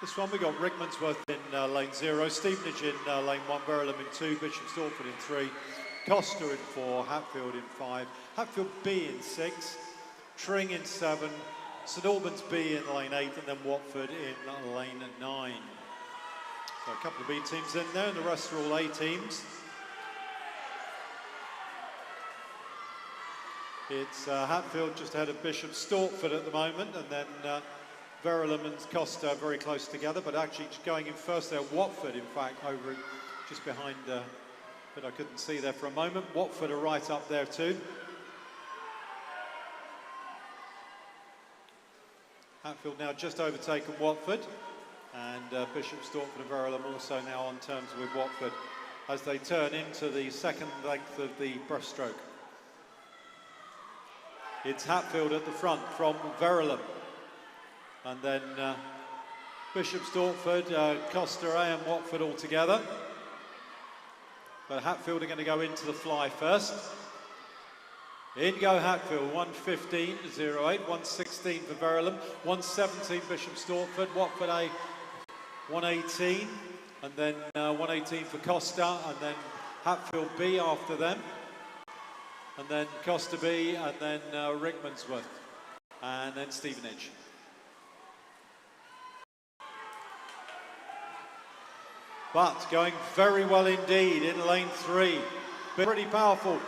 B: This one we got Rickmansworth in lane 0, Stevenage in lane 1, Verulam in 2, Bishop Stortford in 3, Costa in 4, Hatfield in 5, Hatfield B in 6, Tring in 7, St Albans B in lane 8, and then Watford in lane 9. So a couple of B teams in there, and the rest are all A teams. It's Hatfield just ahead of Bishop Stortford at the moment, and then Verulam and Costa very close together, but actually going in first there, Watford, in fact, over just behind, but I couldn't see there for a moment. Watford are right up there too. Hatfield now just overtaken Watford, and Bishop Stortford and Verulam also now on terms with Watford as they turn into the second length of the breaststroke. It's Hatfield at the front from Verulam. And then Bishop Stortford, Costa A and Watford all together. But Hatfield are going to go into the fly first. In go Hatfield, 1:15.08, 1:16 for Verulam, 1:17 Bishop Stortford, Watford A 1:18, and then 1:18 for Costa, and then Hatfield B after them, and then Costa B, and then Rickmansworth, and then Stevenage. But going very well indeed in lane 3. Pretty powerful.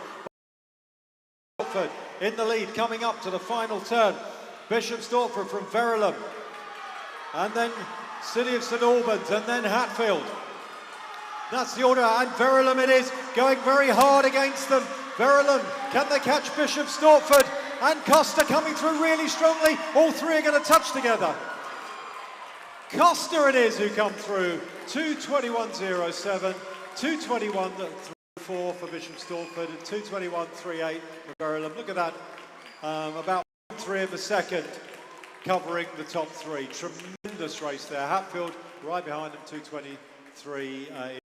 B: Stortford in the lead, coming up to the final turn. Bishop Stortford from Verulam. And then City of St Albans, and then Hatfield. That's the order, and Verulam it is, going very hard against them. Verulam, can they catch Bishop Stortford? And Costa coming through really strongly. All three are going to touch together. Costa it is who come through, 2:21.07, 2:21.34 for Bishop Stortford, and 2:21.38 for Verulam. Look at that, about 3 of a second covering the top 3. Tremendous race there. Hatfield right behind them, 2:23 in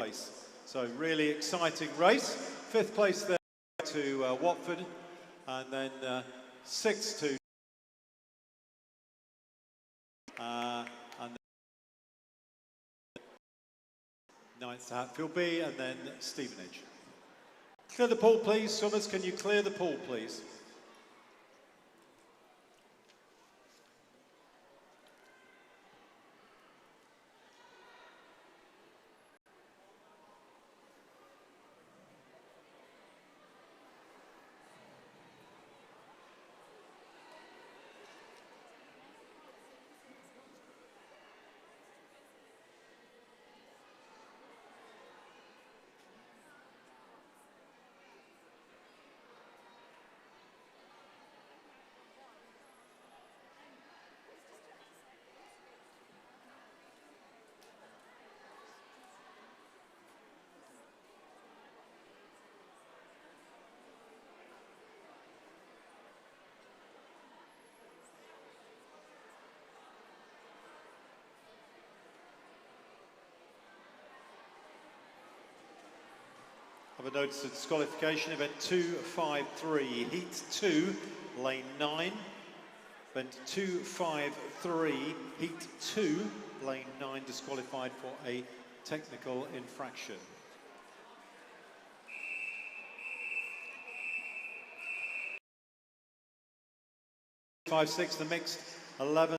B: place. So really exciting race. 5th place there to Watford, and then 6th to and 9th to Hatfield B, and then Stevenage. Clear the pool, please. Swimmers, can you clear the pool, please? Have a notice of disqualification, event 253, heat 2, lane 9. Event 253, heat 2, lane 9, disqualified for a technical infraction. Five, 6, the mixed 11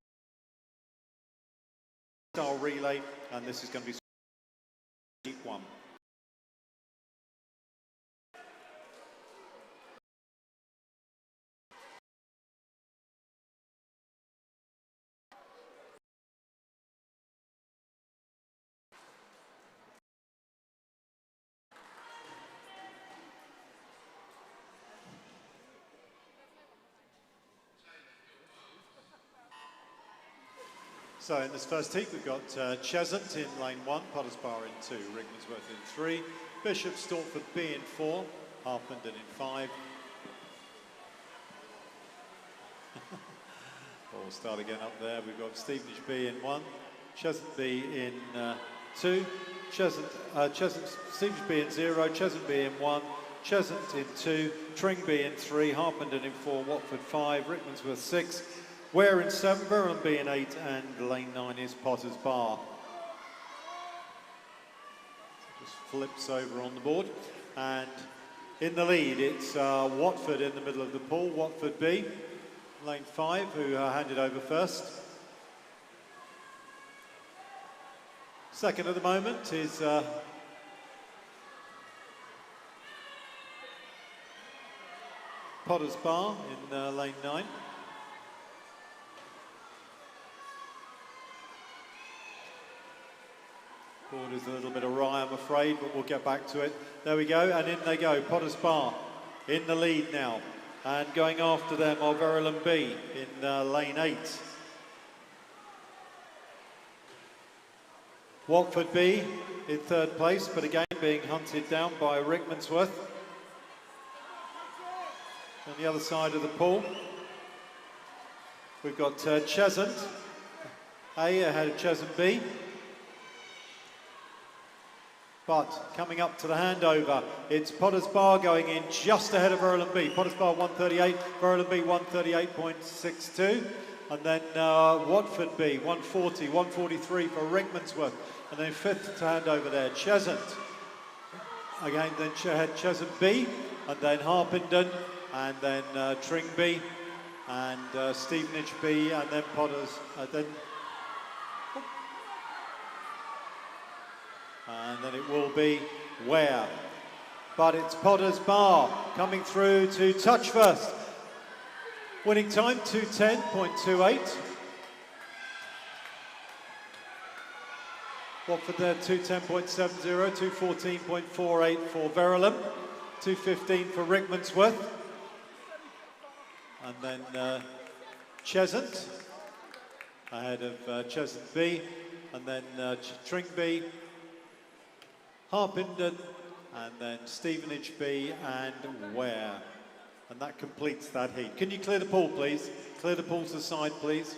B: style relay, and this is going to be heat 1. So in this first heat, we've got Cheshunt in lane 1, Potter's Bar in 2, Rickmansworth in 3, Bishop Stortford B in 4, Harpenden in 5. We'll start again up there. We've got Stevenage B in 1, Cheshunt B in 2, Stevenage B in 0, Cheshunt B in 1, Cheshunt in 2, Tring B in 3, Harpenden in 4, Watford 5, Rickmansworth 6,
A: Ware in 7, Verulam B in 8, and lane 9 is Potter's Bar. Just flips over on the board. And in the lead, it's Watford in the middle of the pool. Watford B, lane 5, who handed over first. Second at the moment is Potter's Bar in lane 9. Board is a little bit awry, I'm afraid, but we'll get back to it. There we go, and in they go. Potter's Bar in the lead now. And going after them are Verulam B in lane 8. Watford B in 3rd place, but again being hunted down by Rickmansworth. On the other side of the pool, we've got Cheshunt A ahead of Cheshunt B. But coming up to the handover, it's Potter's Bar going in just ahead of Verulam B. Potter's Bar 138, Verulam B 138.62. And then Watford B 140, 143 for Rickmansworth. And then 5th to hand over there, Cheshunt. Again, then Cheshunt B, and then Harpenden, and then Tringby, and Stevenage B, and then Potters, and then it will be Ware. But it's Potter's Bar coming through to touch first. Winning time 2:10.28. Watford there 2:10.70, 2:14.48 for Verulam, 2:15 for Rickmansworth. And then Cheshunt ahead of Cheshunt B, and then Tringby, Harpenden, and then Stevenage B and Ware. And that completes that heat. Can you clear the pool, please? Clear the pool to the side, please.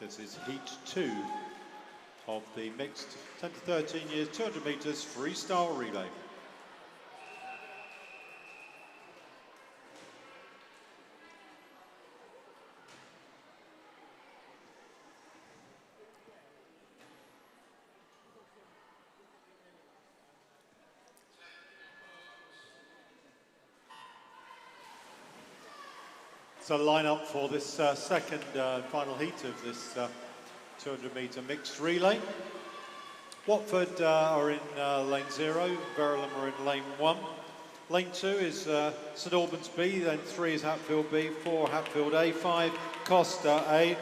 A: This is heat 2 of the mixed 10 to 13 years, 200 metres freestyle relay. So line up for this second final heat of this 200 metre mixed relay. Watford are in lane 0, Verulam are in lane 1. Lane 2 is St Albans B, then 3 is Hatfield B, 4 Hatfield A, 5 Costa A,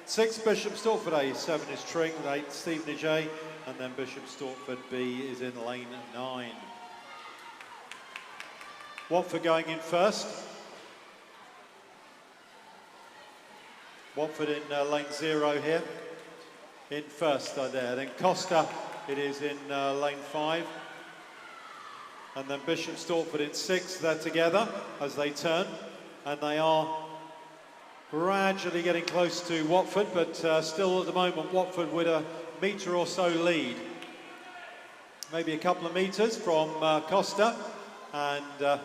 A: 6 Bishop Stortford A, 7 is Tring, 8 Stevenage A, and then Bishop Stortford B is in lane 9. Watford going in first. Watford in lane 0 here, in first there. Then Costa, it is in lane 5. And then Bishop Stortford in 6, they're together as they turn. And they are gradually getting close to Watford, but still at the moment Watford with a metre or so lead. Maybe a couple of metres from Costa and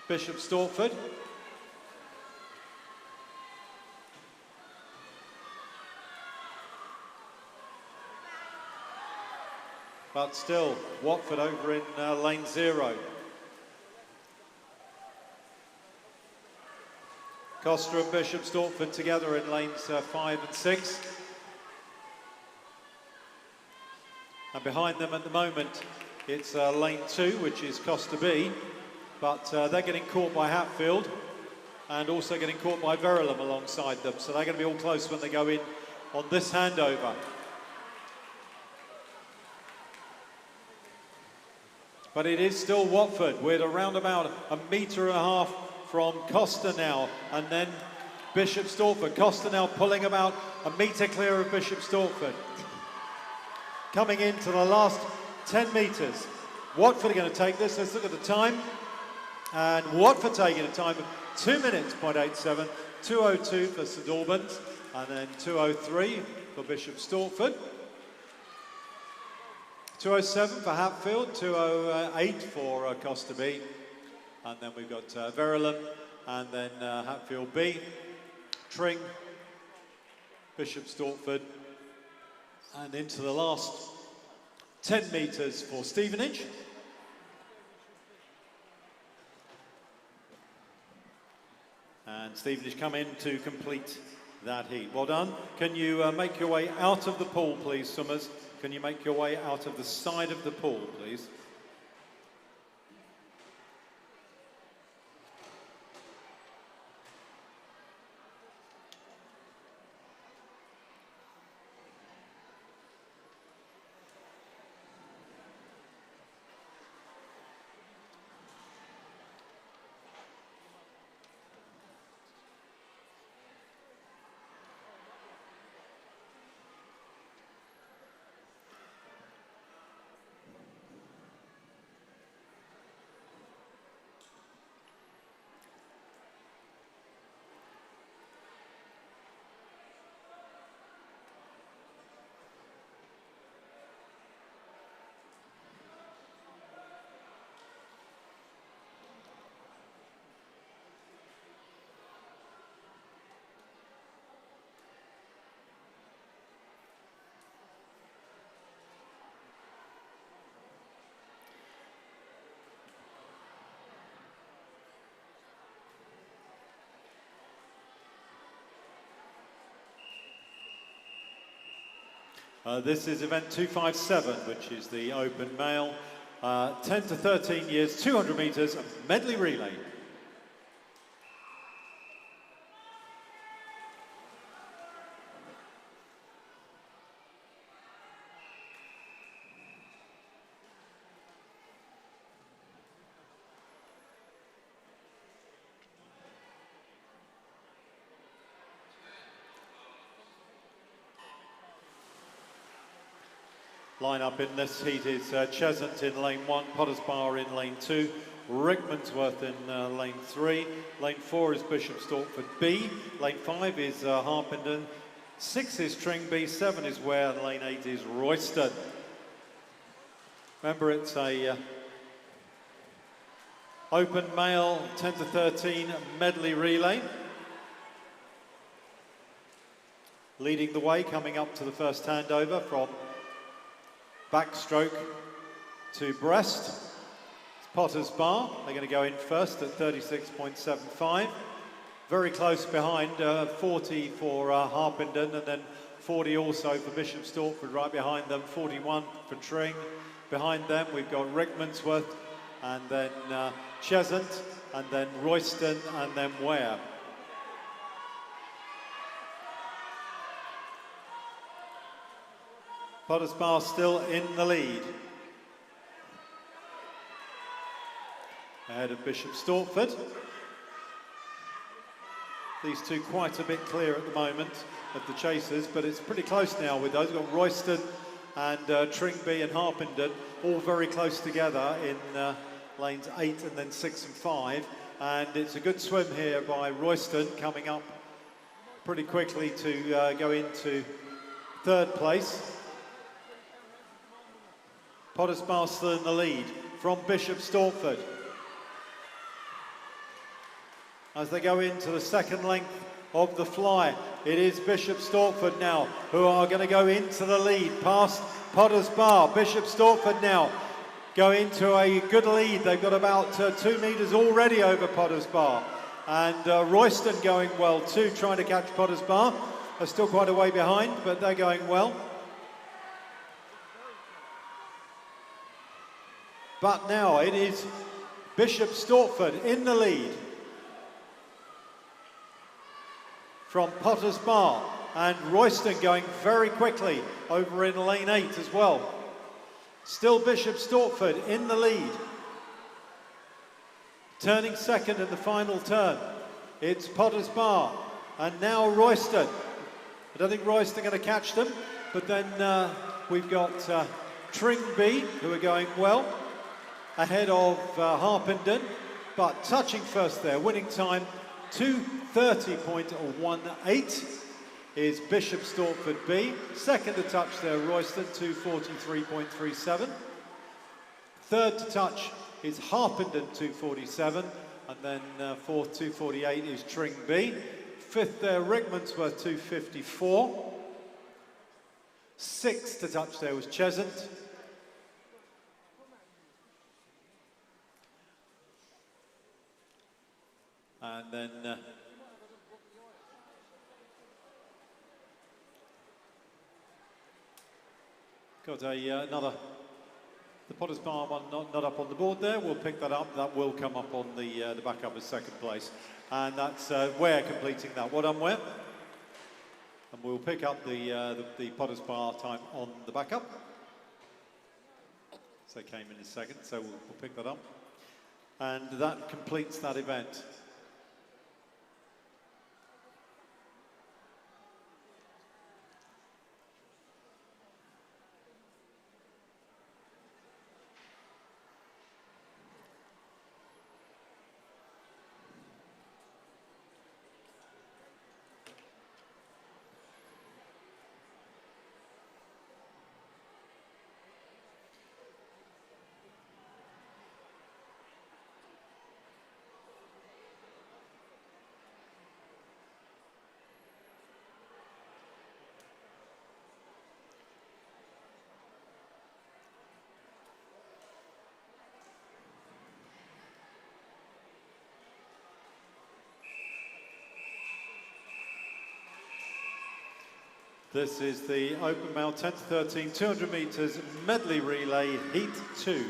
A: Bishop Stortford.
B: But still, Watford over in lane 0. Costa and Bishop Stortford together in lanes 5 and 6. And behind them at the moment, it's lane 2, which is Costa B. But they're getting caught by Hatfield and also getting caught by Verulam alongside them. So they're going to be all close when they go in on this handover. But it is still Watford with around about 1.5 meters from Costa now, and then Bishop Stortford. Costa now pulling about 1 metre clear of Bishop Stortford. Coming into the last 10 metres. Watford are going to take this. Let's look at the time. And Watford taking a time of 2 minutes, 0.87, 2:02 for St Albans, and then 2:03 for Bishop Stortford. 2:07 for Hatfield, 2:08 for Costa B. And then we've got Verulam, and then Hatfield B, Tring, Bishop Stortford, and into the last 10 metres for Stevenage. And Stevenage come in to complete that heat. Well done. Can you make your way out of the pool, please, Summers? Can you make your way out of the side of the pool, please? This is event 257, which is the open male, 10 to 13 years, 200 metres medley relay. Line up in this heat is Cheshunt in lane 1, Potters Bar in lane 2, Rickmansworth in lane 3, lane 4 is Bishop Stortford B, lane 5 is Harpenden, 6 is Tring B, 7 is Ware, and lane 8 is Royston. Remember, it's a open male 10 to 13 medley relay. Leading the way, coming up to the first handover from backstroke to breast. It's Potters Bar. They're going to go in first at 36.75. Very close behind, 40 for Harpenden, and then 40 also for Bishop Stortford right behind them, 41 for Tring. Behind them we've got Rickmansworth, and then Cheshunt, and then Royston, and then Ware. Potters Bar still in the lead. Ahead of Bishop Stortford. These two quite a bit clear at the moment of the chasers, but it's pretty close now with those. We've got Royston and Tringby and Harpenden all very close together in lanes 8 and then 6 and 5. And it's a good swim here by Royston, coming up pretty quickly to go into third place. Potters Bar still in the lead from Bishop Stortford. As they go into the second length of the fly, it is Bishop Stortford now who are going to go into the lead past Potter's Bar. Bishop Stortford now go into a good lead. They've got about 2 metres already over Potter's Bar. And Royston going well too, trying to catch Potter's Bar. They're still quite a way behind, but they're going well. But now it is Bishop Stortford in the lead from Potter's Bar, and Royston going very quickly over in lane 8 as well. Still Bishop Stortford in the lead. Turning second in the final turn, it's Potter's Bar, and now Royston. I don't think Royston are going to catch them, but then we've got Tringby, who are going well, ahead of Harpenden, but touching first there, winning time 2:30.18 is Bishop Stortford B. Second to touch there, Royston, 2:43.37. Third to touch is Harpenden, 2:47, and then fourth, 2:48 is Tringby. Fifth there, Rickmansworth, 2:54. Sixth to touch there was Cheshunt. And then got another, the Potter's Bar one not up on the board there. We'll pick that up. That will come up on the backup as second place. And that's Ware completing that. Well done, Ware. And we'll pick up the Potter's Bar time on the backup. So they came in second, so we'll pick that up. And that completes that event. This is the open male 10 to 13, 200 metres medley relay, heat 2.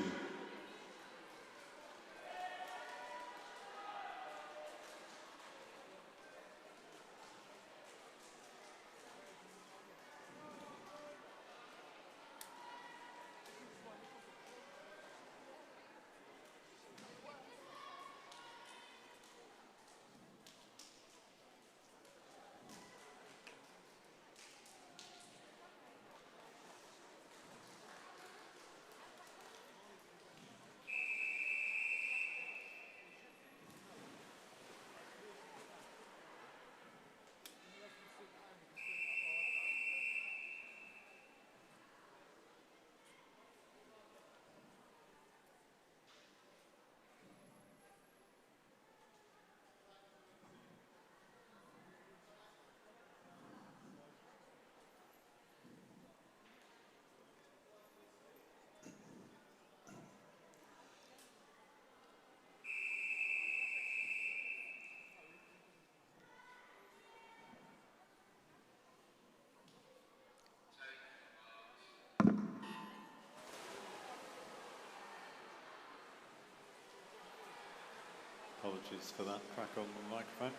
B: Apologies for that crack on the microphone.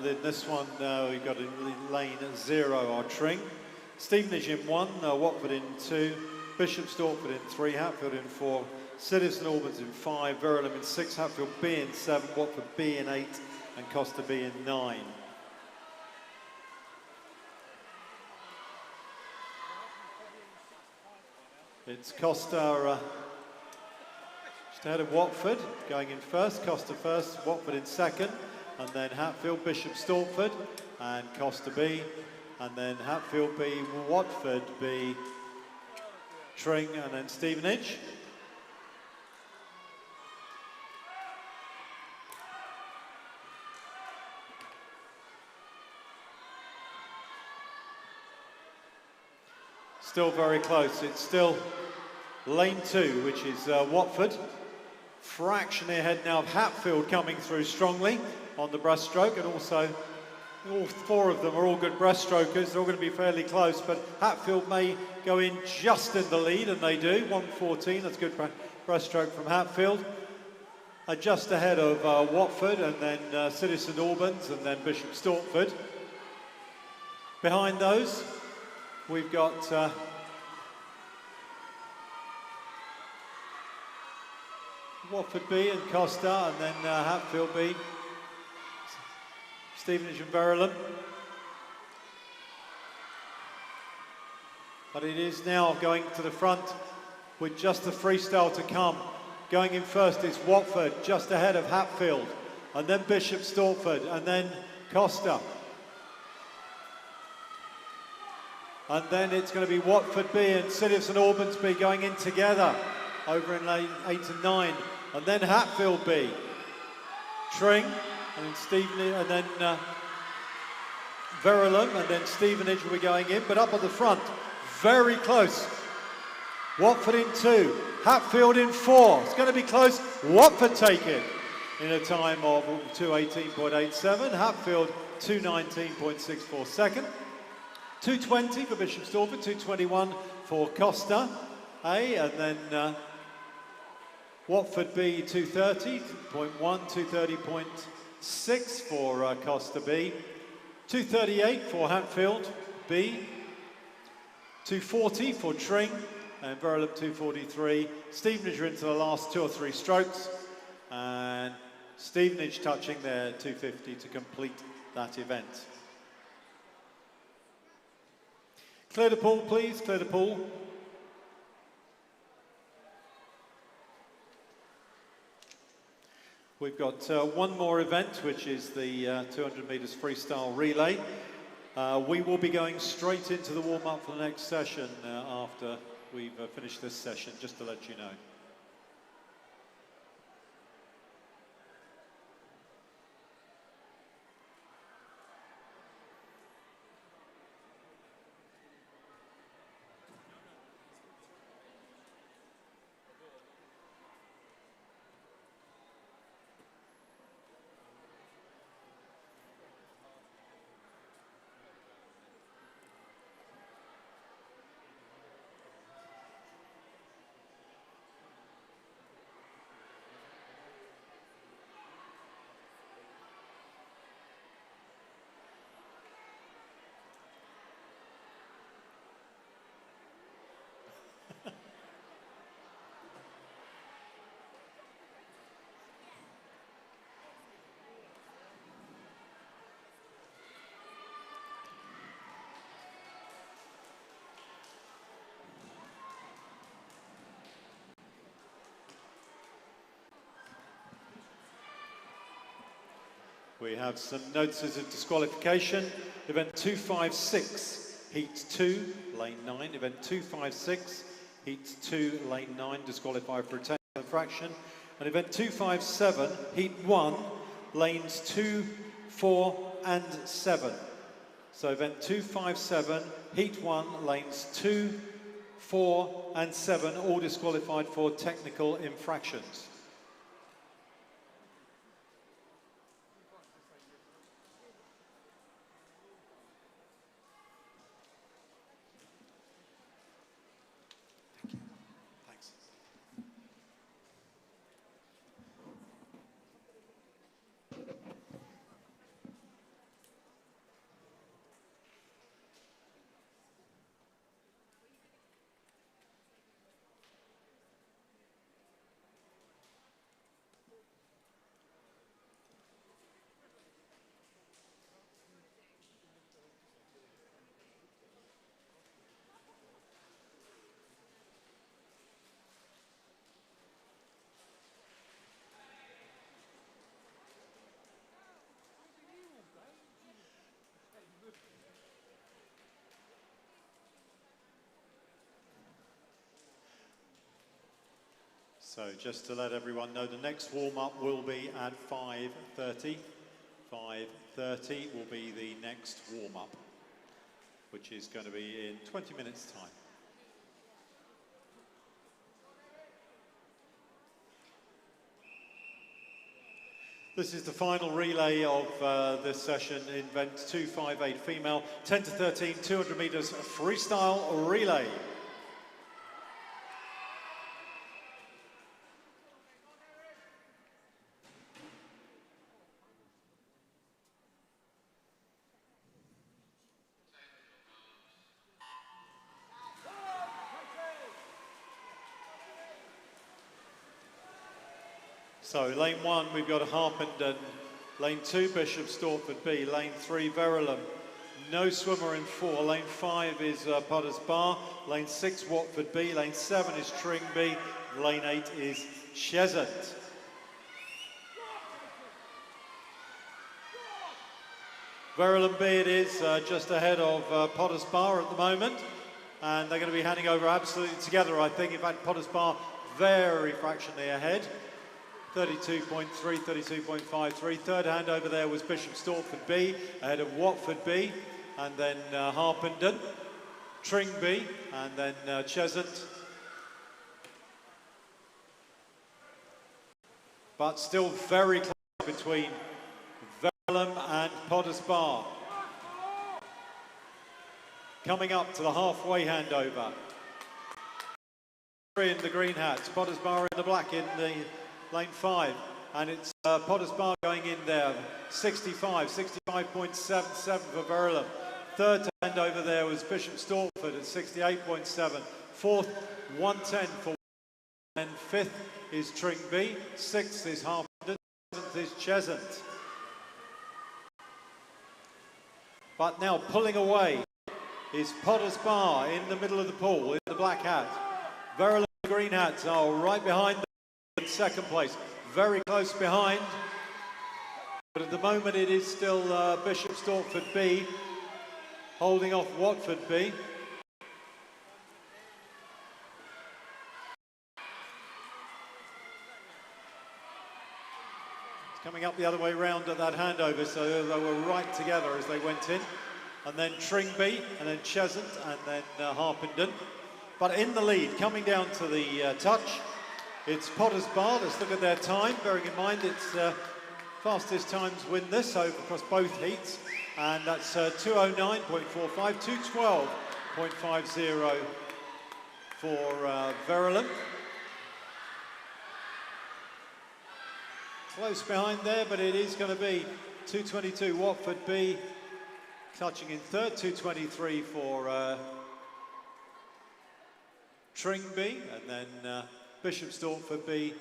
B: Then this one, we've got in lane 0, our Tring. Stevenage in 1, Watford in 2, Bishop Stortford in 3, Hatfield in 4, Citizen Albans in 5, Verulam in 6, Hatfield B in 7, Watford B in 8, and Costa B in 9. It's Costa just ahead of Watford, going in first, Costa first, Watford in second, and then Hatfield, Bishop Stortford, and Costa B, and then Hatfield B, Watford B, Tring, and then Stevenage.
A: Still very close. It's still lane 2, which is Watford. Fraction ahead now of Hatfield coming through strongly on the breaststroke, and also all 4 of them are all good breaststrokers. They're all going to be fairly close, but Hatfield may go in just in the lead, and they do. 1:14, that's good breaststroke from Hatfield. Just ahead of Watford, and then City St Albans, and then Bishop Stortford. Behind those, we've got Watford B and Costa, and then Hatfield B, Stevenage and Verulam. But it is now going to the front with just the freestyle to come. Going in first is Watford, just ahead of Hatfield, and then Bishop Stortford, and then Costa. And then it's going to be Watford B and City of St Albans B going in together over in lane 8 and 9. And then Hatfield B, Tring, and then Stevenage, and then Verulam, and then Stevenage will be going in. But up at the front, very close. Watford in 2, Hatfield in 4. It's going to be close. Watford take it in a time of 2:18.87. Hatfield 2:19.64 second. 2:20 for Bishop Stortford, 2:21 for Costa A, and then Watford B 2:30.1, 2:30.6 for Costa B, 2:38 for Hatfield B, 2:40 for Tring, and Verulam 2:43. Stevenage are into the last 2 or 3 strokes, and Stevenage touching their 2:50 to complete that event. Clear the pool, please, clear the pool. We've got one more event, which is the 200 metres freestyle relay. We will be going straight into the warm-up for the next session after we've finished this session, just to let you know. We have some notices of disqualification. Event 256, Heat 2, Lane 9. Event 256, Heat 2, Lane 9, disqualified for a technical infraction. And Event 257, Heat 1, Lanes 2, 4 and 7. So Event 257, Heat 1, Lanes 2, 4 and 7, all disqualified for technical infractions. So just to let everyone know, the next warm-up will be at 5:30. 5:30 will be the next warm-up, which is going to be in 20 minutes' time.
B: This is the final relay of this session in event 258 female, 10 to 13, 200 metres freestyle relay. So lane 1 we've got Harpenden, lane 2 Bishop Stortford B, lane 3 Verulam, no swimmer in 4, lane 5 is Potters Bar, lane 6 Watford B, lane 7 is Tring B, lane 8 is Cheshunt. Verulam B it is, just ahead of Potters Bar at the moment, and they're going to be handing over absolutely together, I think. In fact, Potters Bar very fractionally ahead. 32.3, 32.53. Third handover there was Bishop Stortford B, ahead of Watford B, and then Harpenden, Tring B, and then Cheshunt. But still very close between Verulam and Potters Bar. Coming up to the halfway handover. In the green hats, Potters Bar in the black in the lane 5, and it's Potters Bar going in there, 65.77 for Verulam. Third hand over there was Bishop Stortford at 68.7. Fourth, 110 for, and fifth is Tring B, sixth is Harpenden, seventh is Cheshunt. But now pulling away is Potters Bar in the middle of the pool, in the black hat. Verulam and the green hats are right behind them. In second place, very close behind, but at the moment it is still Bishop Stortford B holding off Watford B. It's coming up the other way round at that handover, so they were right together as they went in, and then Tring B, and then Cheshunt, and then Harpenden. But in the lead, coming down to the touch, it's Potters Bar. Let's look at their time, bearing in mind it's fastest times win this across both heats, and that's 209.45, 212.50 for Verulam. Close behind there, but it is going to be 222 Watford B touching in third, 223 for Tring B, and then Bishop Stortford B,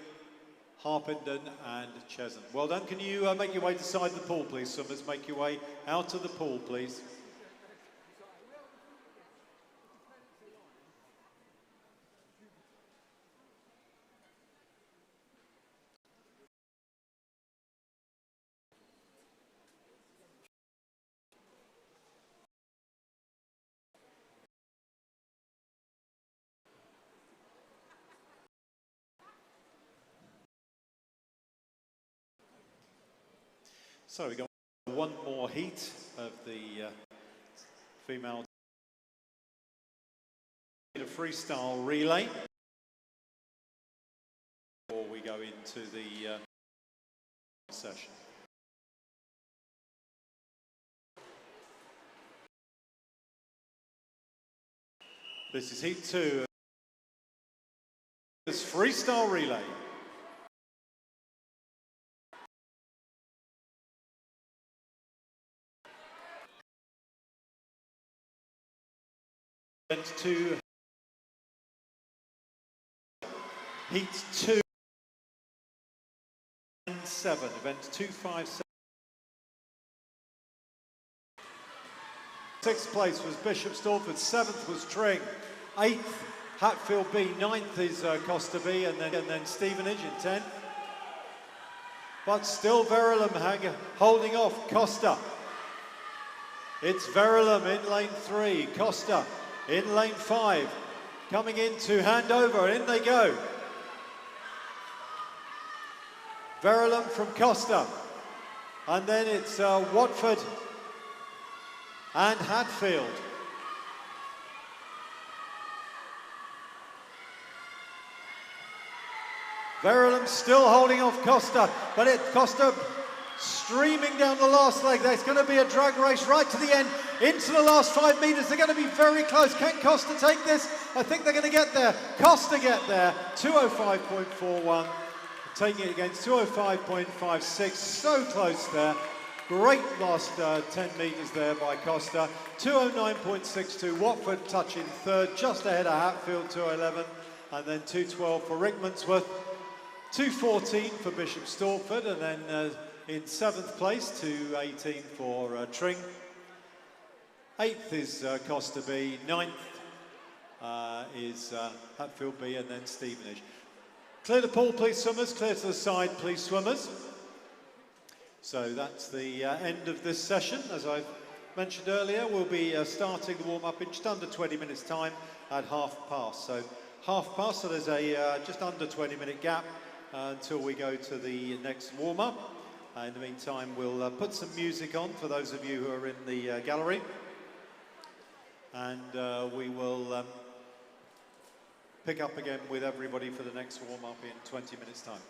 B: Harpenden and Cheshunt. Well done. Can you make your way to the side of the pool, please, swimmers? Make your way out of the pool, please. So we got one more heat of the female freestyle relay before we go into the session. This is heat 2. This freestyle relay. Event 2, heat 2 and 7, event 257. Sixth place was Bishop Stortford, seventh was Tring, eighth Hatfield B, ninth is Costa B, and then Stevenage in 10th. But still Verulam holding off Costa. It's Verulam in lane 3, Costa in lane 5, coming in to hand over, in they go. Verulam from Costa, and then it's Watford and Hatfield. Verulam still holding off Costa, but Costa streaming down the last leg. There's going to be a drag race right to the end, into the last 5 metres. They're going to be very close. Can Costa take this? I think they're going to get there. Costa get there, 2:05.41. Taking it against 2:05.56, so close there. Great last 10 metres there by Costa. 2:09.62, Watford touching third, just ahead of Hatfield, 2:11. And then 2:12 for Rickmansworth. 2:14 for Bishop Stortford, and then in 7th place, 2:18 for Tring. 8th is Costa B, 9th is Hatfield B, and then Stevenage. Clear the pool, please, swimmers. Clear to the side, please, swimmers. So that's the end of this session. As I've mentioned earlier, we'll be starting the warm-up in just under 20 minutes' time at past. So past, so there's a just under 20-minute gap until we go to the next warm-up. In the meantime, we'll put some music on for those of you who are in the gallery. And we will pick up again with everybody for the next warm-up in 20 minutes' time.